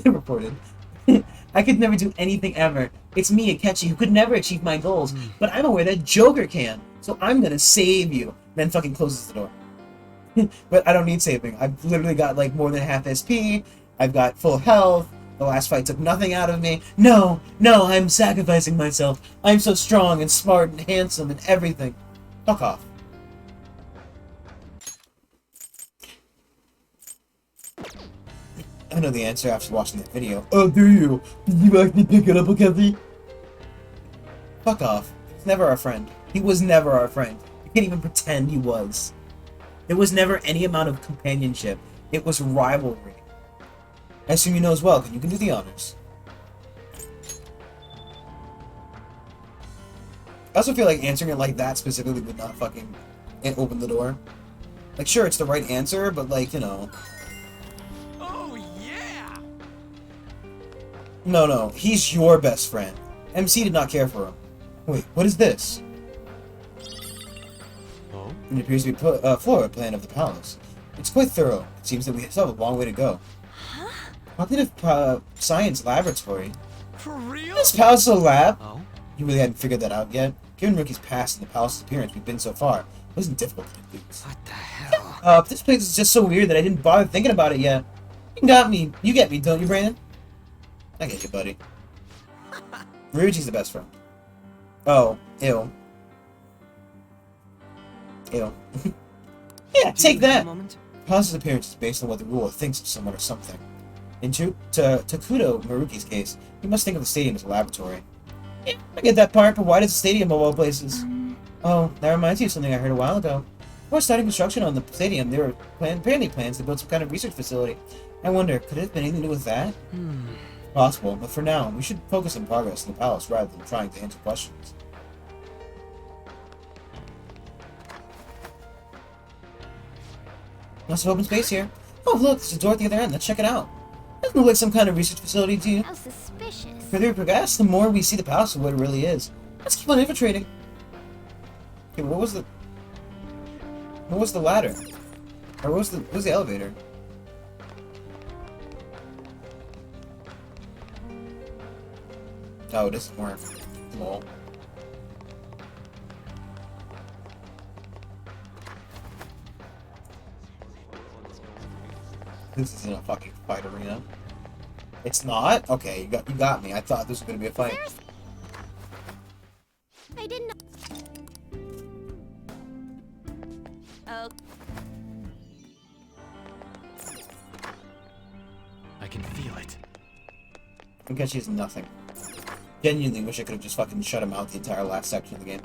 S1: Reported. I could never do anything ever. It's me, Akechi, who could never achieve my goals, but I'm aware that Joker can, so I'm gonna save you. Then fucking closes the door. But I don't need saving. I've literally got like more than half SP. I've got full health. The last fight took nothing out of me. No, I'm sacrificing myself. I'm so strong and smart and handsome and everything. Fuck off. I know the answer after watching that video. Oh, do you? Did you actually pick it up, Akechi? Fuck off. He's never our friend. He was never our friend. You can't even pretend he was. There was never any amount of companionship. It was rivalry. I assume you know as well, and you can do the honors. I also feel like answering it like that specifically would not fucking open the door. Like, sure, it's the right answer, but like, you know.
S5: Oh, yeah!
S1: No, he's your best friend. MC did not care for him. Wait, what is this?
S5: Oh?
S1: It appears to be a floor plan of the palace. It's quite thorough. It seems that we still have a long way to go.
S2: Huh?
S1: Cognitive Science Laboratory.
S5: For real?
S1: This palace is a lab?
S5: Oh?
S1: You really hadn't figured that out yet? Given Rookie's past and the palace's appearance, we've been so far. It wasn't difficult to conclude.
S3: What the hell?
S1: This place is just so weird that I didn't bother thinking about it yet. You got me. You get me, don't you, Brandon? I get you, buddy. Ryuji's the best friend. Oh, ew. Ew. Yeah, take that! Palace's appearance is based on what the ruler thinks of someone or something. In Takuto Maruki's case, you must think of the stadium as a laboratory. Yeah, I get that part, but why does the stadium of all places? Oh, that reminds me of something I heard a while ago. Before starting construction on the stadium, there were apparently plans to build some kind of research facility. I wonder, could it have been anything to do with that? Possible, but for now, we should focus on progress in the palace rather than trying to answer questions. Lots of open space here. Oh, look, there's a door at the other end. Let's check it out. Doesn't look like some kind of research facility to you.
S2: How suspicious.
S1: The further we progress, the more we see the palace of what it really is. Let's keep on infiltrating. Okay, what was the ladder? Or what was the elevator? Oh, it doesn't work. Lol. This isn't a fucking fight arena. It's not? Okay, you got me. I thought this was gonna be a fight.
S2: I didn't.
S4: Oh.
S3: I can feel it.
S1: Akechi is nothing. Genuinely wish I could have just fucking shut him out the entire last section of the game.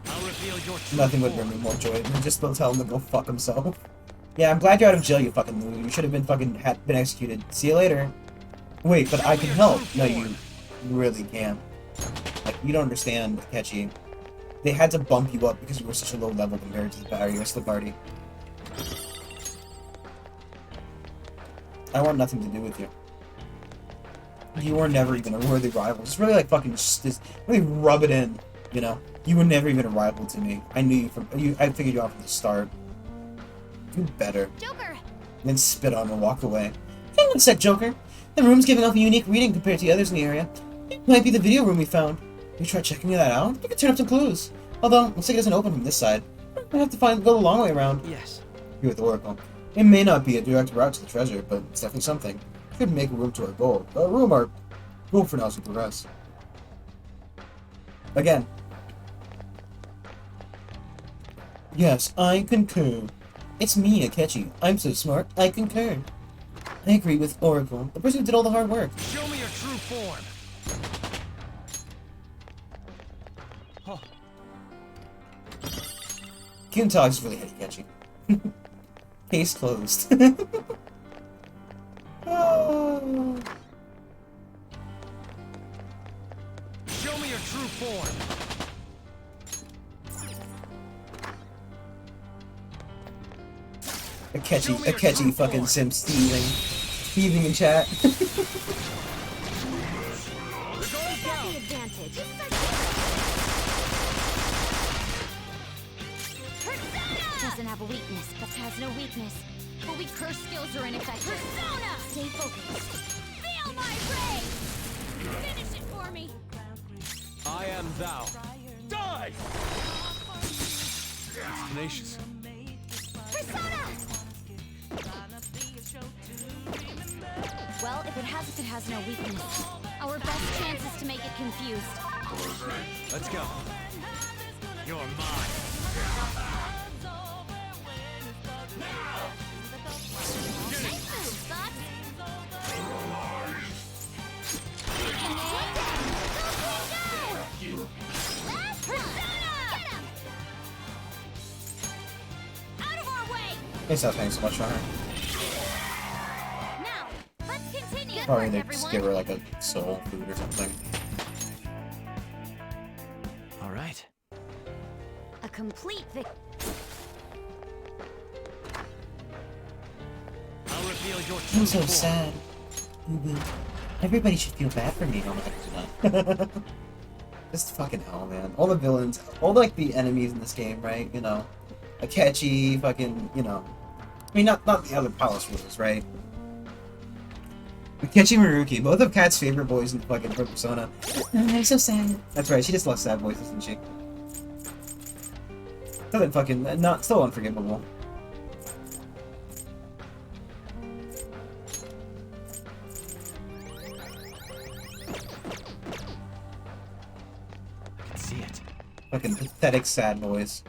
S5: I'll reveal your true
S1: Nothing would bring me more joy than just to tell him to go fuck himself. Yeah, I'm glad you're out of jail, you fucking loser. You should have been fucking been executed. See you later. Wait, but I can help. No, you really can't. Like, you don't understand, Akechi. They had to bump you up because you were such a low level compared to the rest of the party. I want nothing to do with you. You were never even a worthy rival. Just really like fucking just really rub it in, you know? You were never even a rival to me. I knew you from I figured you out from the start. You better.
S2: Joker!
S1: And then spit on him and walk away. Hang on a sec, Joker. The room's giving off a unique reading compared to the others in the area. It might be the video room we found. You try checking that out? You can turn up some clues. Although, looks like it doesn't open from this side. I have to go the long way around.
S10: Yes.
S1: Here with Oracle. It may not be a direct route to the treasure, but it's definitely something. Could make a room to our goal. A room our goal for now is to progress. Again. Yes, I concur. It's me, Akechi. I'm so smart, I concur. I agree with Oracle, the person who did all the hard work.
S5: Show me your true form. Oh.
S1: Kyuntog's really Akechi. Case closed. Oh.
S5: Show me your true form.
S1: Akechi fucking sim thieving in chat.
S2: Doesn't have a weakness, but has no weakness. But we curse skills are ineffective. Persona! Stay focused. Feel my rage! Finish it for me!
S5: I am thou. Die! It's tenacious.
S2: Persona! Well, if it has no weakness. Our best chance is to make it confused.
S5: Let's go. You're mine.
S1: Thanks for paying so much for her.
S2: Now, let's continue.
S1: Probably they just give her like a soul food or something.
S3: All right.
S2: A complete
S5: I'll reveal your
S1: I'm
S5: true
S1: so
S5: form.
S1: sad. Everybody should feel bad for me. No, not. Just fucking hell, man. All the villains, all like the enemies in this game, right? You know, Akechi, fucking, you know. I mean, not the other palace rulers, right? Akechi and Maruki, both of Kat's favorite boys in fucking Persona. I'm so sad. That's right, she just loves sad voices, doesn't she? Doesn't fucking, not, still unforgivable.
S3: I can see it.
S1: Fucking pathetic sad boys.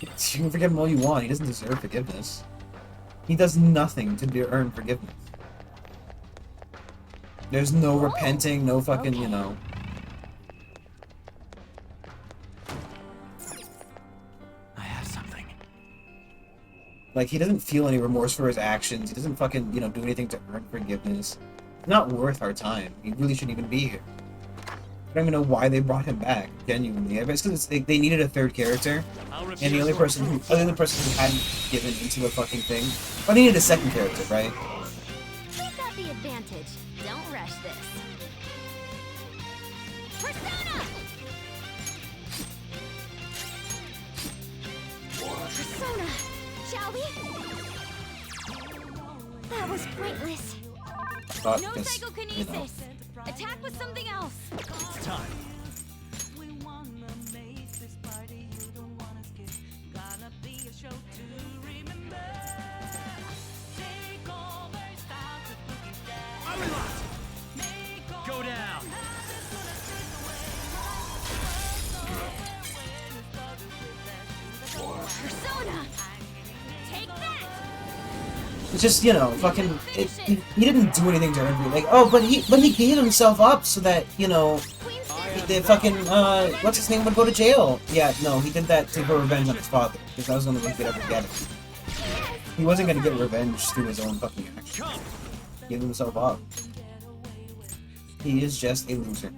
S1: You can forgive him all you want, he doesn't deserve forgiveness. He does nothing to earn forgiveness. There's no repenting, no fucking, you know.
S3: I have something.
S1: Like, he doesn't feel any remorse for his actions. He doesn't fucking, you know, do anything to earn forgiveness. It's not worth our time. He really shouldn't even be here. I don't even know why they brought him back, genuinely. I guess because they needed a third character, and the only person who hadn't given into the fucking thing. Well, they needed a second character, right?
S2: We've got the advantage. Don't rush this. Persona! Persona! Shall we? That was pointless.
S1: Not
S2: No
S1: because,
S2: psychokinesis!
S1: you know.
S2: Attack with something else!
S5: It's time. Go down.
S2: Persona! Take that!
S1: It's just, you know, fucking. He didn't do anything to earn like, oh, but he gave himself up so that, you know, the fucking what's his name would go to jail. Yeah, no, he did that to get revenge on his father because that was the only way he could ever get it. He wasn't gonna get revenge through his own fucking actions. He gave himself up. He is just a loser.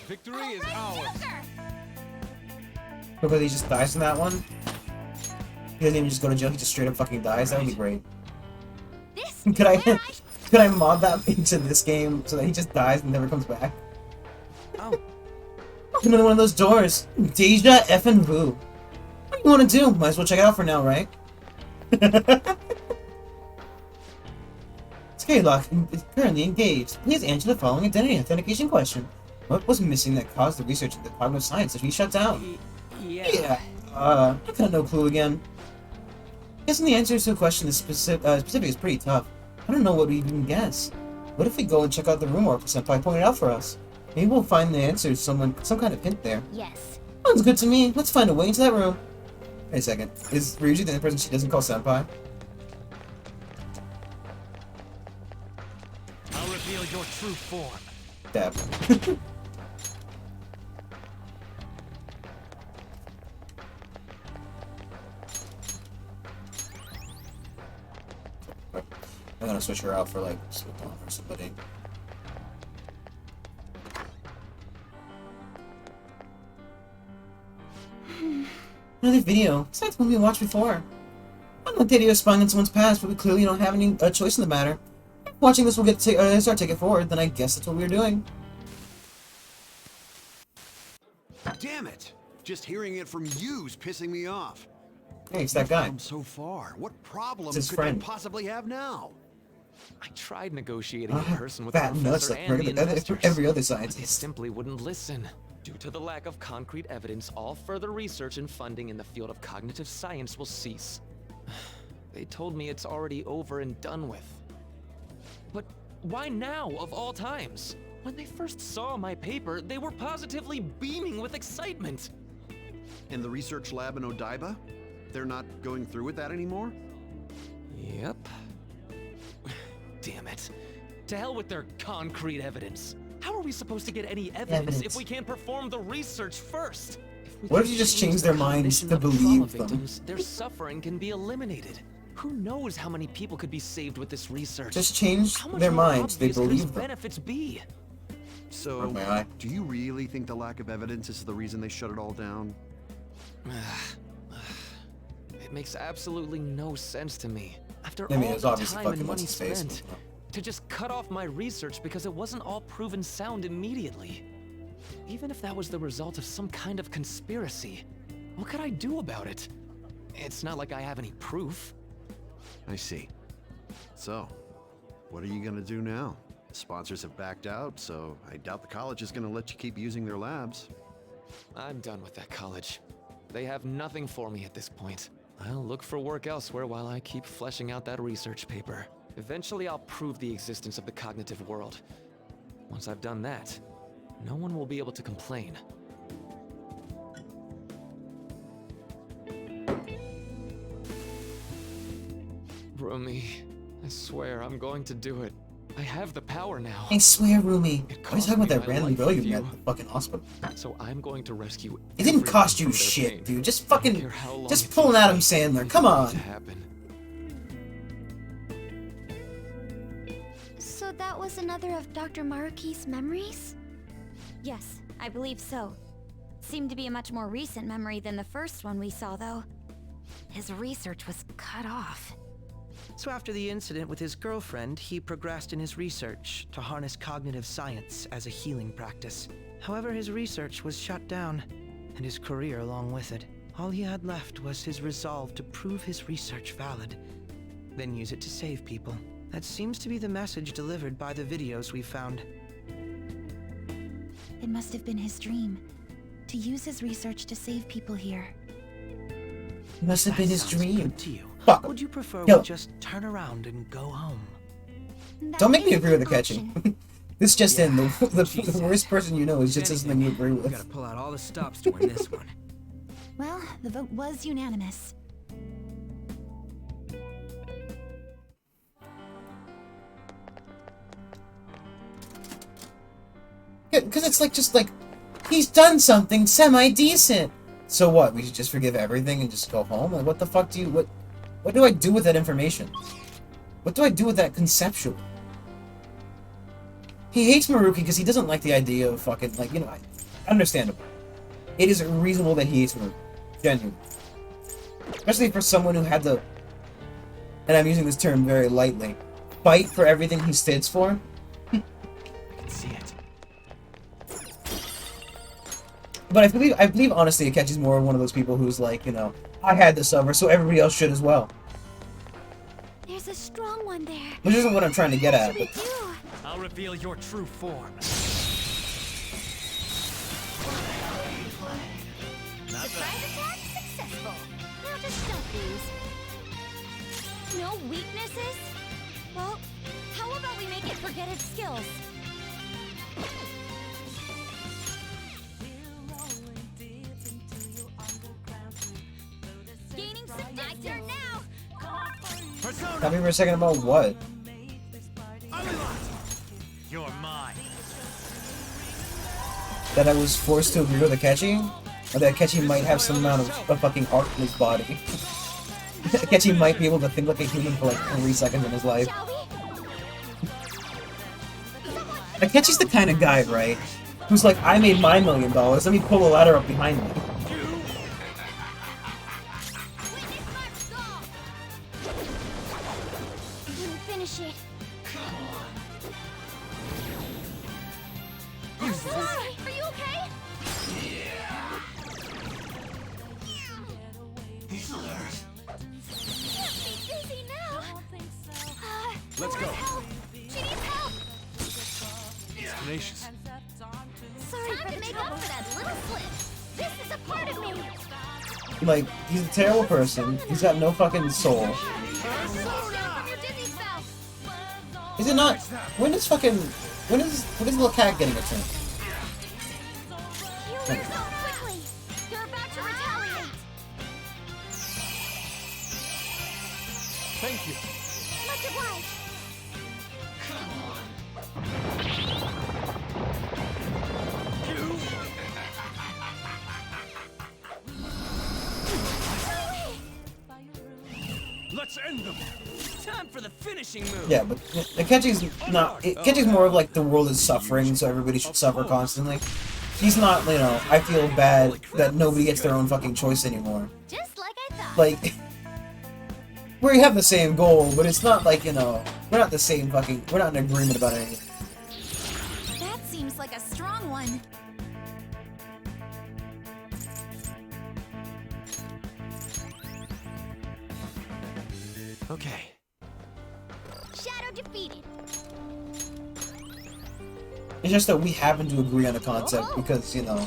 S5: Victory is ours.
S1: Because he just dies in that one? He doesn't even just go to jail, he just straight up fucking dies? That would be great. Could I mod that into this game so that he just dies and never comes back?
S10: Oh.
S1: Another one of those doors. Deja effing vu. What do you want to do? Might as well check it out for now, right? Skylock is currently engaged. Please answer the following identity authentication question. What was missing that caused the research into cognitive science to be shut down? Yeah. I got no clue again. Guessing the answer to a question this specific is pretty tough. I don't know what we even guess. What if we go and check out the room or Senpai pointed out for us? Maybe we'll find the answer to some kind of hint there.
S2: Yes.
S1: Sounds good to me. Let's find a way into that room. Wait a second. Is Ryuji the only person she doesn't call Senpai?
S5: I'll reveal your true form.
S1: Dab. I'm gonna switch her out for like Slip-On or somebody. Another video. It's like the one we watched before. I don't know if the idea of spying on someone's past, but we clearly don't have any choice in the matter. If watching this will get start taking it forward, then I guess that's what we're doing.
S11: Damn it! Just hearing it from you's pissing me off.
S1: Hey, it's that guy.
S11: Come so far. What problem
S1: his
S11: could
S1: friend.
S11: they possibly have now?
S3: I tried negotiating in person with
S1: fat
S3: the
S1: nuts
S3: professor
S1: like
S3: and the investors,
S1: every other
S3: but they
S1: scientist.
S3: simply wouldn't listen. Due to the lack of concrete evidence, all further research and funding in the field of cognitive science will cease. They told me it's already over and done with. But why now, of all times? When they first saw my paper, they were positively beaming with excitement.
S11: In the research lab in Odaiba? They're not going through with that anymore?
S3: Yep. Damn it. To hell with their concrete evidence. How are we supposed to get any evidence if we can't perform the research first?
S1: What if you just change their minds to believe them?
S3: Victims, their suffering can be eliminated. Who knows how many people could be saved with this research?
S1: Just change
S3: How much
S1: their
S3: more
S1: minds, they
S3: obvious could
S1: believe
S3: its
S1: them.
S3: benefits be?
S11: So,
S1: my eye.
S11: do you really think the lack of evidence is the reason they shut it all down?
S3: It makes absolutely no sense to me. After
S1: I mean,
S3: all
S1: it's
S3: the
S1: obviously
S3: time
S1: fucking
S3: and money
S1: what's his face,
S3: spent, to just cut off my research because it wasn't all proven sound immediately. Even if that was the result of some kind of conspiracy, what could I do about it? It's not like I have any proof.
S11: I see. So, what are you gonna do now? Sponsors have backed out, so I doubt the college is gonna let you keep using their labs.
S3: I'm done with that college. They have nothing for me at this point. I'll look for work elsewhere while I keep fleshing out that research paper. Eventually I'll prove the existence of the cognitive world. Once I've done that, no one will be able to complain. Rumi, I swear I'm going to do it. I have the power now.
S1: I swear, Rumi. Why are you
S3: cost
S1: talking about
S3: me
S1: that
S3: my
S1: random
S3: life
S1: girl you
S3: with
S1: met
S3: you.
S1: at the fucking hospital?
S3: So I'm going to rescue.
S1: It didn't
S3: everyone
S1: cost you
S3: from their
S1: shit,
S3: pain.
S1: dude. Just
S3: I don't
S1: fucking,
S3: care how long
S1: just
S3: it
S1: pull an
S3: takes
S1: Adam
S3: for it
S1: Sandler. Come on.
S3: to happen.
S2: So that was another of Dr. Maruki's memories? Yes, I believe so. Seemed to be a much more recent memory than the first one we saw, though. His research was cut off.
S10: So after the incident with his girlfriend, he progressed in his research to harness cognitive science as a healing practice. However, his research was shut down, and his career along with it. All he had left was his resolve to prove his research valid, then use it to save people. That seems to be the message delivered by the videos we found.
S6: It must have been his dream, to use his research to save people here.
S1: It must have been his
S10: Sounds
S1: dream.
S10: good to you.
S1: Fuck.
S10: Would you prefer
S1: Yo.
S10: we just turn around and go home?
S1: Don't make me
S2: That
S1: agree with
S2: is
S1: the
S2: an
S1: catching.
S2: option.
S1: This just in. The
S10: Jesus.
S1: worst person you know is just something you agree
S10: We
S1: with.
S10: gotta pull out all the stops to win this one.
S6: Well, the vote was unanimous.
S1: Because it's like, just like, he's done something semi-decent. So what, we should just forgive everything and just go home? Like, what the fuck do you, what do I do with that information? What do I do with that conceptually? He hates Maruki because he doesn't like the idea of fucking, like, you know, understandable. It is reasonable that he hates Maruki. Genuinely. Especially for someone who had the, and I'm using this term very lightly, fight for everything he stands for.
S3: I can see it.
S1: But I believe honestly, Akechi's more one of those people who's like, you know, I had to suffer, so everybody else should as well.
S2: There's a strong one there.
S1: Which isn't what I'm trying to get at,
S2: What
S1: but
S2: should we do?
S3: I'll reveal your true form.
S2: Surprise attack successful. Now just don't lose. No weaknesses? Well, how about we make it forget its skills? Gaining some dexter now.
S1: tell me for a second about what?
S3: You're mine.
S1: That I was forced to agree with Akechi? Or that Akechi might have some amount of fucking art in his body. Akechi might be able to think like a human for like 3 seconds in his life.
S2: Shall we?
S1: Akechi's the kind of guy, right? Who's like, I made my $1 million, let me pull a ladder up behind me.
S2: Finish it. I'm sorry. Are you okay? She's busy now.
S5: Let's go.
S2: Help. She needs help.
S5: Tenacious.
S2: Sorry for to make up for that little slip. This is a part of me.
S1: Like, he's a terrible person, he's got no fucking soul.
S2: Down from your dizzy spell.
S1: Is it not? When is little cat getting a turn?
S2: Heal yourself quickly. They're about to retaliate.
S5: Thank you.
S2: Much obliged.
S5: Let's end them. Time for the finishing move.
S1: Yeah, but Akechi's not. Akechi's more of like the world is suffering, so everybody should suffer constantly. He's not, you know, I feel bad that nobody gets their own fucking choice anymore.
S2: Just like I thought.
S1: Like, we have the same goal, but it's not like, you know, we're not the same fucking, we're not in agreement about anything.
S2: That seems like a strong one.
S3: Okay.
S2: Shadow defeated.
S1: It's just that we happen to agree on a concept because, you know,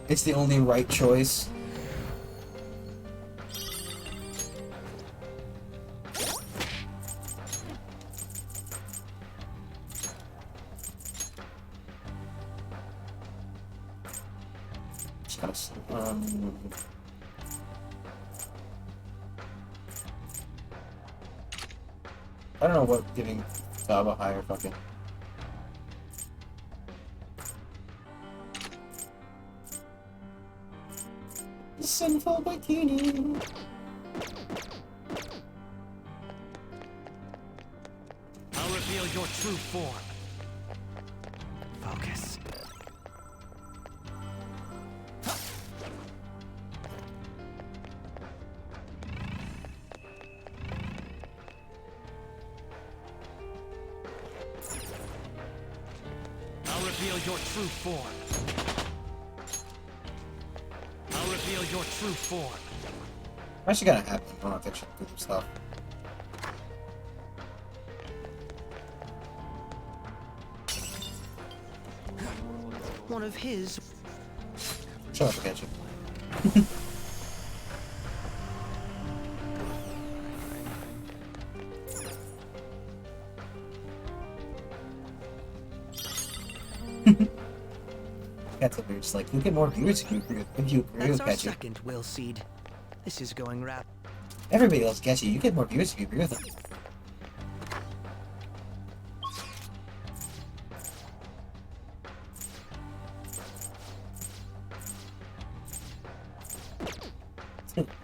S1: it's the only right choice. Just gotta, I don't know what giving Saba higher fucking. Sinful bikini.
S3: I'll reveal your true form. Focus. I'll reveal your true form. I'll reveal your true form.
S1: I'm actually gonna have non-fiction do some stuff.
S10: One of his.
S1: Shut up, Akechi. That's what they're just like, you'll get more viewers if you agree
S10: That's
S1: with
S10: our
S1: Akechi.
S10: second will seed. This is going rap.
S1: Everybody loves Akechi, you get more viewers if you agree with them.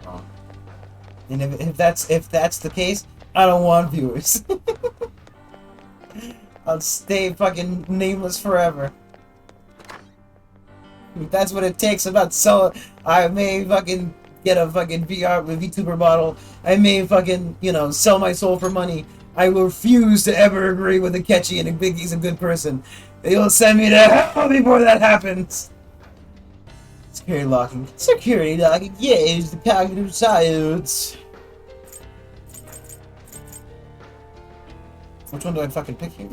S1: Oh. And if that's the case, I don't want viewers. I'll stay fucking nameless forever. If that's what it takes. I'm not selling. I may fucking get a fucking VTuber model. I may fucking, you know, sell my soul for money. I will refuse to ever agree with Akechi and think he's a good person. They'll send me to hell before that happens. Security locking. Security locking. Yes, the cognitive science. Which one do I fucking pick here?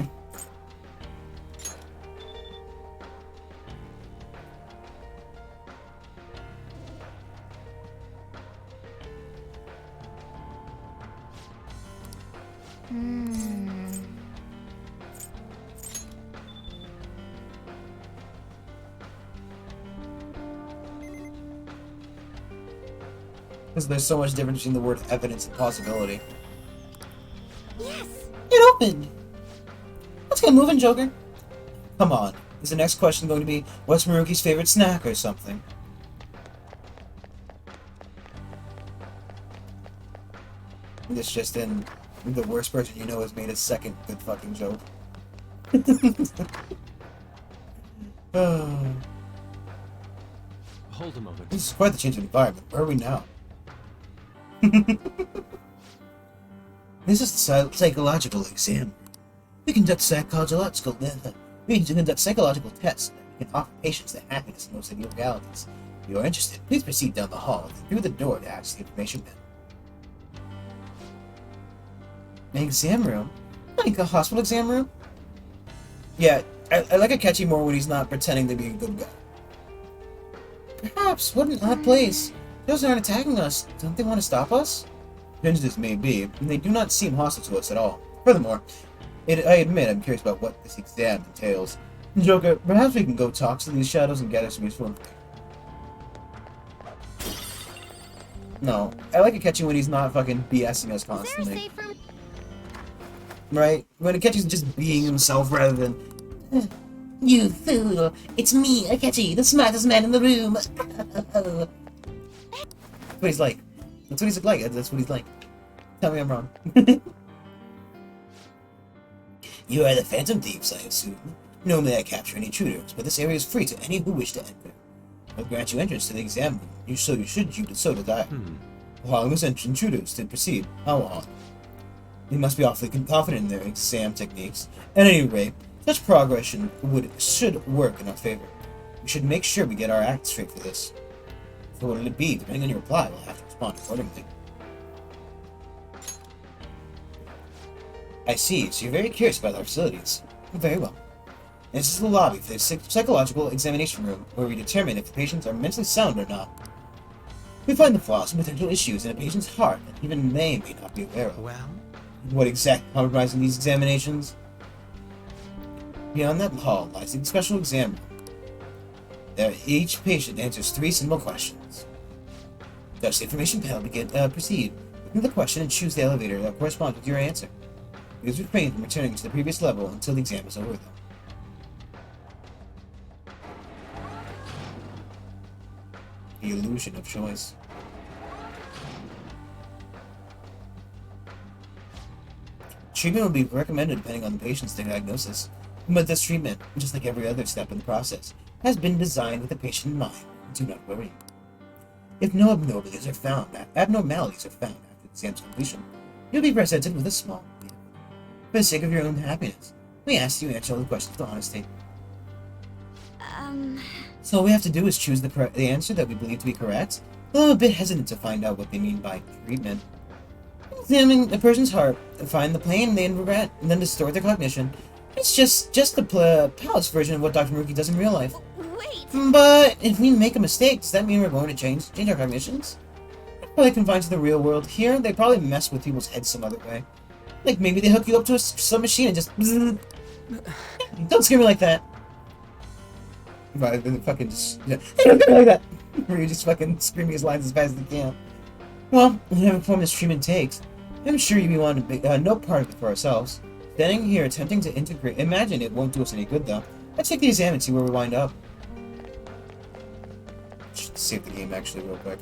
S1: Because there's so much difference between the word evidence and possibility.
S2: Yes!
S1: It opened! Let's get moving, Joker. Come on. Is the next question going to be, what's Maruki's favorite snack or something? This just in, the worst person you know has made a second good fucking joke.
S5: Hold a moment.
S1: This is quite the change of environment. Where are we now? This is the psychological exam. We conduct psychological tests that we can offer patients the happiness in most ideal realities. If you are interested, please proceed down the hall and through the door to access the information bin. An exam room? Like a hospital exam room? Yeah, I like Akechi more when he's not pretending to be a good guy. Perhaps, what an odd place. Those aren't attacking us. Don't they want to stop us? Strange as this may be, they do not seem hostile to us at all. Furthermore, I admit I'm curious about what this exam entails. Joker, perhaps we can go talk to these shadows and gather some useful information. No, I like Akechi when he's not fucking BSing us constantly. Right? When Akechi's just being himself rather than... You fool! It's me, Akechi, the smartest man in the room! That's what he's like. That's what he's like. That's what he's like. Tell me I'm wrong. You are the Phantom Thieves, I assume. Normally I capture any intruders, but this area is free to any who wish to enter. I'll grant you entrance to the exam room. You should so desire. Allowing those intruders to proceed. How on? You must be awfully confident in their exam techniques. At any rate, such progression should work in our favor. We should make sure we get our act straight for this. So what will it be? Depending on your reply, we'll have to respond accordingly. I see, so you're very curious about our facilities. Very well. This is the lobby for the psychological examination room, where we determine if the patients are mentally sound or not. We find the flaws and potential issues in a patient's heart that even they may not be aware of.
S10: Well?
S1: What exactly compromises these examinations? Beyond that hall lies the special exam room. There, each patient answers 3 simple questions. Thus, the information panel proceed. Look at the question and choose the elevator that corresponds with your answer. Please refrain from returning to the previous level until the exam is over, though. The illusion of choice. Treatment will be recommended depending on the patient's diagnosis, but this treatment, just like every other step in the process, has been designed with the patient in mind. Do not worry. If no abnormalities are found after the exam's completion, you'll be presented with a small gift. For the sake of your own happiness, we ask you to answer all the questions with honesty. So all we have to do is choose the answer that we believe to be correct. Although I'm a bit hesitant to find out what they mean by treatment. Examine a person's heart, find the pain they regret, and then distort their cognition. It's just the palace version of what Dr. Maruki does in real life.
S2: Wait!
S1: But if we make a mistake, does that mean we're going to change our cognitions? Probably confined to the real world. Here, they probably mess with people's heads some other way. Like maybe they hook you up to some machine and just... Don't scare me like that. Right, then fucking just... Don't scare me like that! Where you're just fucking screaming his lines as fast as you can. Well, whatever form this treatment takes, I'm sure we want to be, no part of it for ourselves. Standing here attempting to integrate... Imagine it won't do us any good, though. Let's take the exam and see where we wind up. Just save the game, actually, real quick.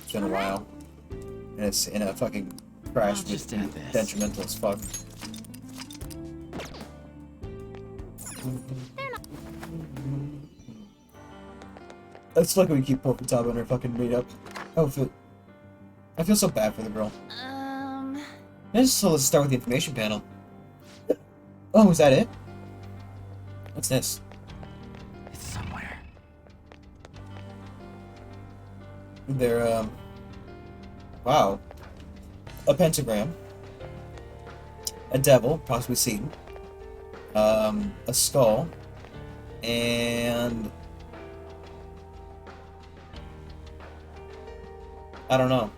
S1: It's been a while. And it's in a fucking Crash
S3: I'll
S1: would
S3: just
S1: be
S3: add this.
S1: detrimental as fuck. It's like we keep poking Top on her fucking meetup outfit. I feel so bad for the girl. So let's start with the information panel. Oh, is that it? What's this?
S3: It's somewhere.
S1: They're, wow. A pentagram. A devil, possibly Satan. A skull. And... I don't know.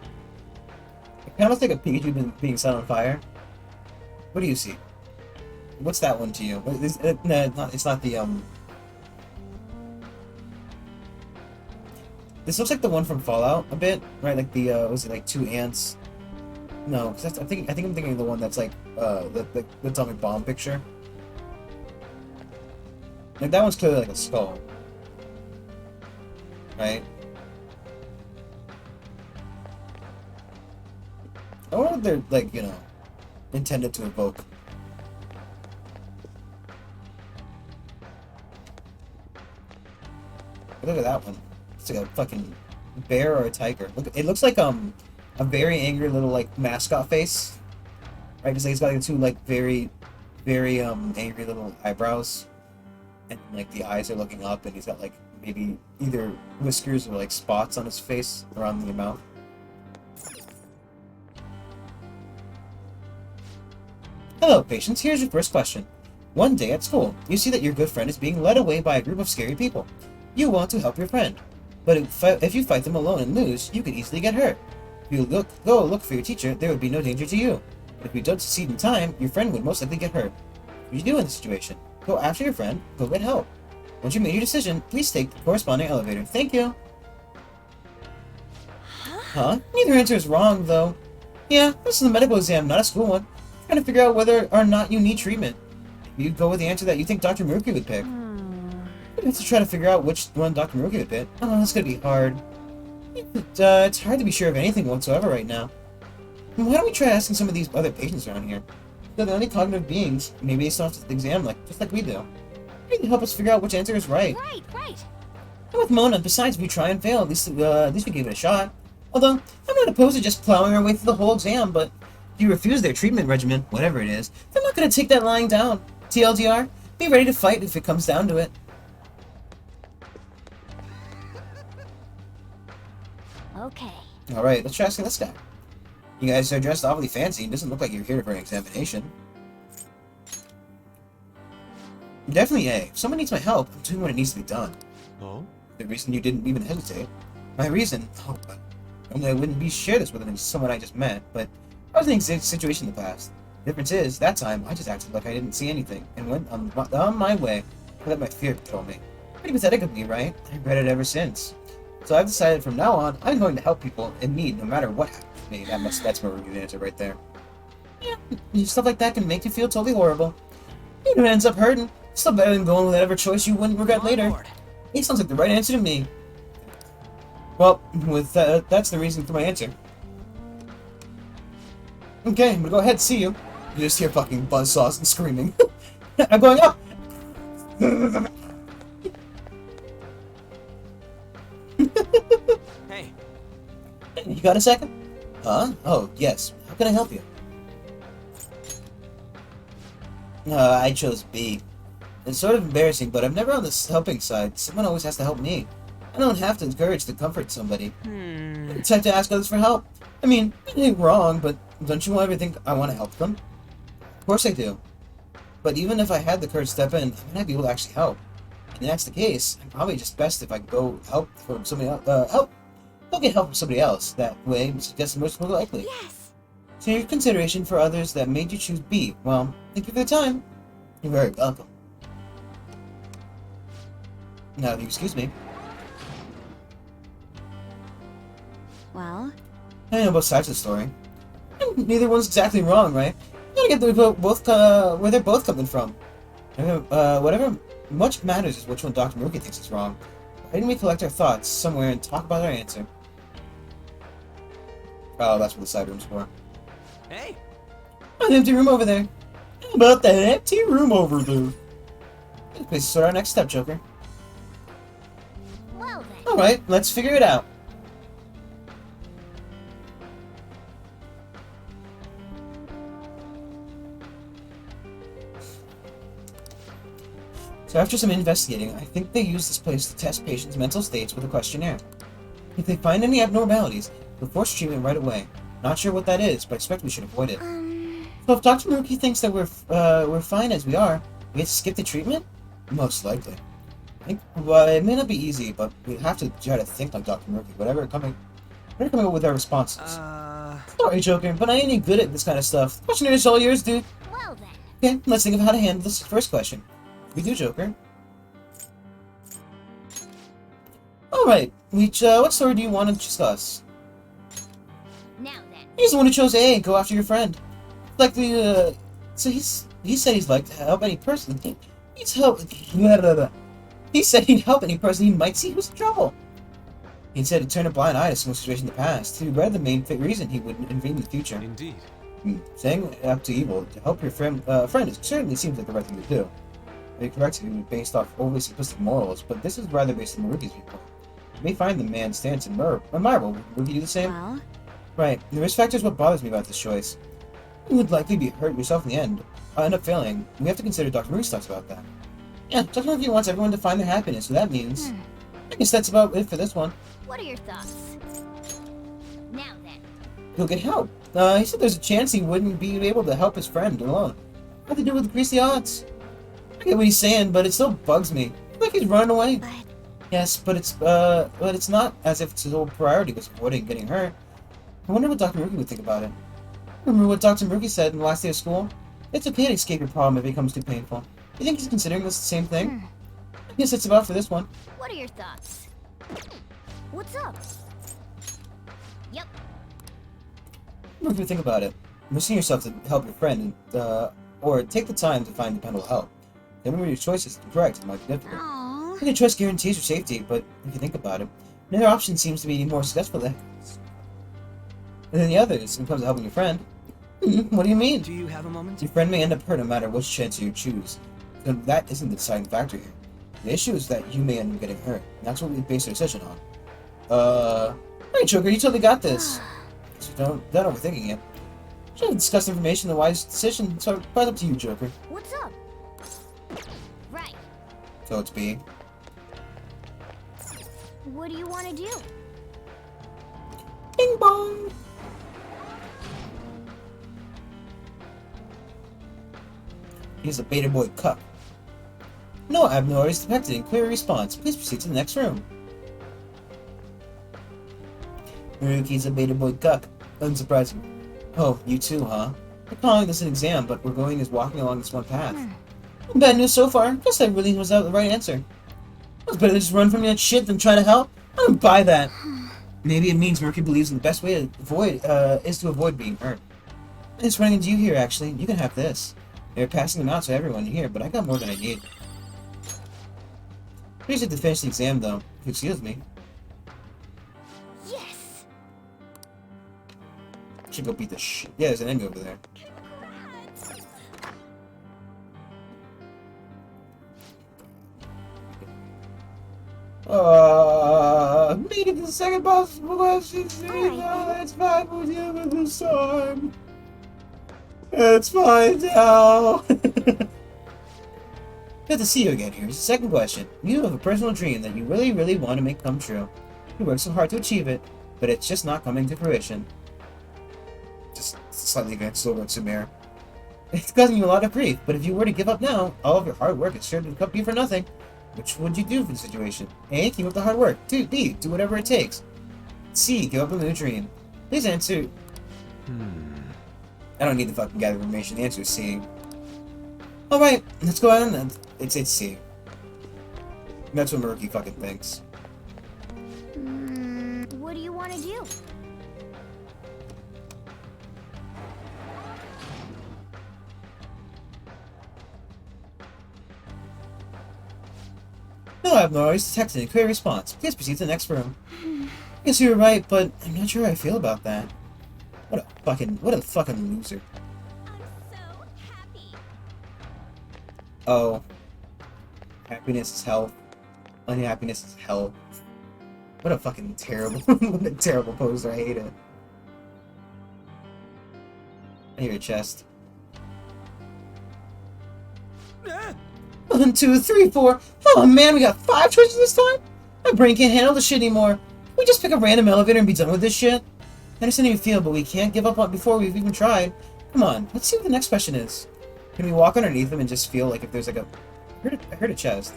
S1: It kind of looks like a Pikachu being set on fire. What do you see? What's that one to you? No, it's not the, This looks like the one from Fallout a bit, right? Like the, was it like two ants? No, because I think I'm thinking of the one that's like, the atomic bomb picture. Like that one's clearly like a skull. Right? I wonder if they're, like, you know, intended to evoke. Look at that one. It's like a fucking bear or a tiger. Look, it looks like a very angry little like mascot face, right? Because he's got like two like very angry little eyebrows, and like the eyes are looking up, and he's got like maybe either whiskers or like spots on his face around the mouth. Hello, patients. Here's your first question. One day at school, you see that your good friend is being led away by a group of scary people. You want to help your friend, but if you fight them alone and lose, you could easily get hurt. If you go look for your teacher, there would be no danger to you. But if you don't succeed in time, your friend would most likely get hurt. What do you do in this situation? Go after your friend, go get help. Once you made your decision, please take the corresponding elevator. Thank you. Huh? Neither answer is wrong, though. Yeah, this is a medical exam, not a school one. Trying to figure out whether or not you need treatment. You go with the answer that you think Dr. Murky would pick. You have to try to figure out which one Dr. Murky would pick. Oh, that's gonna be hard. It's hard to be sure of anything whatsoever right now. Why don't we try asking some of these other patients around here? They're the only cognitive beings. Maybe they still have to the exam just like we do. They can help us figure out which answer is right.
S2: Right.
S1: And with Mona, besides, if we try and fail, at least we gave it a shot. Although, I'm not opposed to just plowing our way through the whole exam, but if you refuse their treatment regimen, whatever it is, they're not going to take that lying down. TLDR, be ready to fight if it comes down to it.
S2: Okay.
S1: Alright, let's try asking this guy. You guys are dressed awfully fancy. It doesn't look like you're here for an examination. Definitely A. If someone needs my help, I'm doing what it needs to be done.
S5: Oh?
S1: The reason you didn't even hesitate. My reason? Oh, but normally I wouldn't be share this with someone I just met, but I was in a situation in the past. The difference is, that time, I just acted like I didn't see anything, and went on my way. I let my fear control me. Pretty pathetic of me, right? I regret it ever since. So I've decided from now on, I'm going to help people in need, no matter what happens to me. That's my review answer right there. Yeah, stuff like that can make you feel totally horrible. Even if it ends up hurting, it's still better than going with whatever choice you wouldn't regret later. It sounds like the right answer to me. Well, with that's the reason for my answer. Okay, I'm gonna go ahead and see you. You just hear fucking buzzsaws and screaming. I'm going up!
S5: Hey.
S1: You got a second? Huh? Oh, yes. How can I help you? I chose B. It's sort of embarrassing, but I'm never on the helping side. Someone always has to help me. I don't have the courage to comfort somebody. It's time to ask others for help. I mean, it ain't wrong, but don't you ever think I want to help them? Of course I do. But even if I had the courage to step in, I might not be able to actually help. And if that's the case, I'm probably just best if I go help from somebody else. Go get help from somebody else. That way, it's just most likely.
S2: Yes.
S1: So your consideration for others that made you choose B. Well, thank you for the time. You're very welcome. Now, if you excuse me.
S2: Well?
S1: I know both sides of the story. And neither one's exactly wrong, right? You gotta get where they're both coming from. Whatever much matters is which one Dr. Murky thinks is wrong. Why didn't we collect our thoughts somewhere and talk about our answer? Oh, that's what the side room's for.
S5: Hey!
S1: An empty room over there. How about that empty room over there? Okay, so our next step, Joker.
S2: Well then.
S1: Alright, let's figure it out. So after some investigating, I think they use this place to test patients' mental states with a questionnaire. If they find any abnormalities, they'll force treatment right away. Not sure what that is, but I expect we should avoid it. So if Dr. Maruki thinks that we're fine as we are, we get to skip the treatment? Most likely. I think, well, it may not be easy, but we have to try to think like Dr. Maruki, whatever coming up with our responses. Sorry, Joker, but I ain't any good at this kind of stuff. The questionnaire is all yours, dude.
S2: Well then.
S1: Okay, let's think of how to handle this first question. We do, Joker. Alright, what story do you want to discuss?
S2: Now then.
S1: He's the one who chose A, go after your friend. Like the, so he said he'd like to help any person. He said he'd help any person he might see who's in trouble. He said he'd turn a blind eye to some situation in the past. He read the main reason he wouldn't intervene in the future.
S5: Indeed.
S1: Saying up to evil to help your friend certainly seems like the right thing to do. It corrects you based off overly simplistic morals, but this is rather based on Maruki's viewpoint. You may find the man's stance admirable. Would you do the same?
S2: Well?
S1: Right. The risk factor is what bothers me about this choice. You would likely be hurt yourself in the end. End up failing. We have to consider Dr. Maruki's thoughts about that. Yeah, Dr. Maruki wants everyone to find their happiness, so that means... I guess that's about it for this one.
S2: What are your thoughts? Now then.
S1: He'll get help. He said there's a chance he wouldn't be able to help his friend alone. What to do with increase the odds? I get what he's saying, but it still bugs me. Like he's running away.
S2: But...
S1: Yes, but it's not as if his whole priority was avoiding getting hurt. I wonder what Dr. Maruki would think about it. Remember what Dr. Maruki said in the last day of school? It's okay to escape your problem if it becomes too painful. You think he's considering this the same thing? I guess that's about for this one.
S2: What are your thoughts? What's up? Yep.
S1: What do you think about it? Risking yourself to help your friend, or take the time to find dependable help. Remember your choice is correct, it might be difficult.
S2: Aww.
S1: Your choice guarantees your safety, but if you think about it, another option seems to be more successful than the others when it comes to helping your friend. What do you mean?
S10: Do you have a moment?
S1: Your friend may end up hurt no matter which chance you choose. So that isn't the deciding factor here. The issue is that you may end up getting hurt. And that's what we base our decision on. Hey Joker, you totally got this. So don't overthinking it. Should have discussed information, the wise decision, so it's up to you, Joker.
S2: What's up? Right.
S1: So it's B.
S2: What do you want to do?
S1: Bing bong! He's a beta boy cuck. No abnormalities detected. Inquiry response. Please proceed to the next room. Maruki's a beta boy cuck. Unsurprising. Oh, you too, huh? We're calling this an exam, but we're going as walking along this one path. Bad news so far. Guess I really was out the right answer. It's better to just run from that shit than try to help. I don't buy that. Maybe it means Maruki believes the best way to avoid is to avoid being hurt. It's running into you here, actually. You can have this. They're passing them out to everyone here, but I got more than I need. Here's it to finish the exam, though. If you excuse me.
S2: Yes.
S1: Should go beat the shit. Yeah, there's an enemy over there. Made it to the second possible question. It's fine with you with this time. It's fine now. Good to see you again. Here's the second question. You have a personal dream that you really, really want to make come true. You work so hard to achieve it, but it's just not coming to fruition. Just slightly advanced over at Sumer. It's causing you a lot of grief, but if you were to give up now, all of your hard work is sure to come to you for nothing. Which would you do for the situation? A. Keep up the hard work. 2. B. Do whatever it takes. C. Give up on the dream. Please answer. I don't need to fucking gather information. The answer is C. Alright, let's go on then. It's C. That's what Maruki fucking thinks.
S2: What do you want to do?
S1: No abnormalities detected. Inquiry response. Please proceed to the next room. Guess you were right, but I'm not sure how I feel about that. What a fucking loser.
S2: I'm so happy.
S1: Oh. Happiness is hell. Unhappiness is hell. What a fucking terrible, what a terrible poster. I hate it. I hear a chest. 1, 2, 3, 4. Oh man, we got 5 choices this time? My brain can't handle this shit anymore. Can we just pick a random elevator and be done with this shit? I understand how you feel, but we can't give up on before we've even tried. Come on, let's see what the next question is. Can we walk underneath them and just feel like if there's like a... I heard a chest.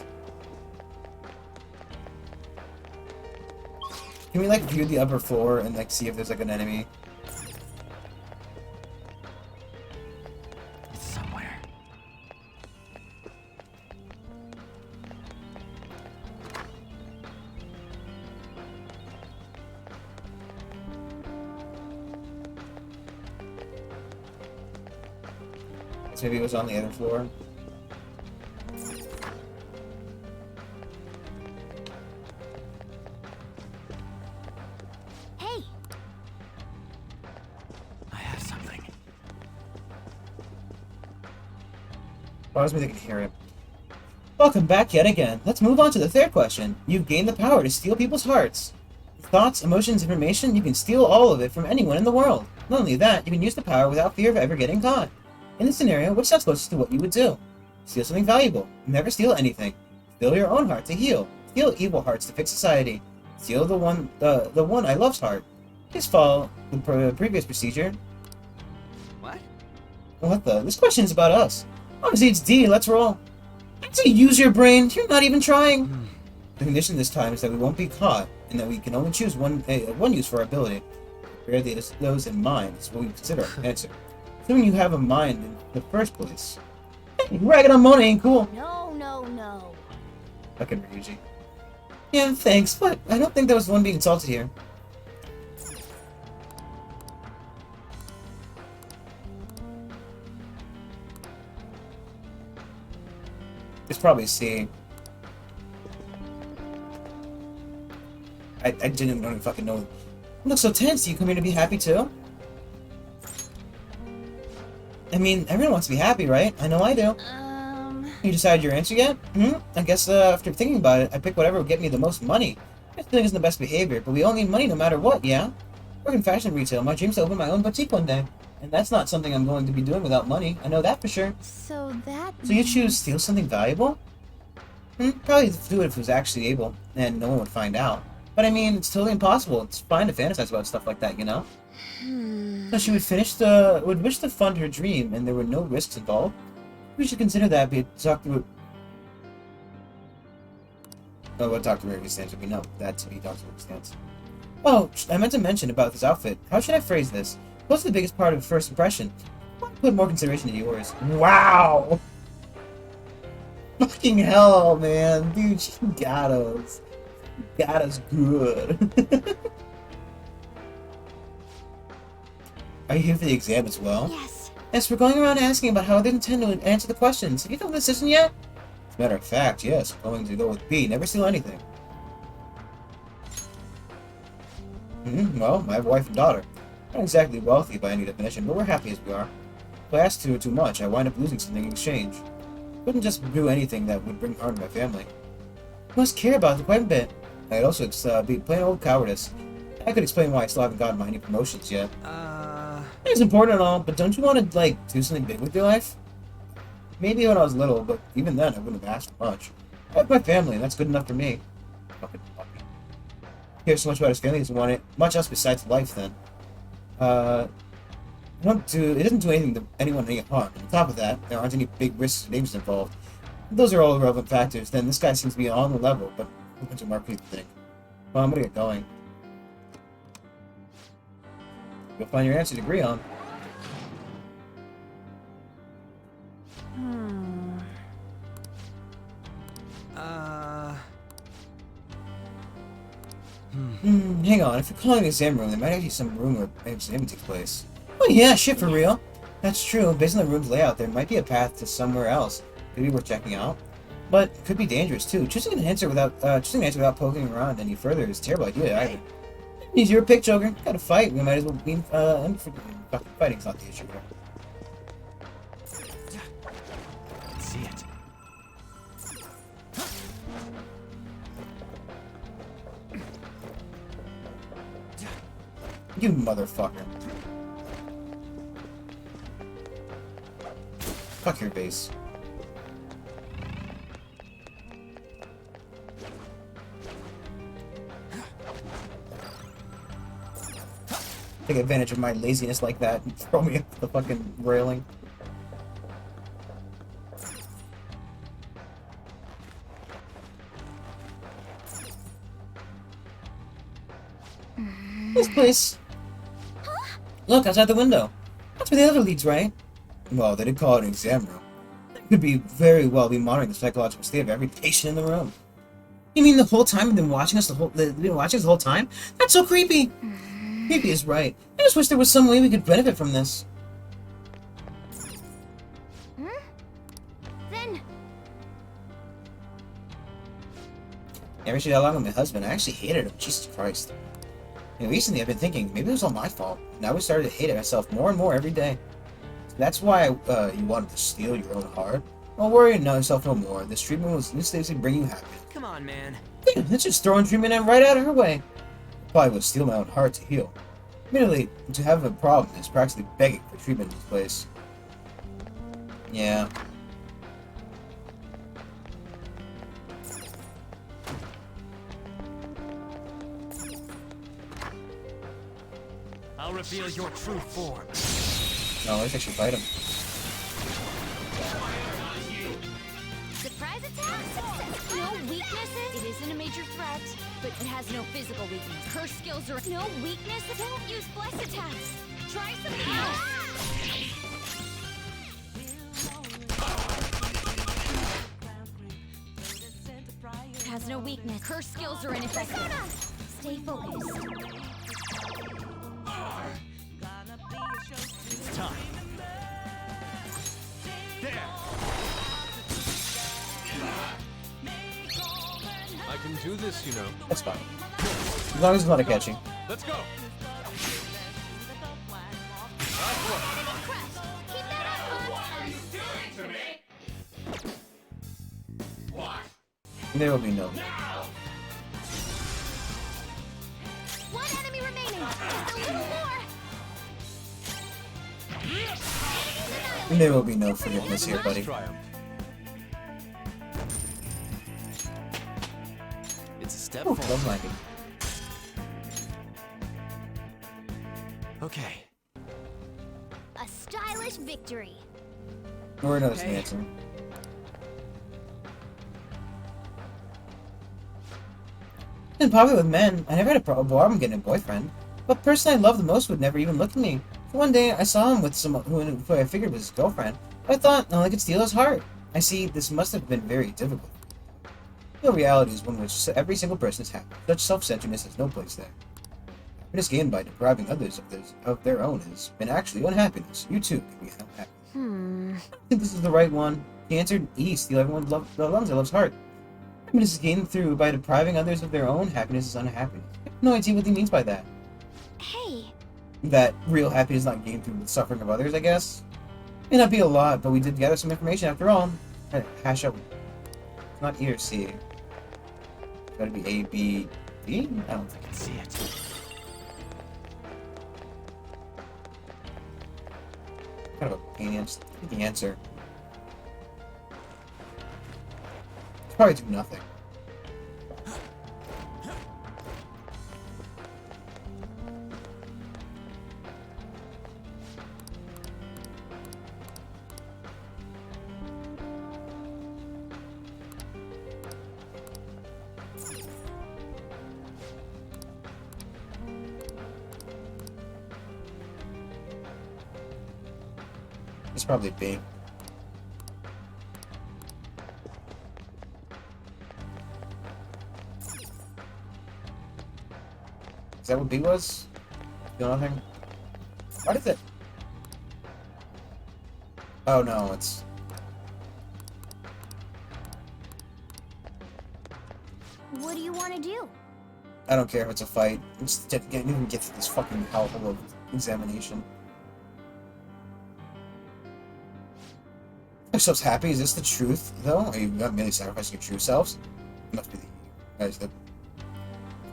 S1: Can we like view the upper floor and like see if there's like an enemy?
S3: It's somewhere.
S1: Guess maybe it was on the other floor.
S2: Hey,
S3: I have something.
S1: Why was me they can hear it? Welcome back yet again. Let's move on to the third question. You've gained the power to steal people's hearts. Thoughts, emotions, information, you can steal all of it from anyone in the world. Not only that, you can use the power without fear of ever getting caught. In this scenario, which sounds closest to what you would do? Steal something valuable. Never steal anything. Steal your own heart to heal. Steal evil hearts to fix society. Steal the one I love's heart. Please follow the previous procedure.
S3: What?
S1: What the? This question's about us. Obviously it's D, let's roll. So use your brain, you're not even trying. The condition this time is that we won't be caught, and that we can only choose one use for our ability. Bear those in mind is what we consider our answer. Assuming you have a mind in the first place. Hey, ragging on money ain't cool.
S2: no, no, no.
S1: Fucking Ryuji. Yeah, thanks, but I don't think that was the one being insulted here. It's probably C. I don't even fucking know. You look so tense. You come here to be happy too? I mean, everyone wants to be happy, right? I know I do. You decided your answer yet? I guess after thinking about it, I pick whatever will get me the most money. This thing isn't the best behavior, but we all need money no matter what, yeah? Work in fashion retail. My dream's to open my own boutique one day. And that's not something I'm going to be doing without money. I know that for sure.
S2: So that...
S1: So you choose steal something valuable? Probably do it if it was actually able, and no one would find out. But I mean, it's totally impossible. It's fine to fantasize about stuff like that, you know? So she would wish to fund her dream, and there were no risks involved. We should consider that, but talk through... Oh, what Dr. Murphy's stance would be? No, that to be Dr. Murphy's stance. Oh, I meant to mention about this outfit. How should I phrase this? What's the biggest part of first impression? I want to put more consideration into yours. Wow! Fucking hell, man. Dude, she got us. Got us good. Are you here for the exam as well?
S2: Yes.
S1: Yes, we're going around asking about how they intend to answer the questions. Have you done the decision yet? As a matter of fact, yes, we're going to go with B. Never steal anything. Well, I have a wife and daughter. Not exactly wealthy by any definition, but we're happy as we are. If I ask to do too much, I wind up losing something in exchange. Couldn't just do anything that would bring harm to my family. I must care about it quite a bit. I'd also be plain old cowardice. I could explain why I still haven't gotten any promotions yet. It's important and all, but don't you want to, like, do something big with your life? Maybe when I was little, but even then I wouldn't have asked for much. I have my family, and that's good enough for me. Fucking puppy. He cares so much about his family, he doesn't want it much else besides life, then. It doesn't do anything to anyone any harm. On top of that, there aren't any big risks or dangers involved. If those are all relevant factors, then this guy seems to be on the level, but a bunch of more people think. Well, I'm gonna get going. You'll find your answer to agree on. Hang on, if you're calling the exam room, there might actually be some room where an exam takes place. Oh yeah, shit, for real. That's true. Based on the room's layout, there might be a path to somewhere else. Could be worth checking out. But it could be dangerous too. Choosing an answer without poking around any further is a terrible idea either. Easier pick, Joker. Gotta fight. We might as well be, fighting's not the issue here.
S3: See it.
S1: You motherfucker. Fuck your base. Take advantage of my laziness like that and throw me up the fucking railing. This place. Look, outside the window. That's where the other leads, right? Well, they did call it an exam room. It could be very well be monitoring the psychological state of every patient in the room. You mean the whole time they've been watching us they've been watching us the whole time? That's so creepy. Creepy is right. I just wish there was some way we could benefit from this.
S2: Then
S1: Ever see that long with my husband? I actually hated him. Jesus Christ. And recently I've been thinking, maybe it was all my fault. Now I started to hate it myself more and more every day. That's why you wanted to steal your own heart. Don't worry yourself no more. This treatment was this to bring you happiness.
S10: Come on, man.
S1: Yeah, let's just throw treatment right out of her way. I probably would steal my own heart to heal. Admittedly, to have a problem is practically begging for treatment in this place. Yeah.
S3: I'll reveal your true form.
S1: No, let's actually fight him.
S2: surprise attack success. No weaknesses. It isn't a major threat, but it has no physical weakness. Her skills are no weakness. Don't use bless attacks. Try something else. It has no weakness. Her skills are ineffective. Stay focused.
S3: It's time. There.
S5: I can do this, you know.
S1: That's fine. As long as it's not a catching.
S5: Let's go.
S2: Keep that up, Hunt.
S1: There will be no.
S2: One enemy remaining. Just a little more.
S1: There will be no forgiveness here, buddy.
S3: It's a step
S1: Ooh,
S3: forward.
S1: love liking.
S3: Okay.
S2: A stylish victory.
S1: Or knows the answer. Been popular with men. I never had a problem getting a boyfriend. But the person I loved the most would never even look at me. So one day I saw him with someone who I figured was his girlfriend. I thought, I could steal his heart. I see, this must have been very difficult. The reality is one in which every single person is happy. Such self-centeredness has no place there. Happiness gained by depriving others of their own is, and actually, unhappiness. You too can be unhappy. I think this is the right one. He answered E. Steal everyone's lungs I love's heart. Happiness is gained through by depriving others of their own. Happiness is unhappiness. I have no idea what he means by that.
S2: Hey.
S1: That real happiness is not gained through the suffering of others, I guess. May not be a lot, but we did gather some information after all. Hash out. It's not E or C. It's gotta be A, B, D? I don't think
S3: I can see it.
S1: kind of a pain answer. The answer. It's probably do nothing. It's probably B. Is that what B was? Do nothing? What is it? Oh no, it's...
S2: What do you want to do?
S1: I don't care if it's a fight. Just even get through this fucking hellhole of examination. Yourselves happy? Is this the truth, though? Are you not merely sacrificing your true selves? It must be the guys that do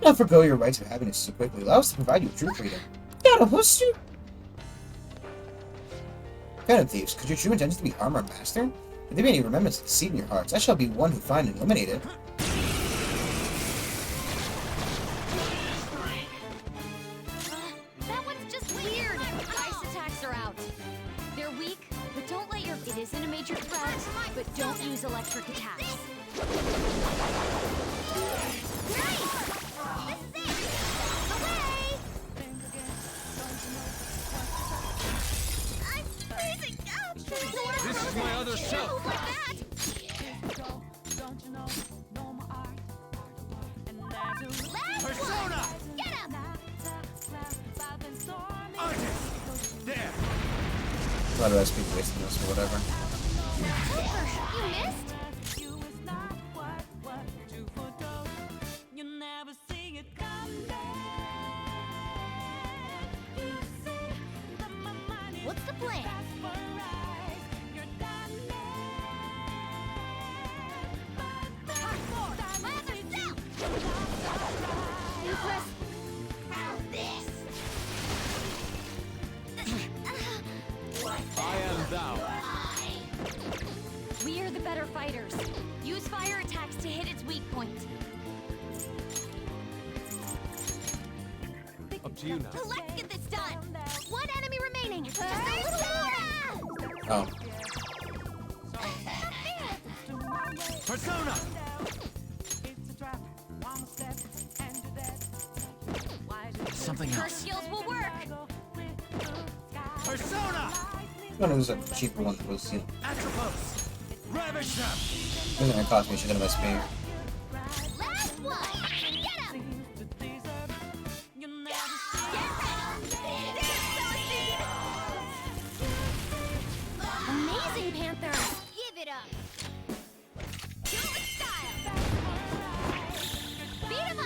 S1: not forgo your rights of happiness so quickly. Allow us to provide you with true freedom. Got a host you? Kind of thieves, could your true intentions be harm our master? If there be any remembrance of deceit in your hearts, I shall be one who find and eliminate it.
S2: That one's just weird. Ice attacks are out. They're weak, but don't let your... It isn't a major threat, but don't use electric attacks. Nice! This is it! Away! I'm freezing out!
S5: This is my other self!
S2: Like that!
S5: Persona!
S2: Get him!
S5: Artist! There!
S1: A lot of us people wasting this or whatever.
S2: You missed? What's the plan? My other self! You press... this!
S5: I am thou.
S2: We are the better fighters. Use fire attacks to hit its weak point.
S5: Up to you now.
S2: Let's get this done! One enemy remaining! Just a little more!
S1: Oh.
S5: Persona!
S3: Something
S2: Her
S3: else.
S2: skills will work!
S5: Persona!
S1: One was a cheaper one that was, you know,
S5: Atropos! Ravish them!
S1: wasn't gonna cost me shit gonna miss me.
S2: Last one! Get him! Amazing, Panther! Give it up! Do it with style! Beat him up!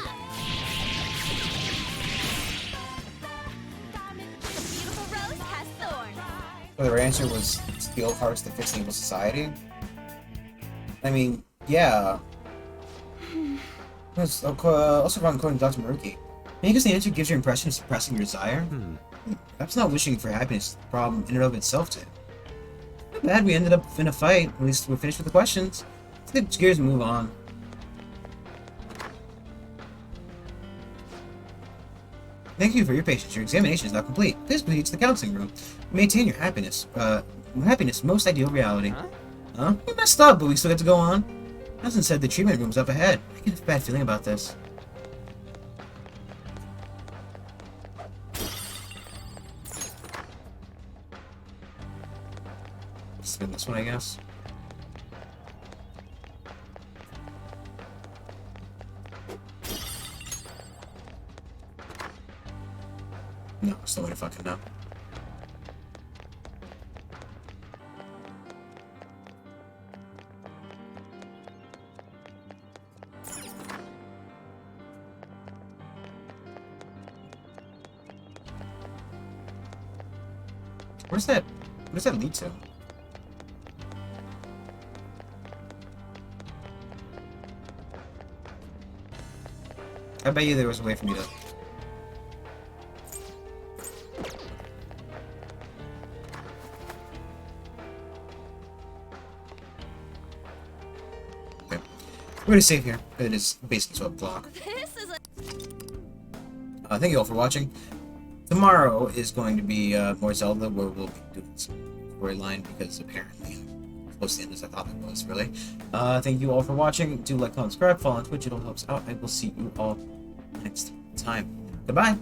S2: The beautiful rose has thorns!
S1: So their answer was steal hearts to fix evil society? I mean, yeah. That's also wrong according to Dr. Maruki. Because the answer gives your impression of suppressing your desire? Perhaps not wishing for happiness is the problem in and of itself, too. Not bad we ended up in a fight. At least we're finished with the questions. Let's get gears and move on. Thank you for your patience. Your examination is now complete. Please proceed to the counseling room. Maintain your happiness. Happiness, most ideal reality. Huh? We messed up, but we still get to go on. Nelson said the treatment room's up ahead. I get a bad feeling about this. Spin this one, I guess. No, still gonna fucking know. Where's that? What does that lead to? I bet you there was a way for me to... Okay. We're gonna save here. It is basically 12 o'clock.
S2: This is a...
S1: Thank you all for watching. Tomorrow is going to be more Zelda, where we'll be doing some storyline, because apparently I'm close to the end as I thought it was, really. Thank you all for watching. Do like, comment, subscribe, follow on Twitch, it all helps out. I will see you all next time. Goodbye!